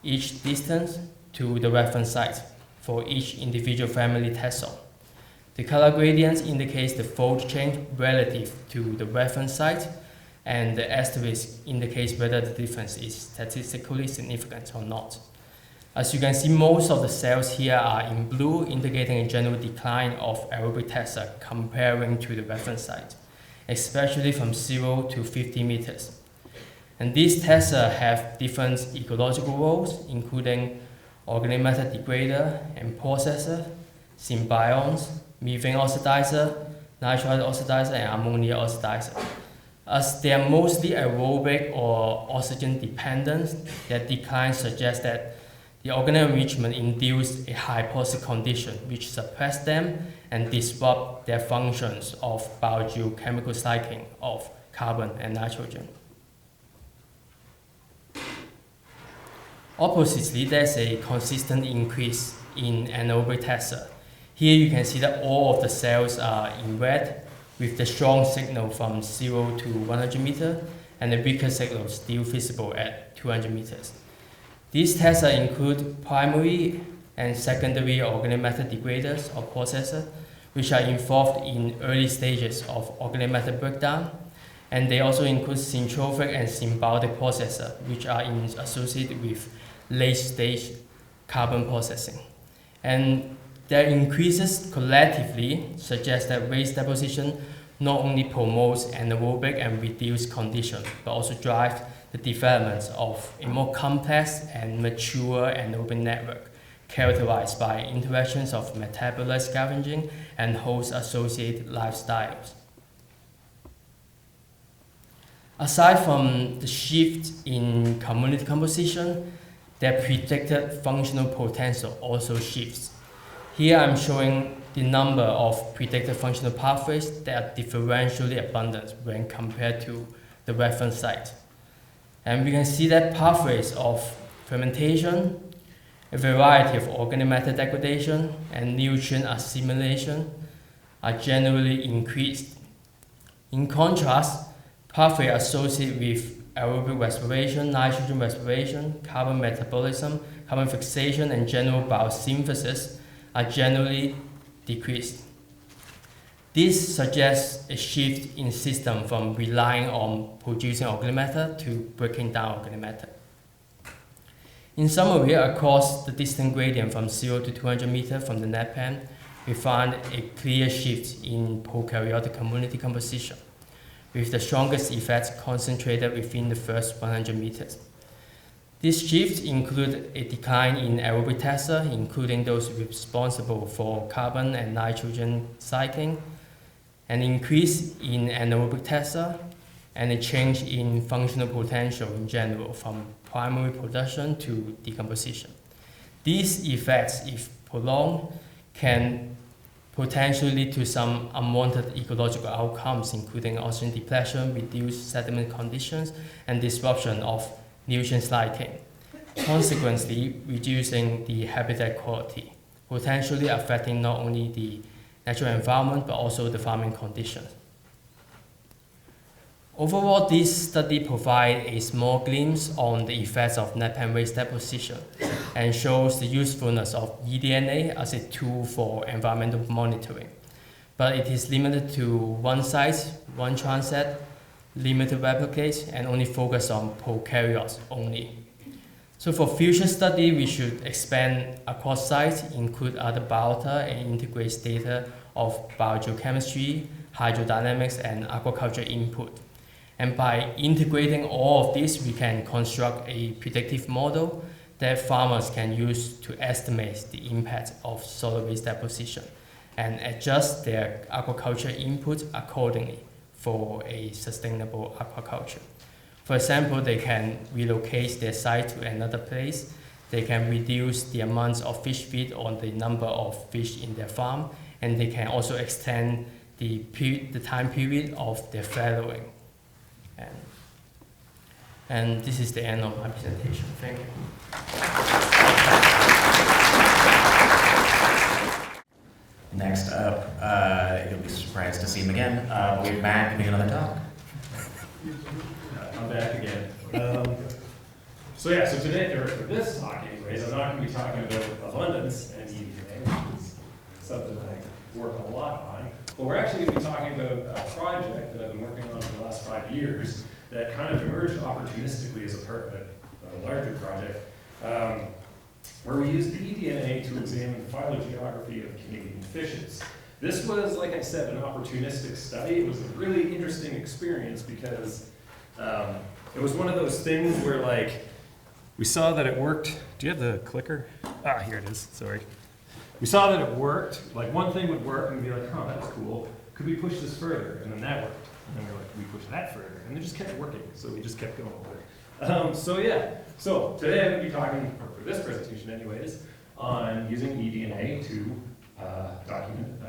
each distance to the reference site for each individual family taxon. The color gradients indicates the fold change relative to the reference site, and the asterisk indicates whether the difference is statistically significant or not. As you can see, most of the cells here are in blue, indicating a general decline of aerobic taxa comparing to the reference site, especially from 0 to 50 meters. And these taxa have different ecological roles, including organic matter degrader and processor, symbionts, methane oxidizer, nitrite oxidizer, and ammonia oxidizer. As they are mostly aerobic or oxygen dependent, their decline suggests that the organic enrichment induced a hypoxic condition which suppressed them and disrupt their functions of biogeochemical cycling of carbon and nitrogen. Oppositely, there's a consistent increase in anaerobic taxa. Here you can see that all of the cells are in red, with the strong signal from 0 to 100 meters and the weaker signal still visible at 200 meters. These taxa include primary and secondary organic matter degraders or processors, which are involved in early stages of organic matter breakdown, and they also include syntrophic and symbiotic processors, which are associated with late-stage carbon processing. And their increases collectively suggest that waste deposition not only promotes anaerobic and reduced conditions, but also drives the development of a more complex and mature anaerobic network, characterized by interactions of metabolite scavenging and host-associated lifestyles. Aside from the shift in community composition, their predicted functional potential also shifts. Here I'm showing the number of predicted functional pathways that are differentially abundant when compared to the reference site. And we can see that pathways of fermentation, a variety of organic matter degradation, and nutrient assimilation are generally increased. In contrast, pathways associated with aerobic respiration, nitrogen respiration, carbon metabolism, carbon fixation, and general biosynthesis are generally decreased. This suggests a shift in system from relying on producing organic matter to breaking down organic matter. In summary, across the distance gradient from 0 to 200 meters from the net pan, we find a clear shift in prokaryotic community composition, with the strongest effects concentrated within the first 100 meters. These shifts include a decline in aerobic taxa, including those responsible for carbon and nitrogen cycling, an increase in anaerobic taxa, and a change in functional potential in general from primary production to decomposition. These effects, if prolonged, can potentially lead to some unwanted ecological outcomes, including oxygen depletion, reduced sediment conditions, and disruption of nutrient cycling, consequently reducing the habitat quality, potentially affecting not only the natural environment but also the farming conditions. Overall, this study provides a small glimpse on the effects of net pan waste deposition and shows the usefulness of eDNA as a tool for environmental monitoring. But it is limited to one site, one transect, limited replicates, and only focus on prokaryotes only. So for future study, we should expand across sites, include other biota, and integrate data of biogeochemistry, hydrodynamics, and aquaculture input. And by integrating all of this, we can construct a predictive model that farmers can use to estimate the impact of solid waste deposition and adjust their aquaculture input accordingly for a sustainable aquaculture. For example, they can relocate their site to another place. They can reduce the amount of fish feed or the number of fish in their farm, and they can also extend the time period of their fallowing. And this is the end of my presentation. Thank you. Next up, you'll be surprised to see him again. We'll be back and make another talk. I'm back again. So today, or for this talk anyways, I'm not going to be talking about abundance and EDA, which is something I work a lot on. But we're actually going to be talking about a project that I've been working on for the last 5 years that kind of emerged opportunistically as a part of a larger project, where we used the eDNA to examine the phylogeography of Canadian fishes. This was, like I said, an opportunistic study. It was a really interesting experience because it was one of those things where, like, we saw that it worked. Do you have the clicker? Ah, here it is, sorry. We saw that it worked. Like, one thing would work and we'd be like, oh, that's cool. Could we push this further? And then that worked. And then we were like, we push that further. And it just kept working, so we just kept going with it. So today I'm going to be talking, or for this presentation anyways, on using eDNA to document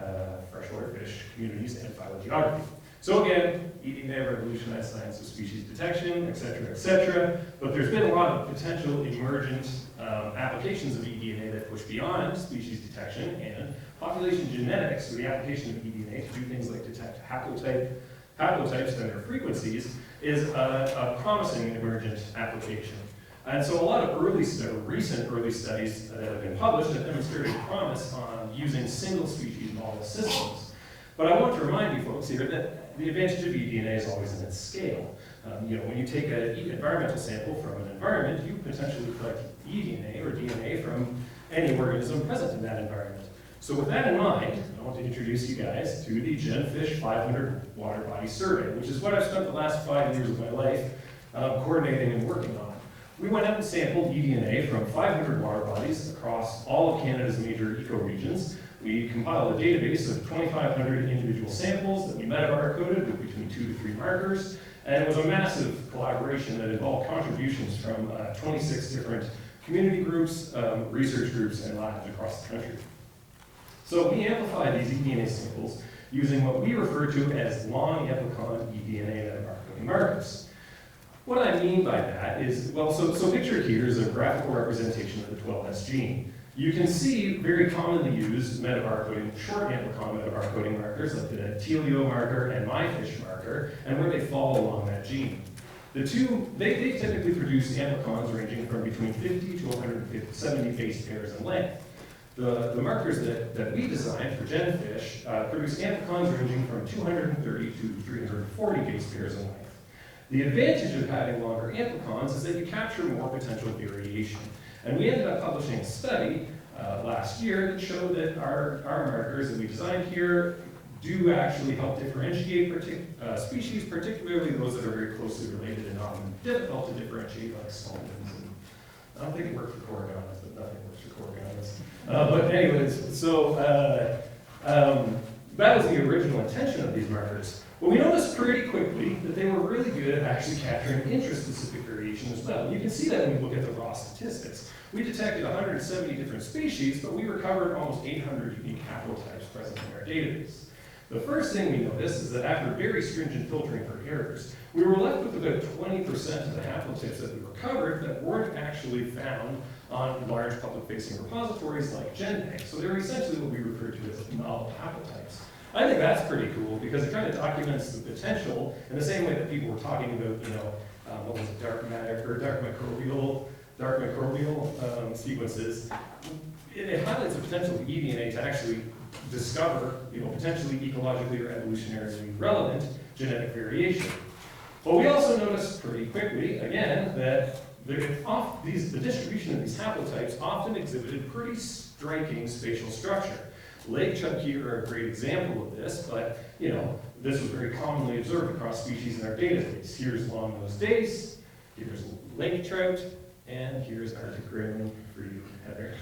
freshwater fish communities and phylogeography. So again, eDNA revolutionized science of species detection, et cetera, but there's been a lot of potential emergent applications of eDNA that push beyond species detection and population genetics, so the application of eDNA to do things like detect haplotypes and their frequencies is a promising emergent application. And so a lot of recent early studies that have been published have demonstrated promise on using single species model systems. But I want to remind you folks here that the advantage of eDNA is always in its scale. When you take an environmental sample from an environment, you potentially collect eDNA or DNA from any organism present in that environment. So with that in mind, I want to introduce you guys to the GenFish 500 Water Body Survey, which is what I've spent the last 5 years of my life coordinating and working on. We went out and sampled eDNA from 500 water bodies across all of Canada's major ecoregions. We compiled a database of 2,500 individual samples that we metabarcoded with between 2 to 3 markers, and it was a massive collaboration that involved contributions from 26 different community groups, research groups, and labs across the country. So we amplified these eDNA samples using what we refer to as long amplicon eDNA metabarcoding markers. What I mean by that is, well, so pictured here is a graphical representation of the 12S gene. You can see very commonly used metabarcoding, short amplicon metabarcoding markers like the teleo marker and myfish marker, and where they fall along that gene. The two, they typically produce amplicons ranging from between 50 to 170 base pairs in length. The markers that we designed for GenFish produce amplicons ranging from 230 to 340 base pairs in length. The advantage of having longer amplicons is that you capture more potential variation. And we ended up publishing a study last year that showed that our markers that we designed here do actually help differentiate species, particularly those that are very closely related and often difficult to differentiate, like skeletons. I don't think it worked for Coghlan, but nothing works for Coghlan. But anyways, so that was the original intention of these markers. But we noticed pretty quickly that they were really good at actually capturing interest-specific variation as well. You can see that when you look at the raw statistics. We detected 170 different species, but we recovered almost 800 unique haplotypes present in our database. The first thing we noticed is that after very stringent filtering for errors, we were left with about 20% of the haplotypes that we recovered that weren't actually found on large public-facing repositories like GenBank. So they're essentially what we refer to as novel haplotypes. I think that's pretty cool because it kind of documents the potential in the same way that people were talking about, what was it, dark microbial sequences. It highlights the potential of eDNA to actually discover, potentially ecologically or evolutionarily relevant genetic variation. But we also noticed pretty quickly, again, that the distribution of these haplotypes often exhibited pretty striking spatial structure. Lake chub here are a great example of this, but this was very commonly observed across species in our database. Here's long-nosed dace, here's lake trout, and here's Arctic grayling for you, Heather.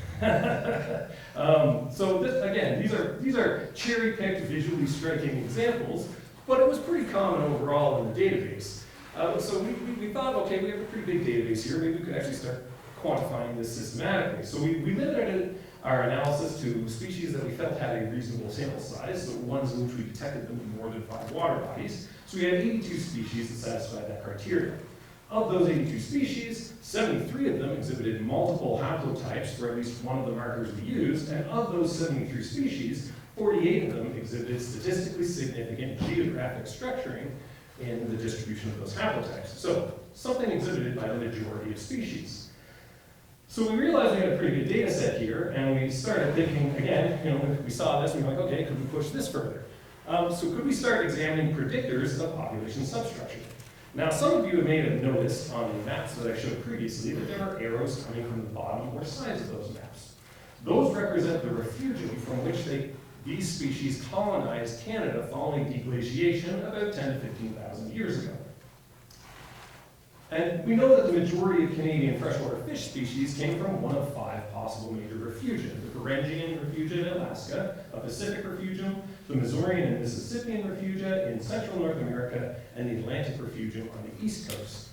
So this, again, these are cherry-picked, visually striking examples, but it was pretty common overall in the database. So we thought, okay, we have a pretty big database here, maybe we could actually start quantifying this systematically. So we limited our analysis to species that we felt had a reasonable sample size, the ones in which we detected them in more than 5 water bodies. So we had 82 species that satisfied that criteria. Of those 82 species, 73 of them exhibited multiple haplotypes for at least one of the markers we used, and of those 73 species, 48 of them exhibited statistically significant geographic structuring in the distribution of those haplotypes. So, something exhibited by the majority of species. So we realized we had a pretty good data set here, and we started thinking, again, when we saw this, we were like, okay, could we push this further? So could we start examining predictors of population substructure? Now, some of you may have noticed on the maps that I showed previously that there are arrows coming from the bottom or sides of those maps. Those represent the refugium from which these species colonized Canada following deglaciation about 10 to 15,000 years ago. And we know that the majority of Canadian freshwater fish species came from one of 5 possible major refugia: the Beringian refugia in Alaska, a Pacific refugium, the Missourian and Mississippian refugia in Central North America, and the Atlantic refugium on the East Coast.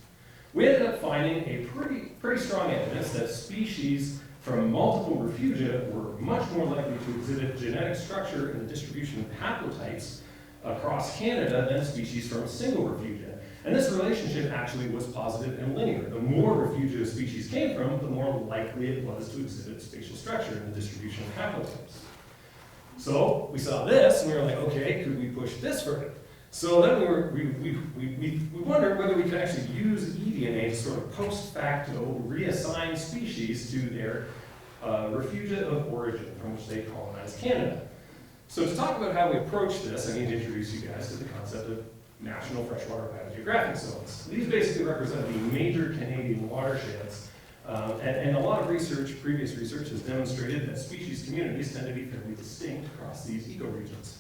We ended up finding a pretty strong evidence that species from multiple refugia were much more likely to exhibit genetic structure in the distribution of haplotypes across Canada than species from a single refugia. And this relationship actually was positive and linear. The more refugia a species came from, the more likely it was to exhibit spatial structure in the distribution of haplotypes. So we saw this, and we were like, okay, could we push this further? So then we wondered whether we could actually use eDNA to sort of post facto reassign species to their refugia of origin from which they colonized Canada. So to talk about how we approach this, I need to introduce you guys to the concept of National Freshwater Biogeographic Zones. These basically represent the major Canadian watersheds, and a lot of previous research has demonstrated that species communities tend to be fairly distinct across these ecoregions.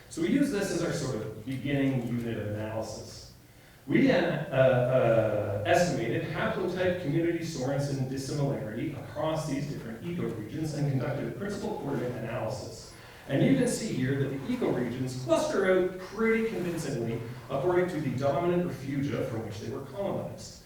So we use this as our sort of beginning unit of analysis. We then estimated haplotype community Sorensen dissimilarity across these different ecoregions and conducted a principal coordinate analysis. And you can see here that the ecoregions cluster out pretty convincingly according to the dominant refugia from which they were colonized.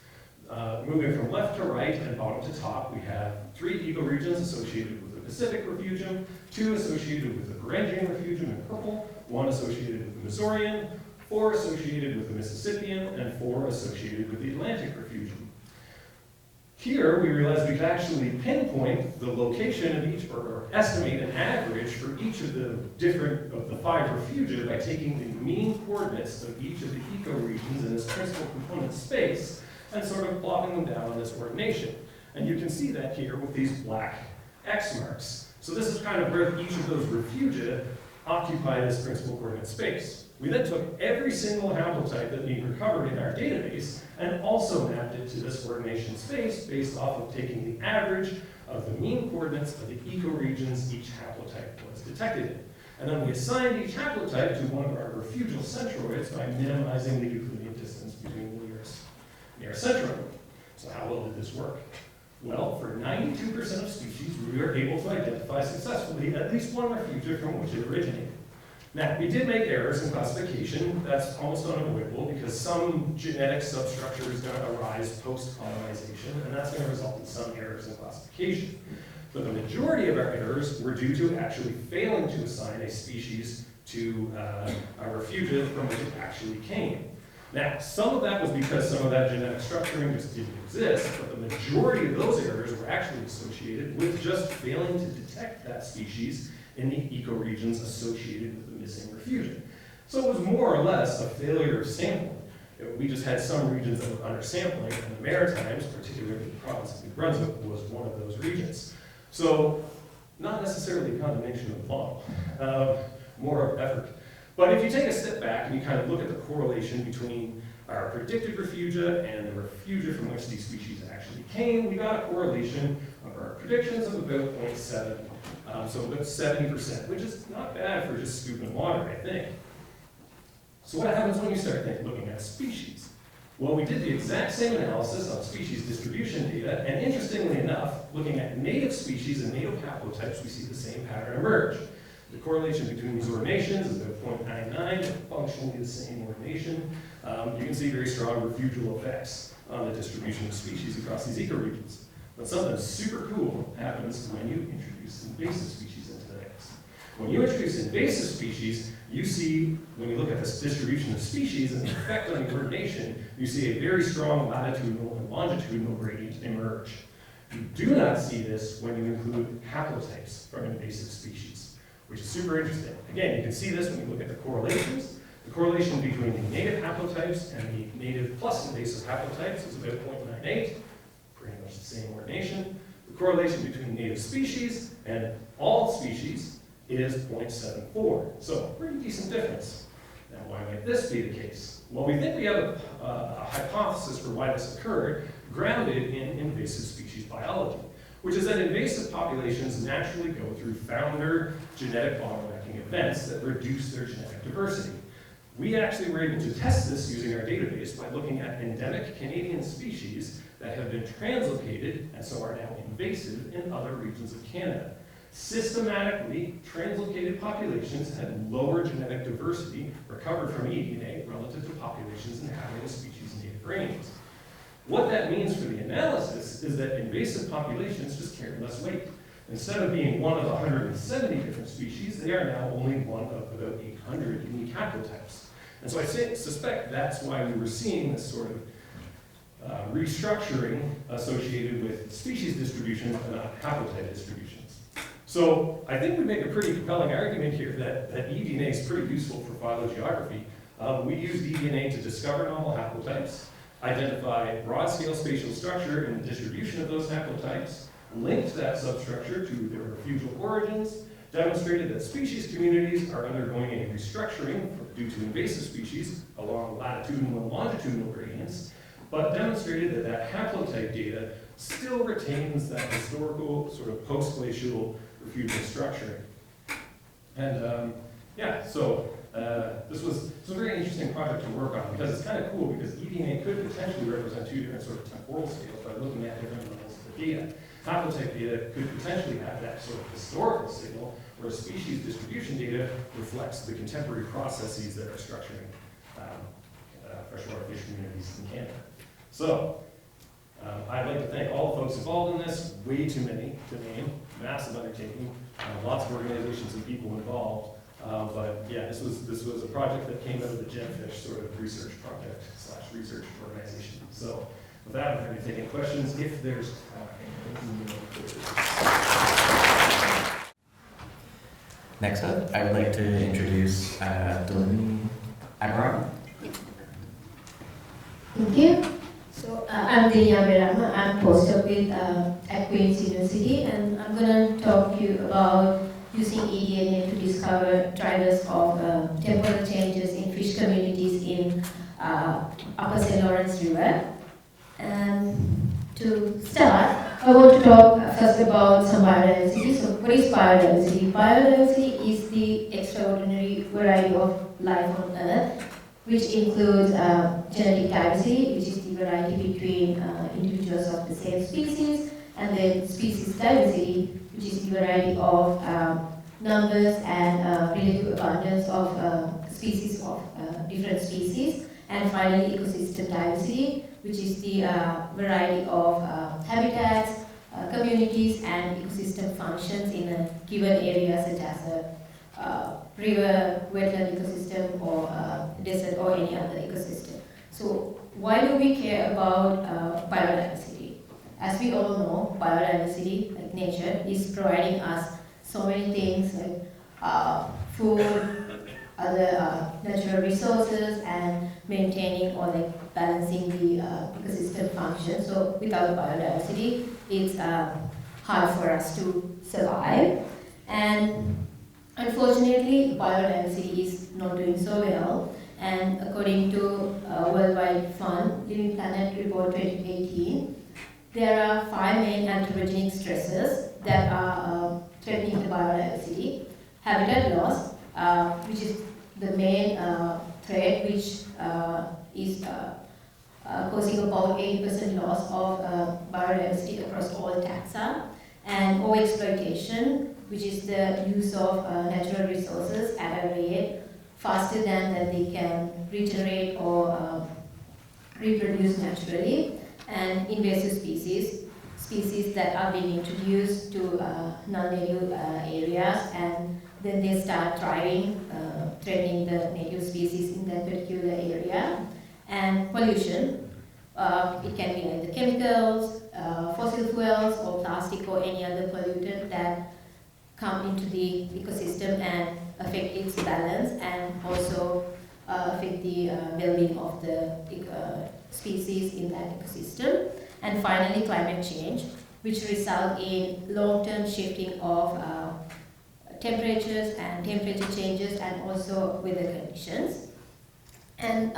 Moving from left to right and bottom to top, we have 3 ecoregions associated with the Pacific refugium, 2 associated with the Beringian refugium in purple, 1 associated with the Missourian, 4 associated with the Mississippian, and 4 associated with the Atlantic refugium. Here, we realized we could actually pinpoint the location of each, or estimate an average for each of the 5 refugia by taking the mean coordinates of each of the ecoregions in this principal component space and sort of plopping them down on this ordination. And you can see that here with these black X marks. So this is kind of where each of those refugia occupy this principal coordinate space. We then took every single haplotype that we recovered in our database and also mapped it to this ordination space based off of taking the average of the mean coordinates of the ecoregions each haplotype was detected in. And then we assigned each haplotype to one of our refugial centroids by minimizing the Euclidean distance between the nearest centroid. So how well did this work? Well, for 92% of species, we were able to identify successfully at least one refugia from which it originated. Now, we did make errors in classification. That's almost unavoidable because some genetic substructure is going to arise post-colonization, and that's going to result in some errors in classification. But the majority of our errors were due to actually failing to assign a species to a refugia from which it actually came. Now, some of that was because some of that genetic structuring just didn't exist, but the majority of those errors were actually associated with just failing to detect that species in the ecoregions associated with the missing refugia. So it was more or less a failure of sampling. We just had some regions that were undersampling, and the Maritimes, particularly the province of New Brunswick, was one of those regions. So, not necessarily a condemnation of the model, more of effort. But if you take a step back and you kind of look at the correlation between our predicted refugia and the refugia from which these species actually came, we got a correlation of our predictions of about 0.7, so about 70%, which is not bad for just scooping water, I think. So what happens when you start looking at species? Well, we did the exact same analysis on species distribution data, and interestingly enough, looking at native species and native haplotypes, we see the same pattern emerge. The correlation between these ordinations is about 0.99, functionally the same ordination. You can see very strong refugial effects on the distribution of species across these ecoregions. But something super cool happens when you introduce invasive species into the mix. When you introduce invasive species, you see, when you look at this distribution of species and the effect on the ordination, you see a very strong latitudinal and longitudinal gradient emerge. You do not see this when you include haplotypes from invasive species, which is super interesting. Again, you can see this when you look at the correlations. The correlation between the native haplotypes and the native plus invasive haplotypes is about 0.98, pretty much the same ordination. The correlation between native species and all species is 0.74, so pretty decent difference. Now, why might this be the case? Well, we think we have a hypothesis for why this occurred, grounded in invasive species biology, which is that invasive populations naturally go through founder genetic bottlenecking events that reduce their genetic diversity. We actually were able to test this using our database by looking at endemic Canadian species that have been translocated and so are now invasive in other regions of Canada. Systematically, translocated populations had lower genetic diversity recovered from eDNA relative to populations inhabiting species' native ranges. What that means for the analysis is that invasive populations just carry less weight. Instead of being one of 170 different species, they are now only one of about 800 unique haplotypes. And so I suspect that's why we were seeing this sort of restructuring associated with species distributions and not haplotype distributions. So I think we make a pretty compelling argument here that eDNA is pretty useful for phylogeography. We use eDNA to discover novel haplotypes, identify broad-scale spatial structure in the distribution of those haplotypes, linked that substructure to their refugial origins, demonstrated that species communities are undergoing a restructuring due to invasive species along latitudinal and longitudinal gradients, but demonstrated that that haplotype data still retains that historical sort of post-glacial refugial structuring. And yeah, so this was a very interesting project to work on because it's kind of cool because eDNA could potentially represent two different sort of temporal scales by looking at different levels of the data. Haplotype data could potentially have that sort of historical signal, whereas species distribution data reflects the contemporary processes that are structuring freshwater fish communities in Canada. So, I'd like to thank all the folks involved in this, way too many to name, massive undertaking, lots of organizations and people involved. But yeah, this was a project that came out of the Gemfish sort of research project / research organization. So with that, I'm happy to take any questions if there's time. Next up, I would like to introduce Dilini Abeyrama. Thank you. So I'm Dilini Abeyrama. I'm postdoc at Queen's University, and I'm going to talk to you about using eDNA to discover drivers of temporal changes in fish communities in Upper St. Lawrence River. And to start, I want to talk first about some biodiversity. So what is biodiversity? Biodiversity is the extraordinary variety of life on Earth, which includes genetic diversity, which is the variety between individuals of the same species, and then species diversity, which is the variety of numbers and relative abundance of species of different species, and finally ecosystem diversity, which is the variety of habitats, communities, and ecosystem functions in a given area, such as a river, wetland ecosystem, or desert, or any other ecosystem. So why do we care about biodiversity? As we all know, biodiversity, like nature, is providing us so many things like food, other natural resources, and maintaining or like balancing the ecosystem function. So without biodiversity, it's hard for us to survive. And unfortunately, biodiversity is not doing so well. And according to Worldwide Fund, Living Planet Report 2018, there are 5 main anthropogenic stresses that are threatening the biodiversity. Habitat loss, which is the main threat, which is causing about 80% loss of biodiversity across all taxa, and overexploitation, which is the use of natural resources at a rate faster than that they can regenerate or reproduce naturally, and invasive species that are being introduced to non-native areas, and then they start thriving, threatening the native species in that particular area. And pollution, it can be either chemicals, fossil fuels, or plastic, or any other pollutant that come into the ecosystem and affect its balance, and also affect the well-being of the species in that ecosystem. And finally, climate change, which result in long-term shifting of temperatures and temperature changes, and also weather conditions. And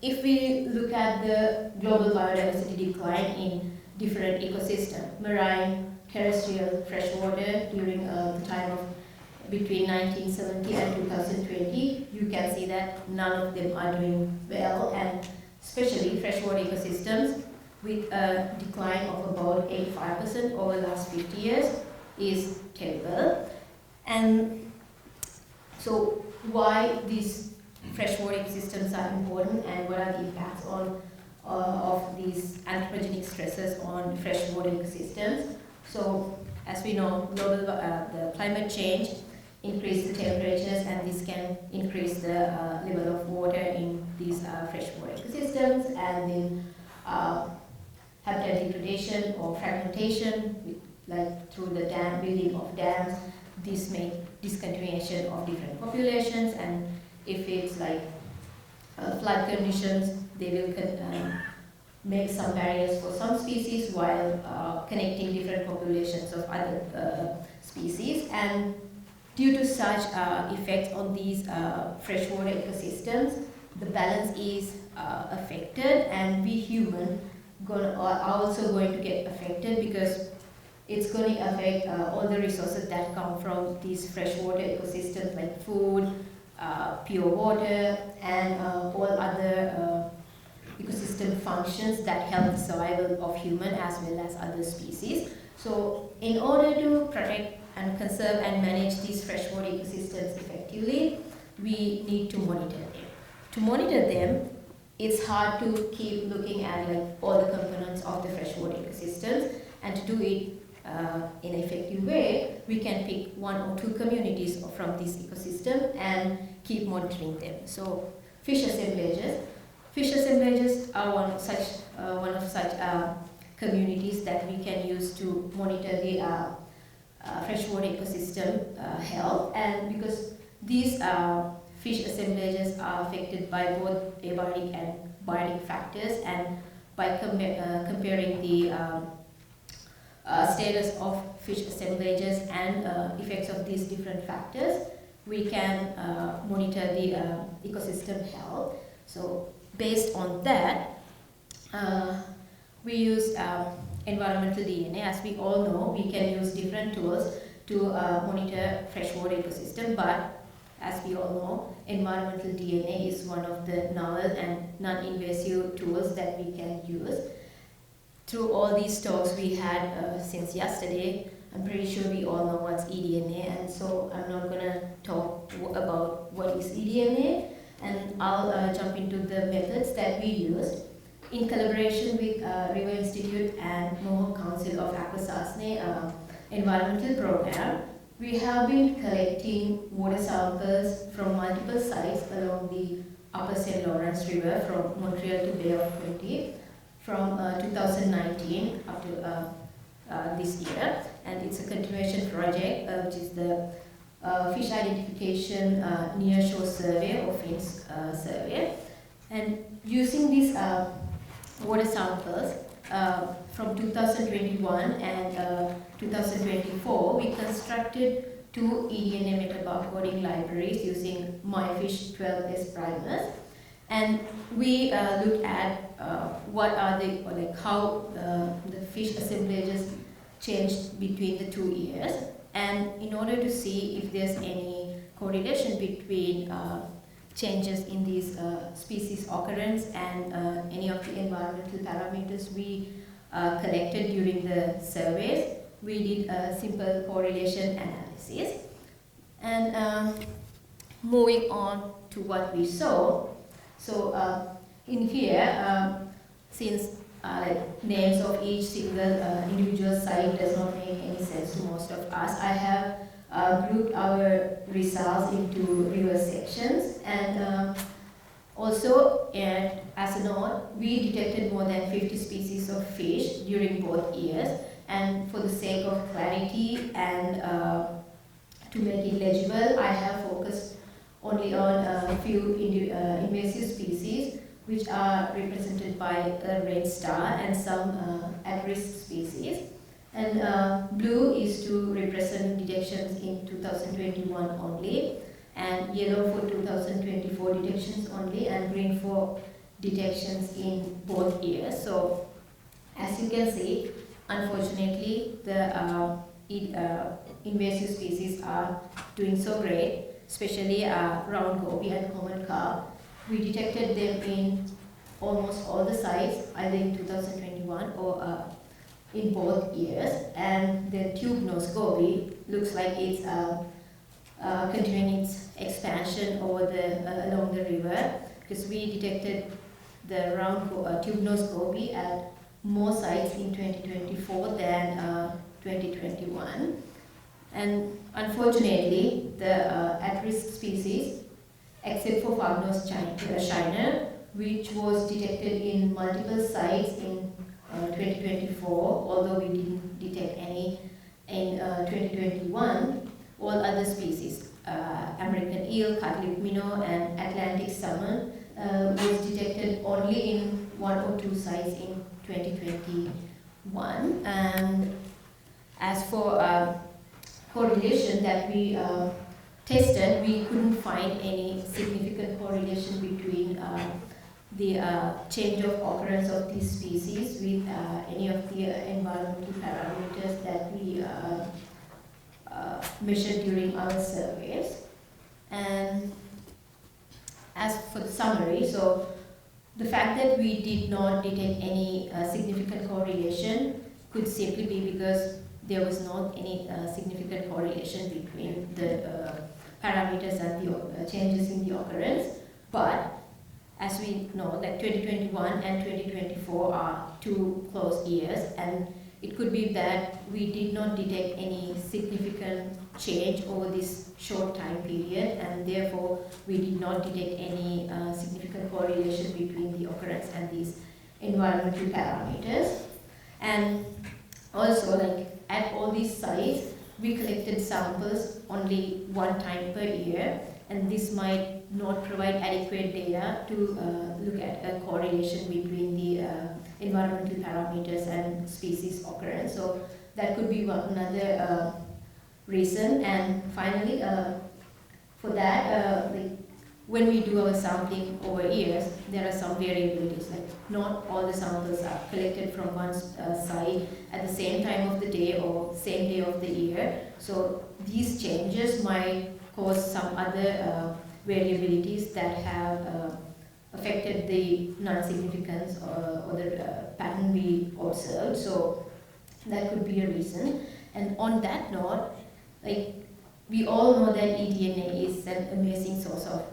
if we look at the global biodiversity decline in different ecosystems, marine, terrestrial, freshwater, during the time of between 1970 and 2020, you can see that none of them are doing well, and especially freshwater ecosystems with a decline of about 85% over the last 50 years is terrible. And so why these freshwater ecosystems are important, and what are the impacts of these anthropogenic stresses on freshwater ecosystems? So as we know, the climate change increase the temperatures, and this can increase the level of water in these freshwater ecosystems, and then habitat degradation or fragmentation, like through the building of dams. This may discontinuation of different populations, and if it's like flood conditions, they will make some barriers for some species while connecting different populations of other species. And due to such effects on these freshwater ecosystems, the balance is affected, and we humans are also going to get affected, because it's going to affect all the resources that come from these freshwater ecosystems, like food, pure water, and all other ecosystem functions that help the survival of human as well as other species. So in order to protect and conserve and manage these freshwater ecosystems effectively, we need to monitor them. To monitor them, it's hard to keep looking at all the components of the freshwater ecosystems, and to do it in an effective way, we can pick 1 or 2 communities from this ecosystem and keep monitoring them. So fish assemblages. Fish assemblages are one of such communities that we can use to monitor the freshwater ecosystem health, and because these fish assemblages are affected by both abiotic and biotic factors, and by comparing the status of fish assemblages and effects of these different factors, we can monitor the ecosystem health. So based on that, we use environmental DNA. As we all know, we can use different tools to monitor freshwater ecosystem, but as we all know, environmental DNA is one of the novel and non-invasive tools that we can use. Through all these talks we had since yesterday, I'm pretty sure we all know what's eDNA, and so I'm not going to talk about what is eDNA, and I'll jump into the methods that we used. In collaboration with River Institute and Mohawk Council of Akwesasne environmental program, we have been collecting water samples from multiple sites along the upper St. Lawrence River from Montreal to Bay of Quinte from 2019 up to this year, and it's a continuation project which is the Fish Identification Near-Shore Survey or FINS survey. And using these water samples from 2021 and 2024, we constructed 2 eDNA metabarcoding libraries using MyFish 12S primers. And we look at what are the, or like how the fish assemblages changed between the 2 years, and in order to see if there's any correlation between changes in these species occurrence and any of the environmental parameters we collected during the surveys, we did a simple correlation analysis. And moving on to what we saw, so in here, since like names of each single individual site does not make any sense to most of us, I have grouped our results into reverse sections. And also, as a note, we detected more than 50 species of fish during both years. And for the sake of clarity and to make it legible, I have focused only on a few invasive species, which are represented by a red star, and some at-risk species. And blue is to represent detections in 2021 only, and yellow for 2024 detections only, and green for detections in both years. So, as you can see, unfortunately, the invasive species are doing so great, especially round goby and common carp. We detected them in almost all the sites, either in 2021 or in both years. And the tube-nosed goby looks like it's continuing its expansion over along the river, because we detected the round tube-nosed goby at more sites in 2024 than 2021. And unfortunately, the at-risk species, except for farm-nosed shiner, which was detected in multiple sites in 2024, although we didn't detect any in 2021, all other species, American eel, cutlet minnow, and Atlantic salmon, was detected only in 1 or 2 sites in 2021. And as for correlation that we tested, we couldn't find any significant correlation between the change of occurrence of these species with any of the environmental parameters that we measured during our surveys. And as for the summary, so the fact that we did not detect any significant correlation could simply be because there was not any significant correlation between the parameters and the changes in the occurrence. But as we know, that 2021 and 2024 are 2 close years, and it could be that we did not detect any significant change over this short time period, and therefore we did not detect any significant correlation between the occurrence and these environmental parameters. And also, like at all these sites, we collected samples only 1 time per year, and this might not provide adequate data to look at a correlation between the environmental parameters and species occurrence. So that could be another reason. And finally, for that, like when we do our sampling over years, there are some variabilities. Like not all the samples are collected from one site at the same time of the day or same day of the year. So these changes might cause some other variabilities that have affected the non-significance or the pattern we observed. So that could be a reason. And on that note, like we all know that eDNA is an amazing source of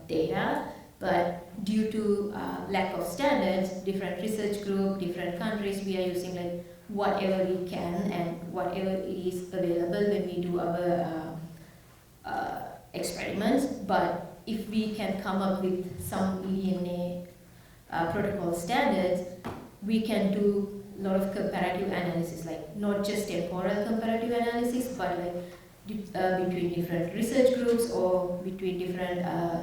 data, but due to lack of standards, different research groups, different countries, we are using like whatever we can and whatever is available when we do our experiments. But if we can come up with some eDNA protocol standards, we can do a lot of comparative analysis, like not just temporal comparative analysis, but like between different research groups or between different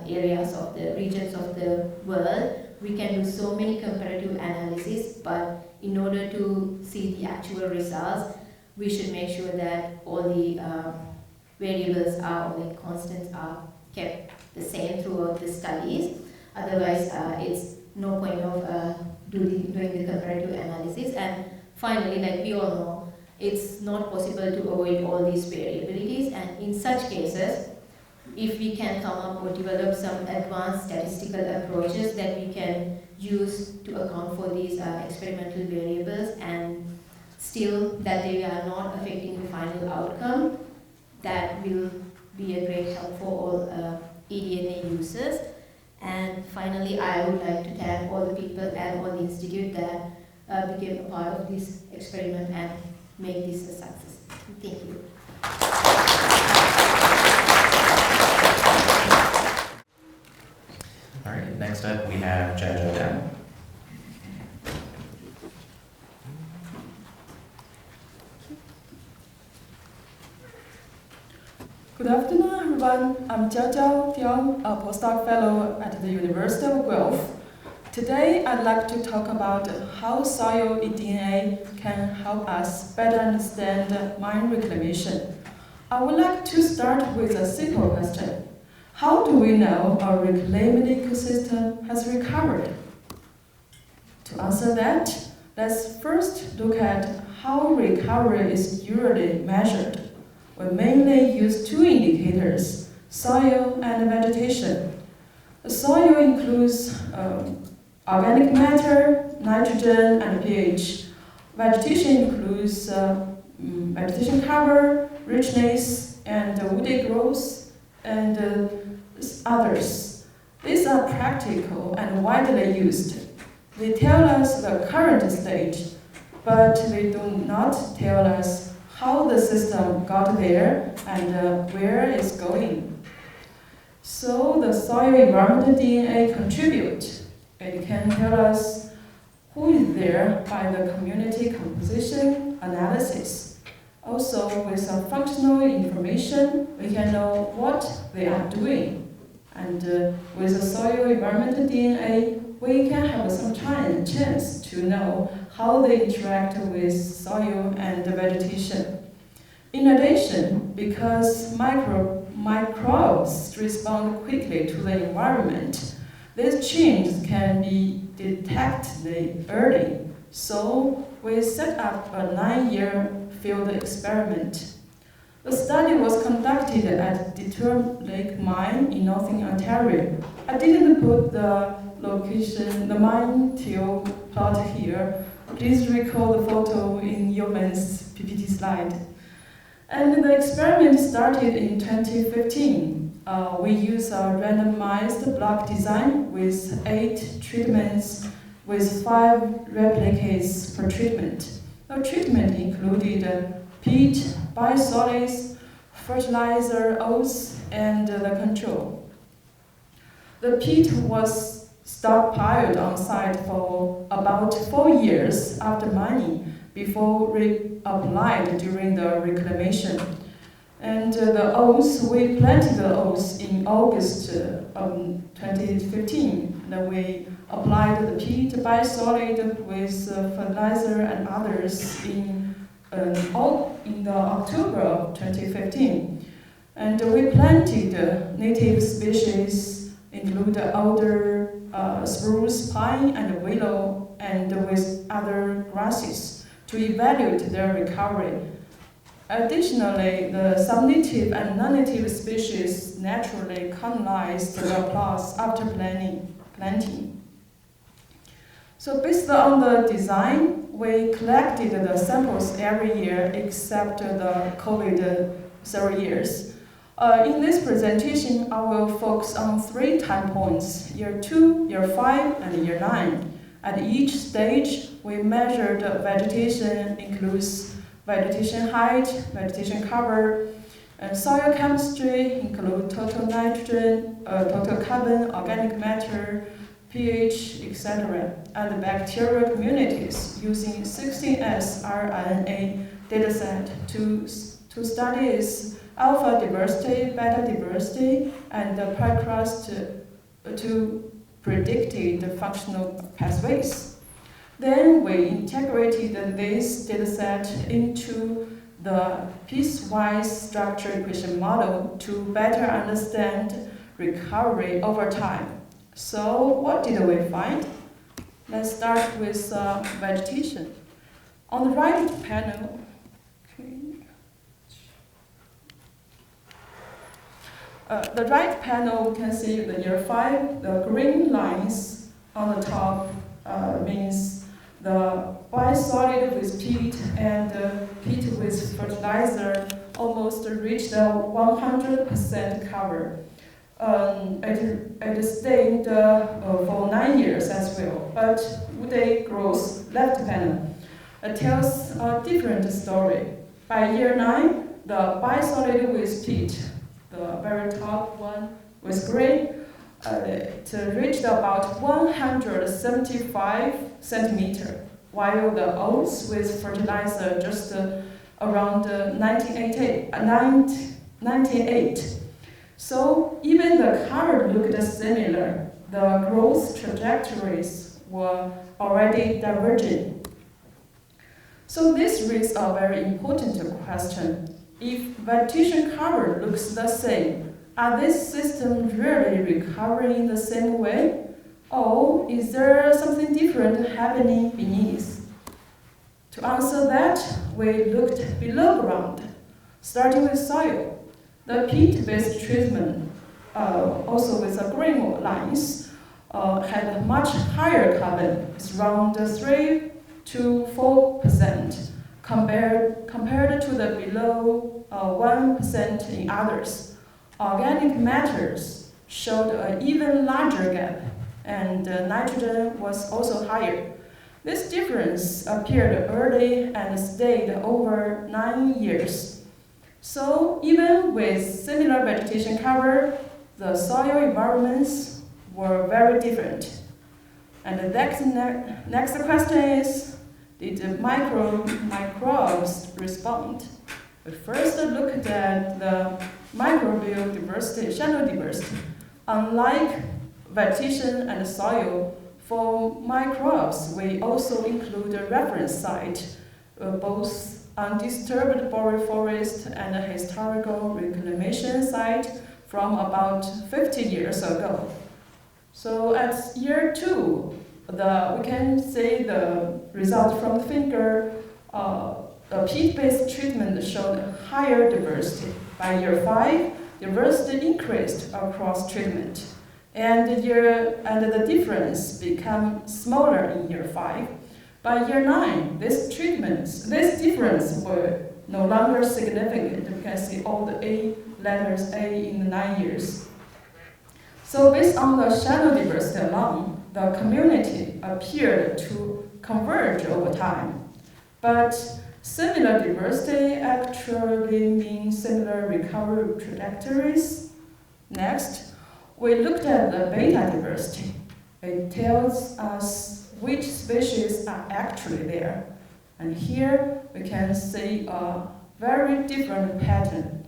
areas of the regions of the world. We can do so many comparative analysis, but in order to see the actual results, we should make sure that all the variables are, or the constants are kept the same throughout the studies. Otherwise, it's no point of doing the comparative analysis. And finally, like we all know, it's not possible to avoid all these variabilities. And in such cases, if we can come up or develop some advanced statistical approaches that we can use to account for these experimental variables and still that they are not affecting the final outcome, that will be a great help for all eDNA users. And finally, I would like to thank all the people and all the institute that became a part of this experiment and make this a success. Thank you. All right, next up we have Jiaojiao Diao. Good afternoon, everyone. I'm Jiaojiao Diao, a postdoc fellow at the University of Guelph. Today, I'd like to talk about how soil eDNA can help us better understand mine reclamation. I would like to start with a simple question. How do we know a reclaimed ecosystem has recovered? To answer that, let's first look at how recovery is usually measured. We mainly use two indicators, soil and vegetation. The soil includes organic matter, nitrogen, and pH. Vegetation includes vegetation cover, richness, and woody growth, and others. These are practical and widely used. They tell us the current stage, but they do not tell us how the system got there and where it's going. So the soil environment DNA contribute. It can tell us who is there by the community composition analysis. Also, with some functional information, we can know what they are doing. And with the soil environment DNA, we can have some chance to know how they interact with soil and vegetation. In addition, because microbes respond quickly to the environment, these changes can be detected early. So we set up a 9-year field experiment. The study was conducted at Dilini Lake mine in northern Ontario. I didn't put the location, the mine till plot here. Please recall the photo in Yoamel's PPT slide. And the experiment started in 2015. We used a randomized block design with 8 treatments with 5 replicates per treatment. The treatment included peat, biosolids, fertilizer, oats, and the control. The peat was stockpiled on site for about 4 years after mining before reapplied during the reclamation. And the oats, we planted the oats in August 2015. Then we applied the peat, biosolid with fertilizer and others in the October of 2015. And we planted native species, include alder, spruce, pine, and willow, and with other grasses to evaluate their recovery. Additionally, some native and non-native species naturally colonized the plots after planting. So based on the design, we collected the samples every year except the COVID several years. In this presentation, I will focus on 3 time points, year 2, year 5, and year 9. At each stage, we measured vegetation, includes vegetation height, vegetation cover, and soil chemistry, include total nitrogen, total carbon, organic matter, pH, etc., and bacterial communities using 16S rRNA dataset to study its alpha diversity, beta diversity, and the precrust to predict the functional pathways. Then we integrated this dataset into the piecewise structure equation model to better understand recovery over time. So what did we find? Let's start with vegetation. On the right panel, the right panel, we can see the year 5, the green lines on the top means the bisolid with peat and peat with fertilizer almost reached 100% cover. It stayed for 9 years as well, but woody growth left panel tells a different story. By year 9, the bisolid with peat, the very top one with green, it reached about 175 centimeter, while the oats with fertilizer just around 98. So even the color looked similar. The growth trajectories were already diverging. So this raises a very important question. If vegetation cover looks the same, are these systems really recovering the same way? Or is there something different happening beneath? To answer that, we looked below ground, starting with soil. The peat-based treatment, also with the green lines, had a much higher carbon. It's around 3 to 4% compared to the below 1% in others. Organic matters showed an even larger gap, and nitrogen was also higher. This difference appeared early and stayed over 9 years. So even with similar vegetation cover, the soil environments were very different. And the next question is, did the microbes respond? We first looked at the microbial diversity, channel diversity. Unlike vegetation and soil, for microbes, we also include a reference site, both undisturbed boreal forest and a historical reclamation site from about 50 years ago. So at year 2, we can see the result from the figure. The peat-based treatment showed higher diversity. By year 5, diversity increased across treatment, and the difference became smaller in year 5. By year 9, this difference were no longer significant. You can see all the A letters A in the 9 years. So based on the channel diversity alone, the community appeared to converge over time. But similar diversity actually means similar recovery trajectories. Next, we looked at the beta diversity. It tells us which species are actually there. And here we can see a very different pattern.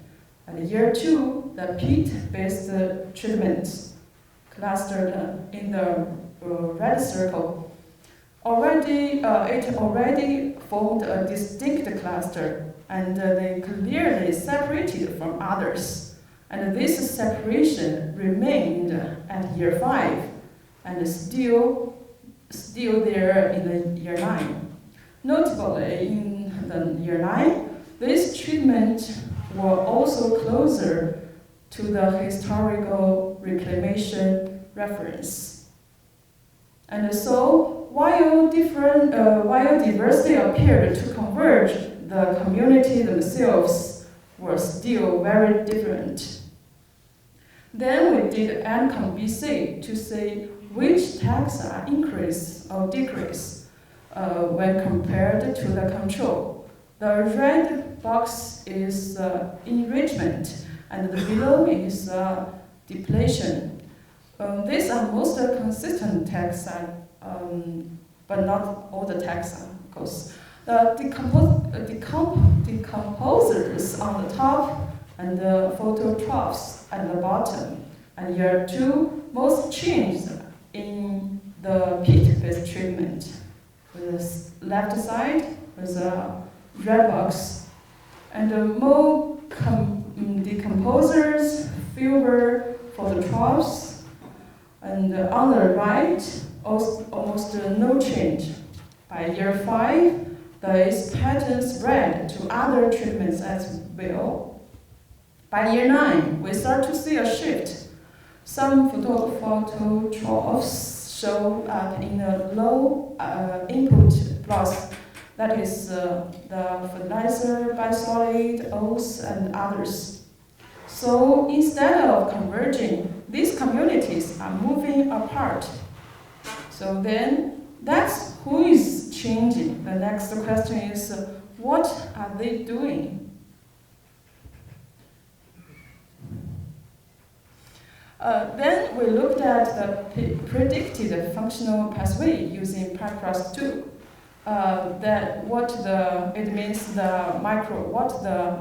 At year 2, the peat-based treatments clustered in the red circle. It already formed a distinct cluster, and they clearly separated from others. And this separation remained at year 5, and still there in the year 9. Notably, in the year 9, these treatments were also closer to the historical reclamation reference. And so, while diversity appeared to converge, the community themselves were still very different. Then we did ANCOM-BC to see which taxa increase or decrease when compared to the control. The red box is enrichment, and the below is depletion. These are most consistent taxa, but not all the taxa, because the decomposers on the top and the phototrophs at the bottom. And year 2, most changed in the peat-based treatment. With the left side was a red box, and more decomposers, fewer phototrophs, And on the right, almost no change. By year 5, these patterns spread to other treatments as well. By year 9, we start to see a shift. Some phototrophs show up in a low input plus, that is the fertilizer, bisolid, oats, and others. So instead of converging, these communities are moving apart. So then, that's who is changing. The next question is, what are they doing? Then we looked at the predicted functional pathway using PISCeS 2. It means what the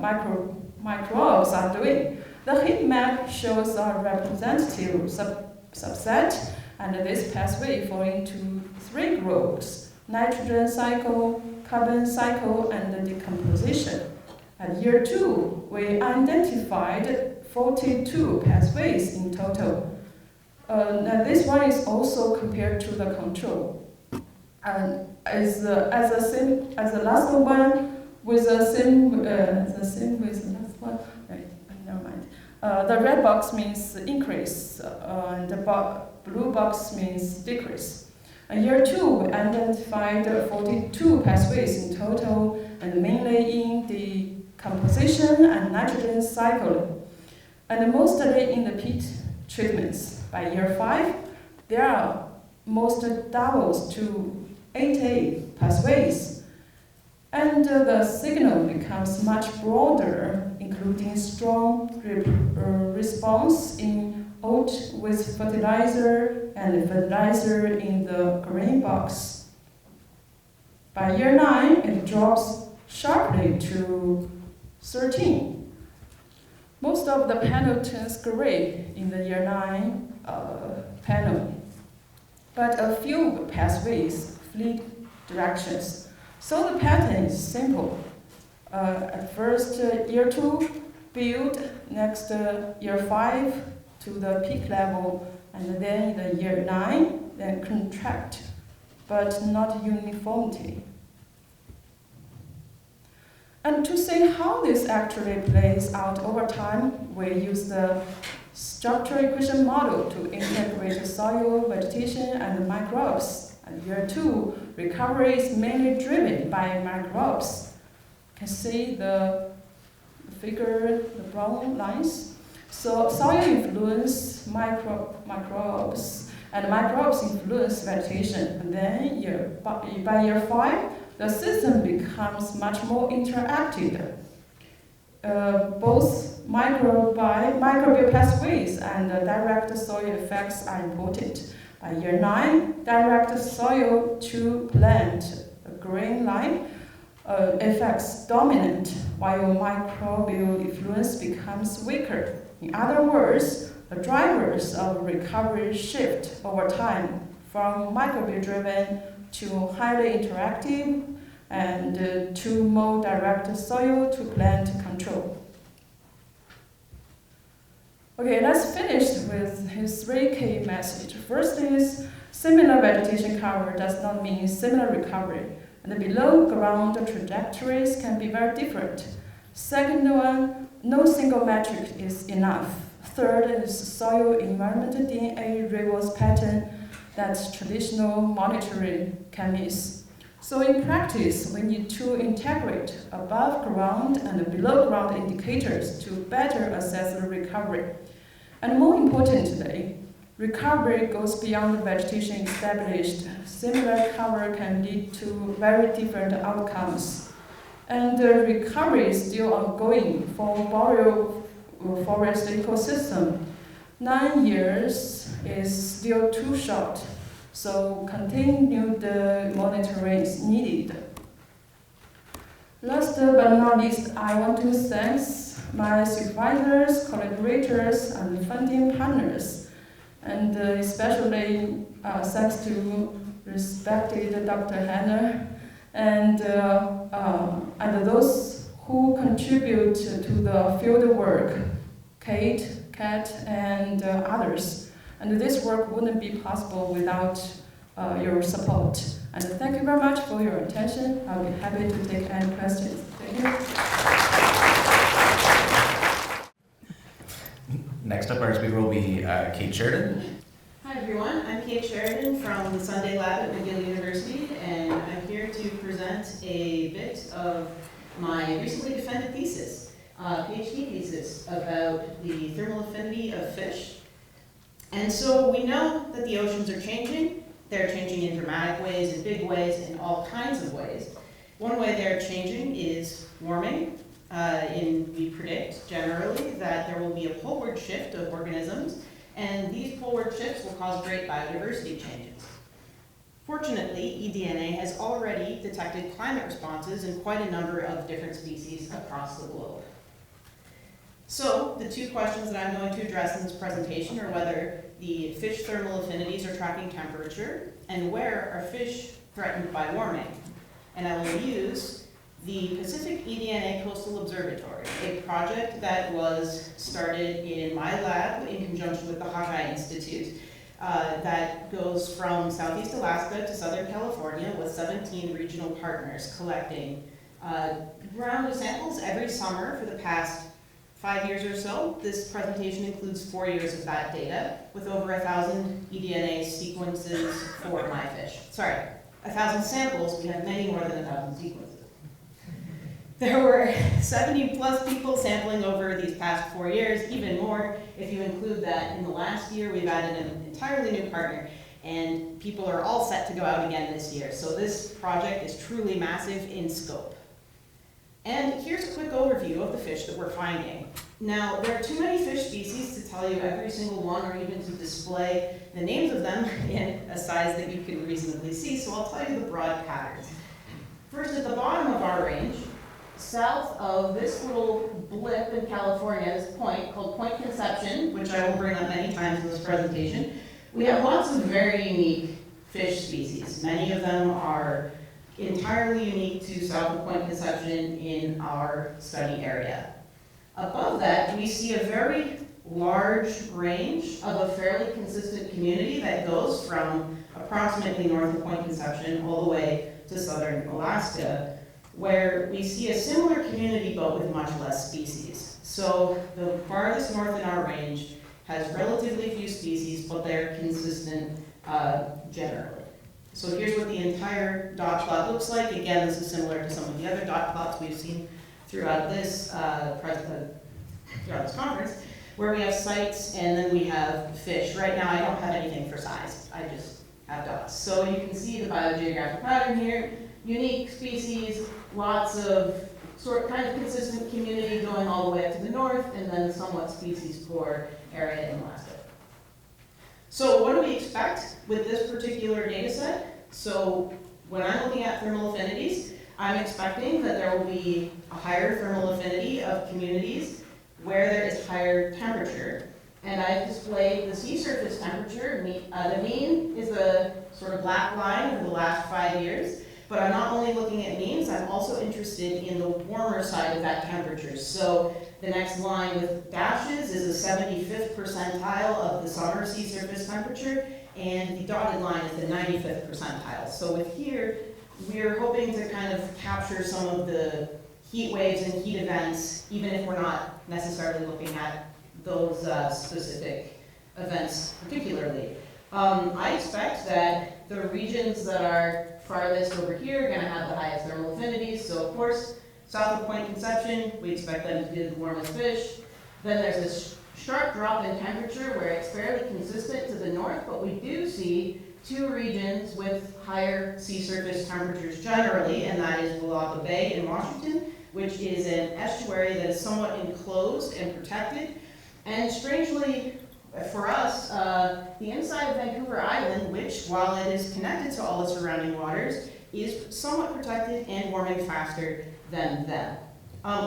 microbes are doing. The heat map shows a representative subset, and this pathway falls into 3 groups: nitrogen cycle, carbon cycle, and decomposition. At year 2, we identified 42 pathways in total. Now this one is also compared to the control. And as the last one, with the same with the last one. Right, never mind. The red box means increase, and the blue box means decrease. In year 2, we identified 42 pathways in total, and mainly in the decomposition and nitrogen cycle, and mostly in the peat treatments. By year 5, there are most doubles to 88 pathways, and the signal becomes much broader, including strong response in oat with fertilizer and fertilizer in the green box. By year 9, it drops sharply to 13. Most of the panel turns gray in the year 9 panel, but a few pathways flip directions. So the pattern is simple. At first, year 2, build, next year 5 to the peak level, and then in the year 9, then contract, but not uniformity. And to see how this actually plays out over time, we use the structural equation model to integrate soil, vegetation, and microbes. At year 2, recovery is mainly driven by microbes. You can see the figure, the brown lines. So soil influence microbes, and microbes influence vegetation. And then by year 5, the system becomes much more interactive. Both microbial pathways and direct soil effects are important. By year 9, direct soil to plant, the green line, effects dominant, while microbial influence becomes weaker. In other words, the drivers of recovery shift over time from microbial-driven to highly interactive and to more direct soil to plant control. Okay, let's finish with his 3 key message. First is, similar vegetation cover does not mean similar recovery, and the below ground trajectories can be very different. Second one, no single metric is enough. Third is soil environment DNA reverse pattern that traditional monitoring can miss. So in practice, we need to integrate above ground and below ground indicators to better assess the recovery. And more importantly, recovery goes beyond the vegetation established. Similar cover can lead to very different outcomes. And recovery is still ongoing for boreal forest ecosystem. 9 years is still too short, so continued monitoring is needed. Last but not least, I want to thank my supervisors, collaborators, and funding partners, and especially thanks to respected Dr. Hanner and those who contribute to the field work, Kate, Kat, and others. And this work wouldn't be possible without your support. And thank you very much for your attention. I'll be happy to take any questions. Thank you. Next up, our speaker will be Kate Sheridan. Hi everyone, I'm Kate Sheridan from the Sunday Lab at McGill University, and I'm here to present a bit of my recently defended thesis, PhD thesis, about the thermal affinity of fish. And so we know that the oceans are changing. They're changing in dramatic ways, in big ways, in all kinds of ways. One way they're changing is warming. We predict generally that there will be a poleward shift of organisms, and these poleward shifts will cause great biodiversity changes. Fortunately, eDNA has already detected climate responses in quite a number of different species across the globe. So, the two questions that I'm going to address in this presentation are whether the fish thermal affinities are tracking temperature, and where are fish threatened by warming. And I will use the Pacific eDNA Coastal Observatory, a project that was started in my lab in conjunction with the Heuvel Institute, that goes from Southeast Alaska to Southern California with 17 regional partners collecting round of samples every summer for the past 5 years or so. This presentation includes 4 years of that data with over 1,000 eDNA sequences for my fish. Sorry, 1,000 samples, we have many more than 1,000 sequences. There were 70 plus people sampling over these past 4 years, even more if you include that in the last year we've added an entirely new partner, and people are all set to go out again this year. So this project is truly massive in scope. And here's a quick overview of the fish that we're finding. Now, there are too many fish species to tell you every single one or even to display the names of them in a size that you can reasonably see, so I'll tell you the broad patterns. First, at the bottom of our range, south of this little blip in California, this point called Point Conception, which I will bring up many times in this presentation, we have lots of very unique fish species. Many of them are entirely unique to south of Point Conception in our study area. Above that, we see a very large range of a fairly consistent community that goes from approximately north of Point Conception all the way to southern Alaska, where we see a similar community but with much less species. So the farthest north in our range has relatively few species, but they're consistent generally. So here's what the entire dot plot looks like. Again, this is similar to some of the other dot plots we've seen throughout this conference, where we have sites and then we have fish. Right now I don't have anything for size, I just have dots. So you can see the biogeographic pattern here, unique species, lots of kind of consistent community going all the way up to the north, and then somewhat species poor area in Alaska. So what do we expect with this particular data set? So when I'm looking at thermal affinities, I'm expecting that there will be a higher thermal affinity of communities where there is higher temperature. And I've displayed the sea surface temperature. The mean is the sort of black line over the last 5 years. But I'm not only looking at means, I'm also interested in the warmer side of that temperature. So the next line with dashes is the 75th percentile of the summer sea surface temperature, and the dotted line is the 95th percentile. So with here, we're hoping to kind of capture some of the heat waves and heat events, even if we're not necessarily looking at those specific events particularly. I expect that the regions that are farthest over here are going to have the highest thermal affinities. So of course, south of Point Conception, we expect them to be the warmest fish. Then there's this sharp drop in temperature where it's fairly consistent to the north, but we do see two regions with higher sea surface temperatures generally, and that is Willapa Bay in Washington, which is an estuary that is somewhat enclosed and protected. And strangely, for us, the inside of Vancouver Island, which, while it is connected to all the surrounding waters, is somewhat protected and warming faster than them.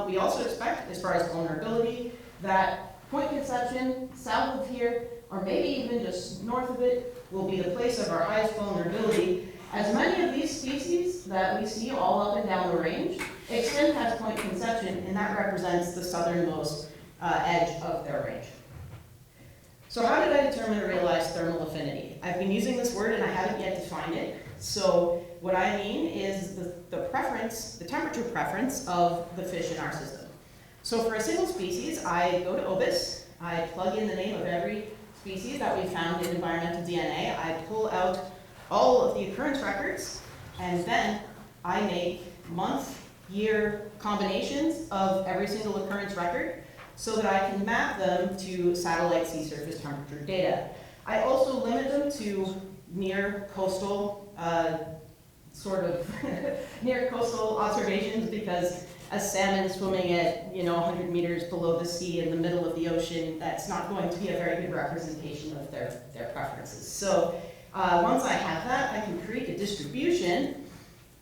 We also expect, as far as vulnerability, that Point Conception, south of here, or maybe even just north of it, will be the place of our highest vulnerability, as many of these species that we see all up and down the range extend past Point Conception, and that represents the southernmost edge of their range. So how did I determine a realized thermal affinity? I've been using this word and I haven't yet defined it. So what I mean is the preference, the temperature preference of the fish in our system. So for a single species, I go to OBIS, I plug in the name of every species that we found in environmental DNA, I pull out all of the occurrence records, and then I make month, year combinations of every single occurrence record so that I can map them to satellite sea surface temperature data. I also limit them to near coastal near coastal observations, because a salmon swimming at 100 meters below the sea in the middle of the ocean, that's not going to be a very good representation of their preferences. So once I have that, I can create a distribution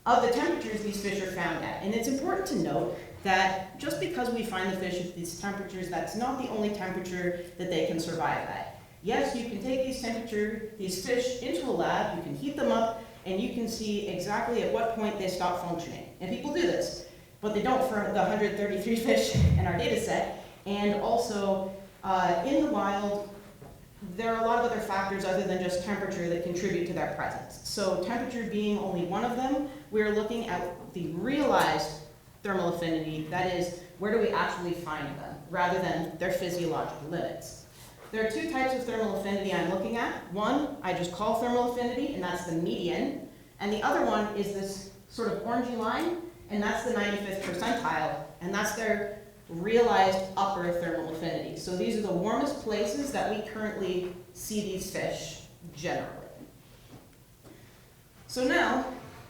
of the temperatures these fish are found at. And it's important to note that just because we find the fish at these temperatures, that's not the only temperature that they can survive at. Yes, you can take these fish into a lab, you can heat them up, and you can see exactly at what point they stop functioning. And people do this, but they don't for the 133 fish in our data set. And also, in the wild, there are a lot of other factors other than just temperature that contribute to their presence. So temperature being only one of them, we're looking at the realized thermal affinity, that is, where do we actually find them, rather than their physiological limits. There are two types of thermal affinity I'm looking at. One, I just call thermal affinity, and that's the median. And the other one is this sort of orangey line, and that's the 95th percentile, and that's their realized upper thermal affinity. So these are the warmest places that we currently see these fish generally. So now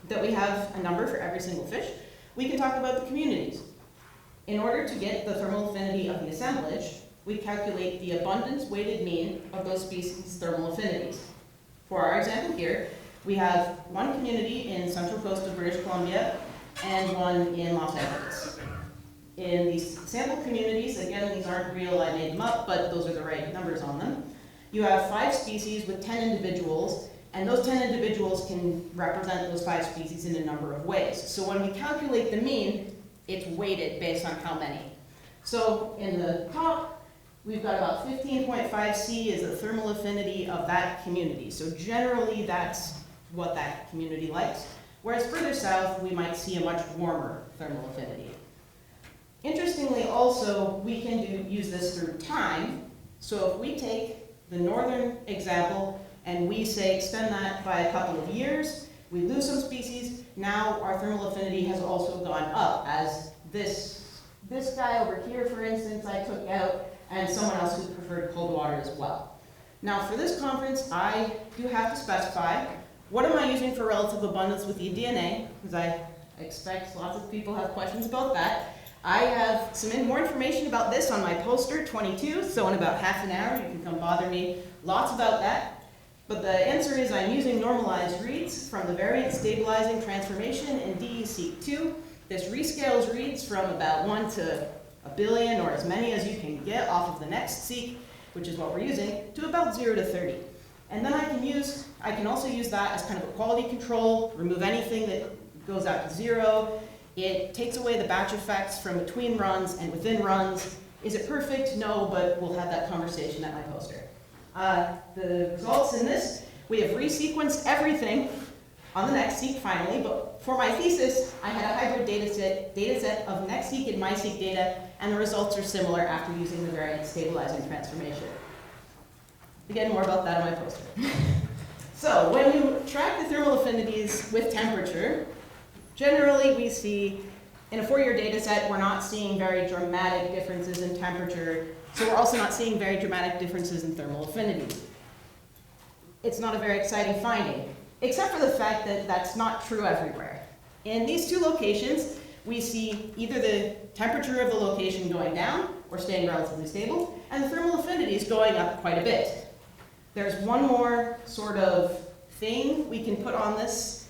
that we have a number for every single fish, we can talk about the communities. In order to get the thermal affinity of the assemblage, we calculate the abundance weighted mean of those species' thermal affinities. For our example here, we have one community in central coast of British Columbia and one in Los Angeles. In these sample communities, again, these aren't real, I made them up, but those are the right numbers on them. You have 5 species with 10 individuals, and those 10 individuals can represent those 5 species in a number of ways. So when we calculate the mean, it's weighted based on how many. So in the top, we've got about 15.5 C is the thermal affinity of that community. So generally, that's what that community likes. Whereas further south, we might see a much warmer thermal affinity. Interestingly also, we can use this through time. So if we take the northern example and we say extend that by a couple of years, we lose some species, now our thermal affinity has also gone up, as this guy over here, for instance, I took out, and someone else who preferred cold water as well. Now for this conference, I do have to specify, what am I using for relative abundance with eDNA? Because I expect lots of people have questions about that. I have some more information about this on my poster, 22, so in about half an hour you can come bother me lots about that. But the answer is I'm using normalized reads from the variance stabilizing transformation in DESeq2. This rescales reads from about 1 to a billion, or as many as you can get off of the next seq, which is what we're using, to about 0 to 30. And then I can also use that as kind of a quality control, remove anything that goes out to 0. It takes away the batch effects from between runs and within runs. Is it perfect? No, but we'll have that conversation at my poster. The results in this, we have resequenced everything on the next seq finally, but for my thesis, I had a hybrid data set of next seq and my seq data, and the results are similar after using the variance stabilizing transformation. Again, more about that on my poster. So when you track the thermal affinities with temperature, generally we see, in a 4-year data set, we're not seeing very dramatic differences in temperature, so we're also not seeing very dramatic differences in thermal affinity. It's not a very exciting finding, except for the fact that that's not true everywhere. In these 2 locations, we see either the temperature of the location going down or staying relatively stable, and the thermal affinities going up quite a bit. There's one more sort of thing we can put on this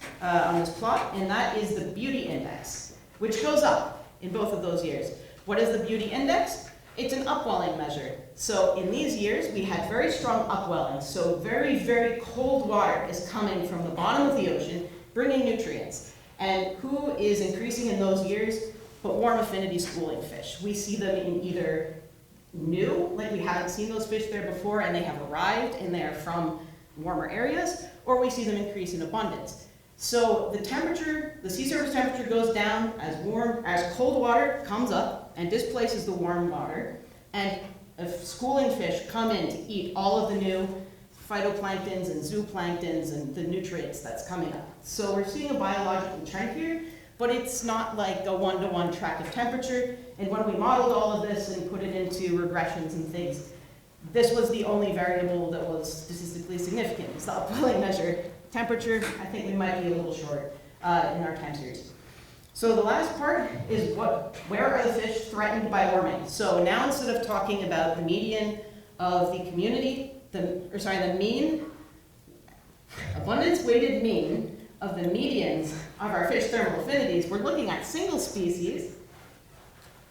plot, and that is the beauty index, which goes up in both of those years. What is the beauty index? It's an upwelling measure. So in these years, we had very strong upwelling. So very, very cold water is coming from the bottom of the ocean, bringing nutrients. And who is increasing in those years but warm affinity schooling fish? We see them in either new, like we haven't seen those fish there before and they have arrived and they are from warmer areas, or we see them increase in abundance. So the temperature, the sea surface temperature goes down as cold water comes up and displaces the warm water, and schooling fish come in to eat all of the new phytoplanktons and zooplanktons and the nutrients that's coming up. So we're seeing a biological trend here, but it's not like a one-to-one track of temperature. And when we modeled all of this and put it into regressions and things, this was the only variable that was statistically significant. It's the upwelling measure. Temperature, I think we might be a little short in our time series. So the last part is where are the fish threatened by warming? So now instead of talking about the median of the community, the mean, abundance weighted mean of the medians of our fish thermal affinities, we're looking at single species,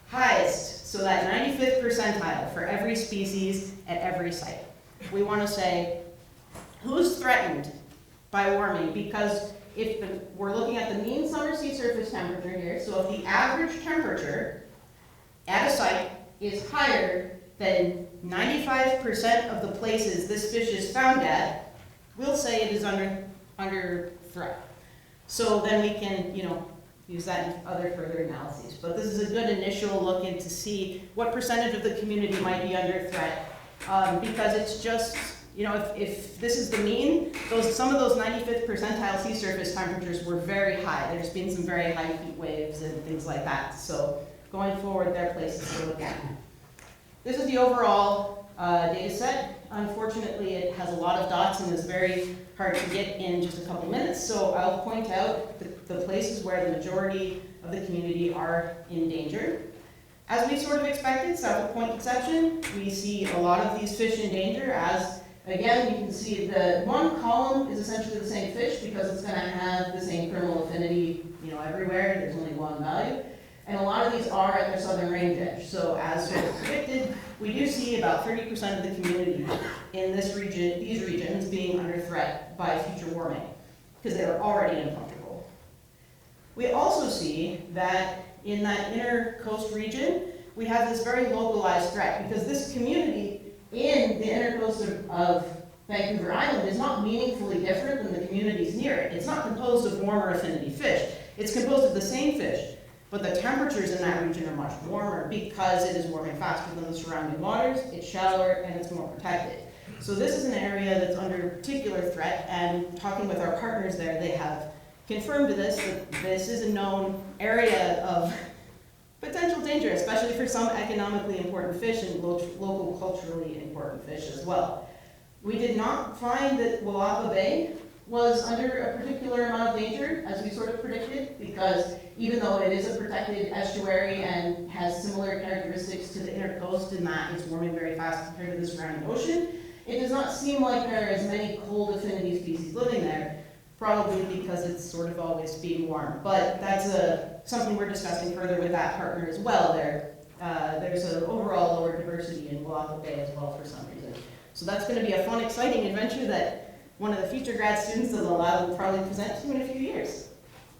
highest, so that 95th percentile for every species at every site. We want to say, who's threatened by warming? Because we're looking at the mean summer sea surface temperature here, so if the average temperature at a site is higher than 95% of the places this fish is found at, we'll say it is under threat. So then we can, use that in other further analyses. But this is a good initial look in to see what percentage of the community might be under threat, because it's just, if this is the mean, some of those 95th percentile sea surface temperatures were very high. There's been some very high heat waves and things like that. So going forward, there are places to look at. This is the overall data set. Unfortunately, it has a lot of dots and is very hard to get in just a couple minutes. So I'll point out the places where the majority of the community are in danger. As we sort of expected, South of Point Conception, we see a lot of these fish in danger. As again, you can see the one column is essentially the same fish because it's going to have the same thermal affinity, everywhere. There's only one value. And a lot of these are at their southern range edge. So as sort of predicted, we do see about 30% of the community in these regions being under threat by future warming because they are already uncomfortable. We also see that in that inner coast region, we have this very localized threat because this community in the inner coast of Vancouver Island is not meaningfully different than the communities near it. It's not composed of warmer affinity fish. It's composed of the same fish, but the temperatures in that region are much warmer because it is warming faster than the surrounding waters, it's shallower, and it's more protected. So this is an area that's under particular threat, and talking with our partners there, they have confirmed this, that this is a known area of potential danger, especially for some economically important fish and local culturally important fish as well. We did not find that Willapa Bay was under a particular amount of danger, as we sort of predicted, because even though it is a protected estuary and has similar characteristics to the inner coast in that it's warming very fast compared to the surrounding ocean, it does not seem like there are as many cold affinity species living there, probably because it's sort of always being warm. But that's something we're discussing further with that partner as well. There's an overall lower diversity in Willapa Bay as well for some reason. So that's going to be a fun, exciting adventure that one of the future grad students of the lab will probably present to in a few years.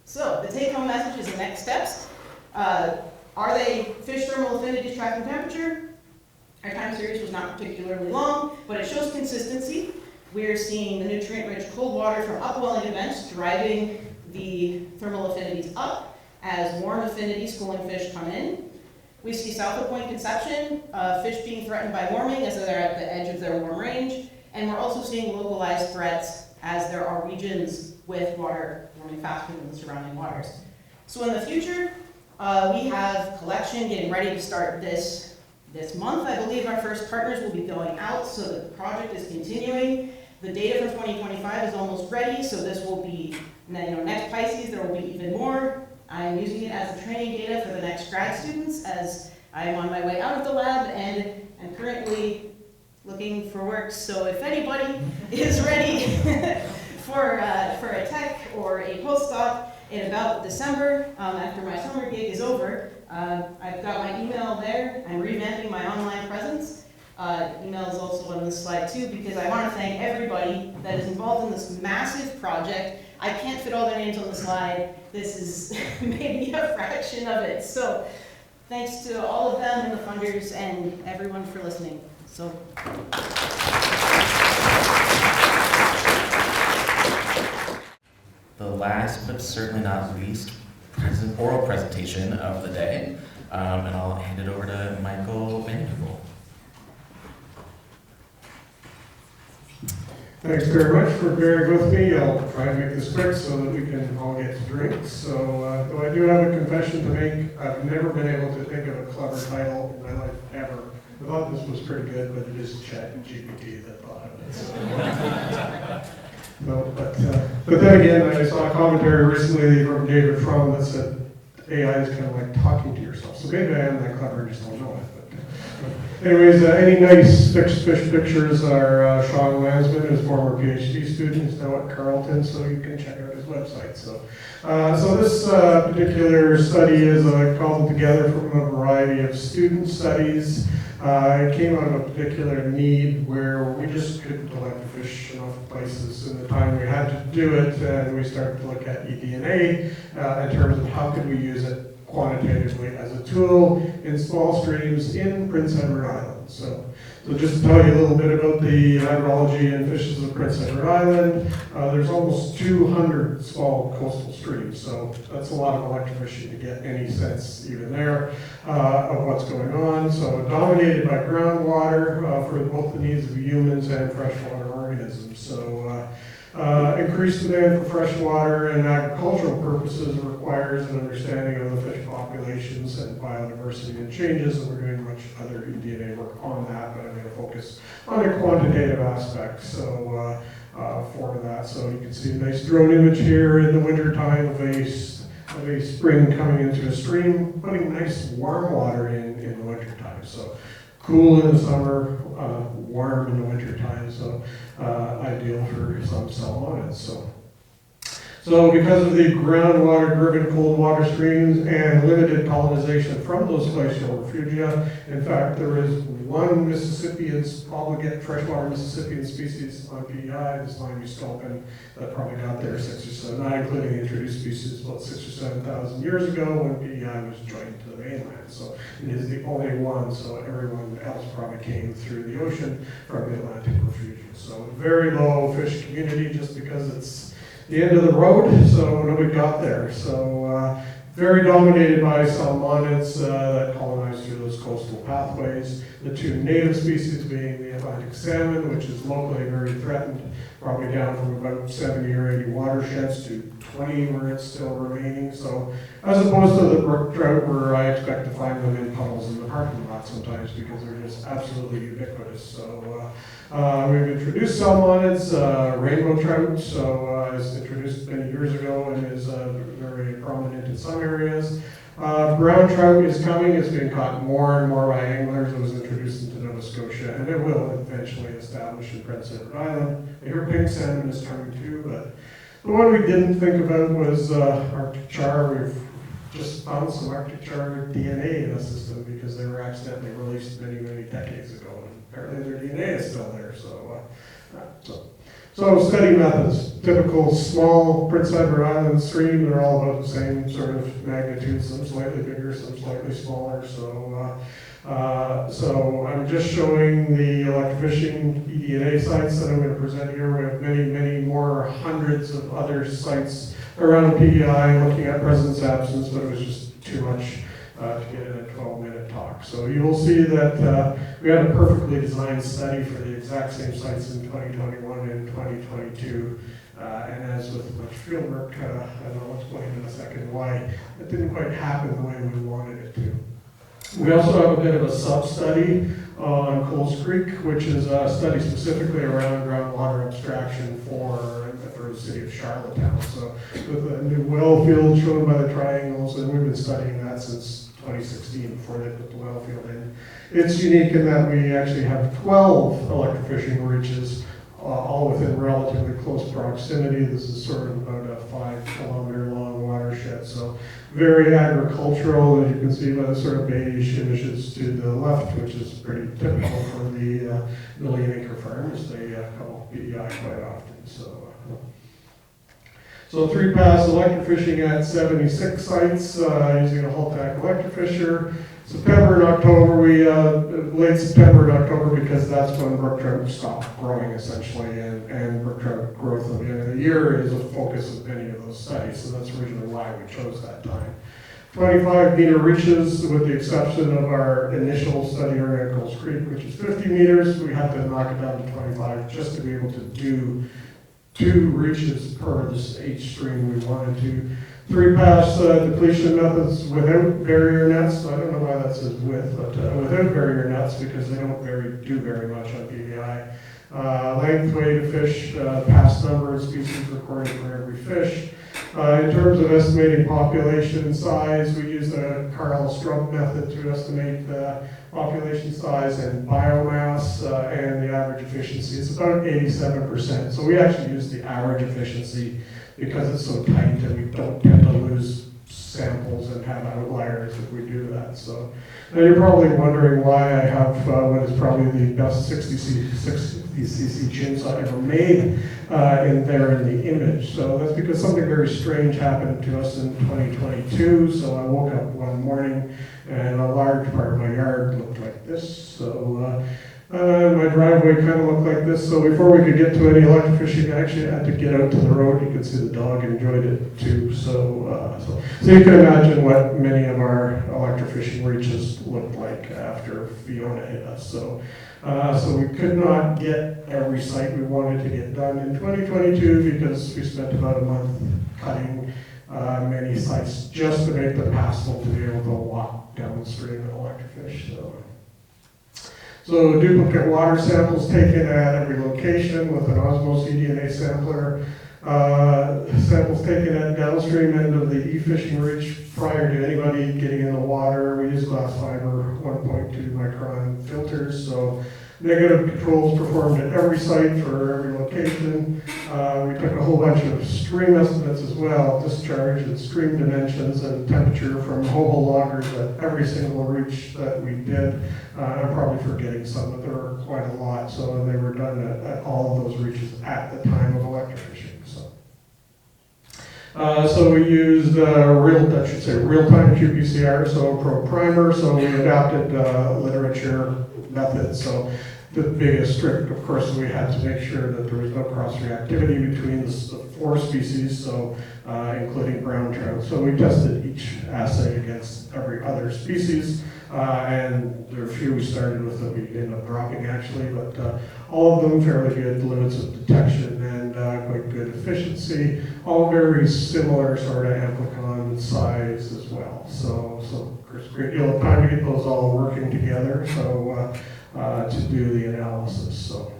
So the take-home message is the next steps. Are they fish thermal affinities tracking temperature? Our time series was not particularly long, but it shows consistency. We're seeing the nutrient-rich cold water from upwelling events driving the thermal affinities up as warm affinity schooling fish come in. We see South of Point Conception, fish being threatened by warming as they're at the edge of their warm range. And we're also seeing localized threats as there are regions with water warming faster than the surrounding waters. So in the future, we have collection getting ready to start this month. I believe our first partners will be going out, so the project is continuing. The data for 2025 is almost ready, so this will be, next PISCeS, there will be even more. I'm using it as a training data for the next grad students as I am on my way out of the lab and am currently looking for work. So if anybody is ready for a tech or a postdoc in about December, after my summer gig is over, I've got my email there. I'm revamping my online presence. Email is also on this slide too, because I want to thank everybody that is involved in this massive project. I can't fit all their names on the slide. This is maybe a fraction of it. So thanks to all of them and the funders and everyone for listening. So. The last but certainly not least oral presentation of the day, and I'll hand it over to Michael Vanderpool. Thanks very much for bearing with me. I'll try to make this quick so that we can all get to drink. So, though I do have a confession to make, I've never been able to think of a clever title in my life ever. I thought this was pretty good, but it is ChatGPT that thought of it. So. No, but then again, I saw a commentary recently from David Fromm that said AI is kind of like talking to yourself. So maybe I am that clever, I just don't know it. But anyways, any nice fish pictures are Sean Lansman, his former PhD student, is now at Carleton, so you can check out his website. So this particular study is cobbled together from a variety of student studies. It came out of a particular need where we just couldn't collect the fish enough places in the time we had to do it, and we started to look at eDNA in terms of how could we use it quantitatively as a tool in small streams in Prince Edward Island. So just to tell you a little bit about the hydrology and fishes of Prince Edward Island, there's almost 200 small coastal streams, so that's a lot of electrofishing to get any sense even there of what's going on. So dominated by groundwater for both the needs of humans and freshwater organisms. So increased demand for fresh water and agricultural purposes requires an understanding of the fish populations and biodiversity and changes, and we're doing much other DNA work on that, but I'm going to focus on the quantitative aspects. So for that, so you can see a nice drone image here in the winter time of a spring coming into a stream, putting nice warm water in the winter time. So cool in the summer, warm in the winter time, so ideal for some salmonids. So because of the groundwater-driven cold water streams and limited colonization from those glacial refugia, in fact, there is one Mississippian, obligate freshwater Mississippian species on PEI, this limey sculpin, that probably got there 6 or 7, not including introduced species, about 6,000 or 7,000 years ago when PEI was joined to the mainland. So it is the only one, so everyone else probably came through the ocean from the Atlantic refugia. So very low fish community just because it's the end of the road, so nobody got there. So very dominated by salmonids that colonize through those coastal pathways. The two native species being the Atlantic salmon, which is locally very threatened, probably down from about 70 or 80 watersheds to 20 where it's still remaining. So as opposed to the brook trout where I expect to find them in puddles in the parking lot sometimes because they're just absolutely ubiquitous. So we've introduced salmonids, rainbow trout, so is introduced many years ago and is very prominent in some areas. Brown trout is coming. It's being caught more and more by anglers. It was introduced into Nova Scotia, and it will eventually establish in Prince Edward Island. I hear pink salmon is coming too, but the one we didn't think about was Arctic char. We've just found some Arctic char DNA in the system because they were accidentally released many, many decades ago, and apparently their DNA is still there. So study methods, typical small Prince Edward Island stream, they're all about the same sort of magnitude, some slightly bigger, some slightly smaller. So I'm just showing the electrofishing eDNA sites that I'm going to present here. We have many, many more hundreds of other sites around PEI looking at presence absence, but it was just too much to get in a 12-minute talk. So you will see that we had a perfectly designed study for the exact same sites in 2021 and 2022. And as with much field work, I'll explain in a second why it didn't quite happen the way we wanted it to. We also have a bit of a sub-study on Coles Creek, which is a study specifically around groundwater abstraction for the city of Charlottetown. So with a new well field shown by the triangles, and we've been studying that since 2016 before they put the well field in. It's unique in that we actually have 12 electrofishing reaches, all within relatively close proximity. This is sort of about a 5-kilometer long watershed, so very agricultural, as you can see by the sort of beige images to the left, which is pretty typical for the million-acre farms. They call PEI quite often. So 3-pass electrofishing at 76 sites using a Hultac electrofisher. September and October, late September and October, because that's when brook trout stop growing essentially, and brook trout growth at the end of the year is a focus of many of those studies, so that's originally why we chose that time. 25 meter reaches, with the exception of our initial study area at Coles Creek, which is 50 meters. We had to knock it down to 25 just to be able to do 2 reaches per this H stream we wanted to. 3 pass depletion methods without barrier nets. I don't know why that says with, but without barrier nets, because they don't do very much on PBI. Length, weight of fish, pass number of species recorded for every fish. In terms of estimating population size, we use the Carl-Strump method to estimate the population size and biomass and the average efficiency. It's about 87%. So we actually use the average efficiency because it's so tight and we don't tend to lose samples and have outliers if we do that. So now you're probably wondering why I have what is probably the best 60cc chimps I ever made in the image. So that's because something very strange happened to us in 2022. So I woke up one morning and a large part of my yard looked like this. So my driveway kind of looked like this. So before we could get to any electrofishing, I actually had to get out to the road. You could see the dog enjoyed it too. So you can imagine what many of our electrofishing reaches looked like after Fiona hit us. So we could not get every site we wanted to get done in 2022 because we spent about a month cutting many sites just to make them passable to be able to walk downstream and electrofish. So duplicate water samples taken at every location with an Osmos eDNA sampler. Samples taken at downstream end of the e-fishing reach prior to anybody getting in the water. We use glass fiber 1.2 micron filters. So negative controls performed at every site for every location. We took a whole bunch of stream estimates as well, discharge and stream dimensions and temperature from Heuvel loggers at every single reach that we did. I'm probably forgetting some, but there were quite a lot. So they were done at all of those reaches at the time of electrofishing. So we used real-time qPCR, so probe primer. So we adapted literature methods. So the biggest trick, of course, we had to make sure that there was no cross-reactivity between the 4 species, so including brown trout. So we tested each assay against every other species, and there are a few we started with that we ended up dropping actually, but all of them fairly good limits of detection and quite good efficiency. All very similar sort of amplicon size as well. So of course, a great deal of time to get those all working together. So to do the analysis. So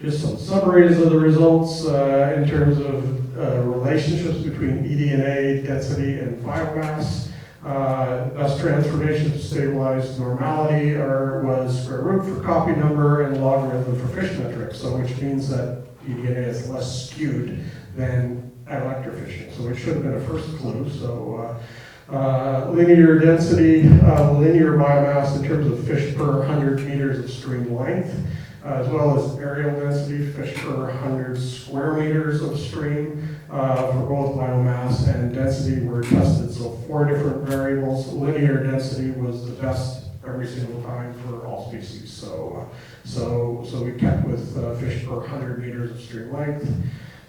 just some summaries of the results in terms of relationships between eDNA density and biomass. Best transformation to stabilized normality was square root for copy number and logarithm for fish metrics, so which means that eDNA is less skewed than at electrofishing. So it should have been a first clue. So linear density, linear biomass in terms of fish per 100 meters of stream length, as well as aerial density, fish per 100 square meters of stream for both biomass and density were tested. So 4 different variables. Linear density was the best every single time for all species. So we kept with fish per 100 meters of stream length.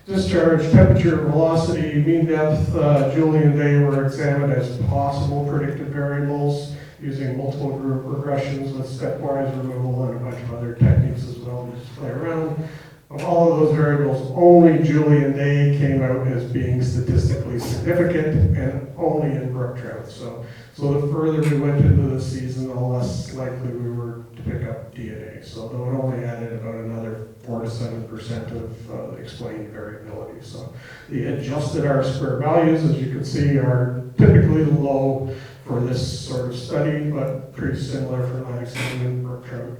Discharge, temperature, velocity, mean depth, Julian day were examined as possible predicted variables using multiple group regressions with stepwise removal and a bunch of other techniques as well to just play around. Of all of those variables, only Julian day came out as being statistically significant and only in brook trout. So the further we went into the season, the less likely we were to pick up DNA. So though it only added about another 4 to 7% of explained variability. So the adjusted R-square values, as you can see, are typically low for this sort of study, but pretty similar for Atlantic salmon, brook trout,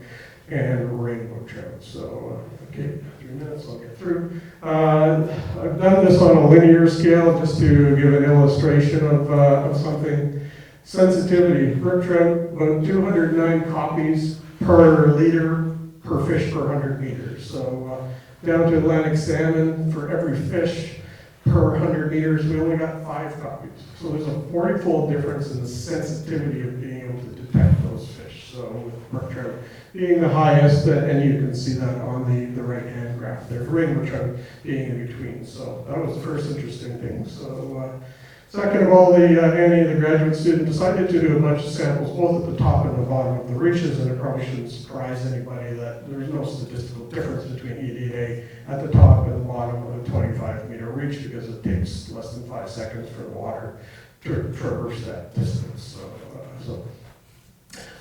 and rainbow trout. So, okay, 3 minutes, I'll get through. I've done this on a linear scale just to give an illustration of something. Sensitivity, brook trout, about 209 copies per liter per fish per 100 meters. So down to Atlantic salmon, for every fish, per 100 meters, we only got 5 copies. So there's a 40-fold difference in the sensitivity of being able to detect those fish. So with brook trout being the highest, and you can see that on the right-hand graph there, rainbow trout being in between. So that was the first interesting thing. So second of all, any of the graduate students decided to do a bunch of samples both at the top and the bottom of the reaches, and it probably shouldn't surprise anybody that there's no statistical difference between EDA at the top and the bottom of a 25-meter reach because it takes less than 5 seconds for the water to traverse that distance.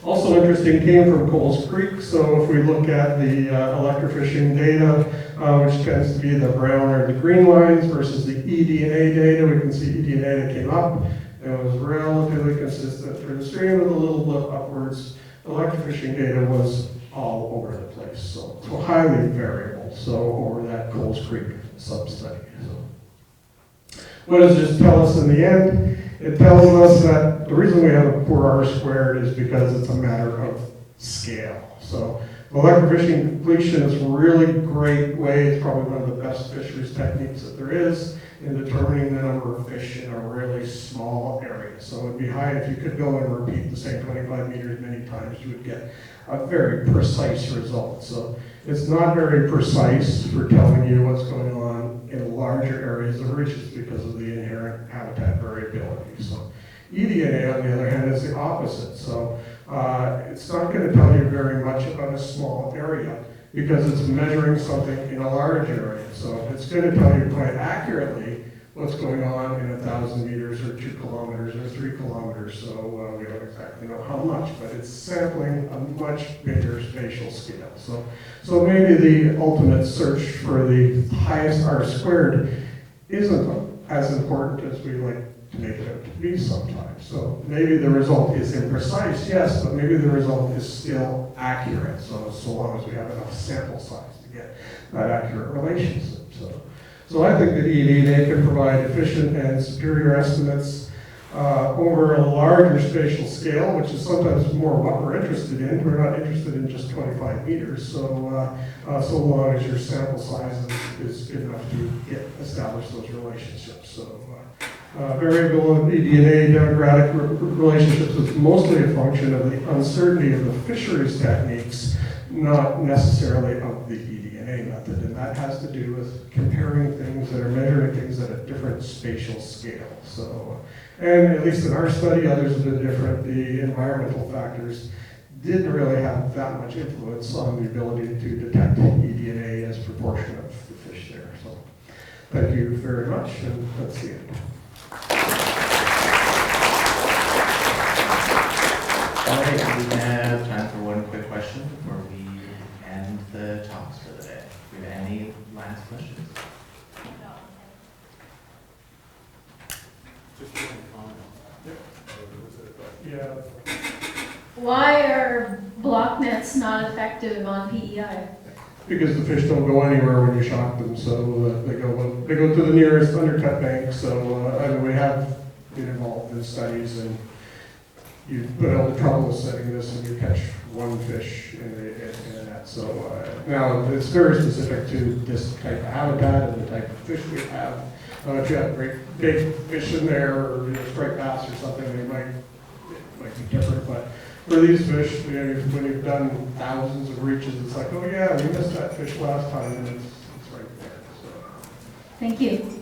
Also interesting came from Coles Creek. So if we look at the electrofishing data, which tends to be the brown or the green lines versus the eDNA data, we can see eDNA that came up. It was relatively consistent through the stream with a little blip upwards. Electrofishing data was all over the place, so highly variable. So over that Coles Creek sub-study. So what does this tell us in the end? It tells us that the reason we have a poor R squared is because it's a matter of scale. So electrofishing completion is a really great way. It's probably one of the best fisheries techniques that there is in determining the number of fish in a really small area. So it would be high if you could go and repeat the same 25 meters many times, you would get a very precise result. So it's not very precise for telling you what's going on in larger areas of reaches because of the inherent habitat variability. So eDNA, on the other hand, is the opposite. So it's not going to tell you very much about a small area because it's measuring something in a large area. So it's going to tell you quite accurately what's going on in 1,000 meters or 2 kilometers or 3 kilometers. So we don't exactly know how much, but it's sampling a much bigger spatial scale. So maybe the ultimate search for the highest R squared isn't as important as we like to make it out to be sometimes. So maybe the result is imprecise, yes, but maybe the result is still accurate. So long as we have enough sample size to get that accurate relationship. So I think that eDNA can provide efficient and superior estimates over a larger spatial scale, which is sometimes more what we're interested in. We're not interested in just 25 meters. So long as your sample size is good enough to establish those relationships. So variable eDNA demographic relationships is mostly a function of the uncertainty of the fisheries techniques, not necessarily of the eDNA method, and that has to do with comparing things that are measuring things at a different spatial scale. So, and at least in our study, others have been different. The environmental factors didn't really have that much influence on the ability to detect eDNA as proportion of the fish there. So, thank you very much, and that's the end. All right, we have time for one quick question before we end the talks for the day. Do we have any last questions? Just one comment. Yeah. Why are block nets not effective on PEI? Because the fish don't go anywhere when you shock them, so they go to the nearest undercut bank. So I mean, we have been involved in studies, and you put all the trouble of setting this, and you catch one fish in a net. So now it's very specific to this type of habitat and the type of fish we have. If you have great big fish in there, or striped bass or something, it might be different. But for these fish, when you've done thousands of reaches, it's like, oh yeah, we missed that fish last time, and it's right there. So. Thank you.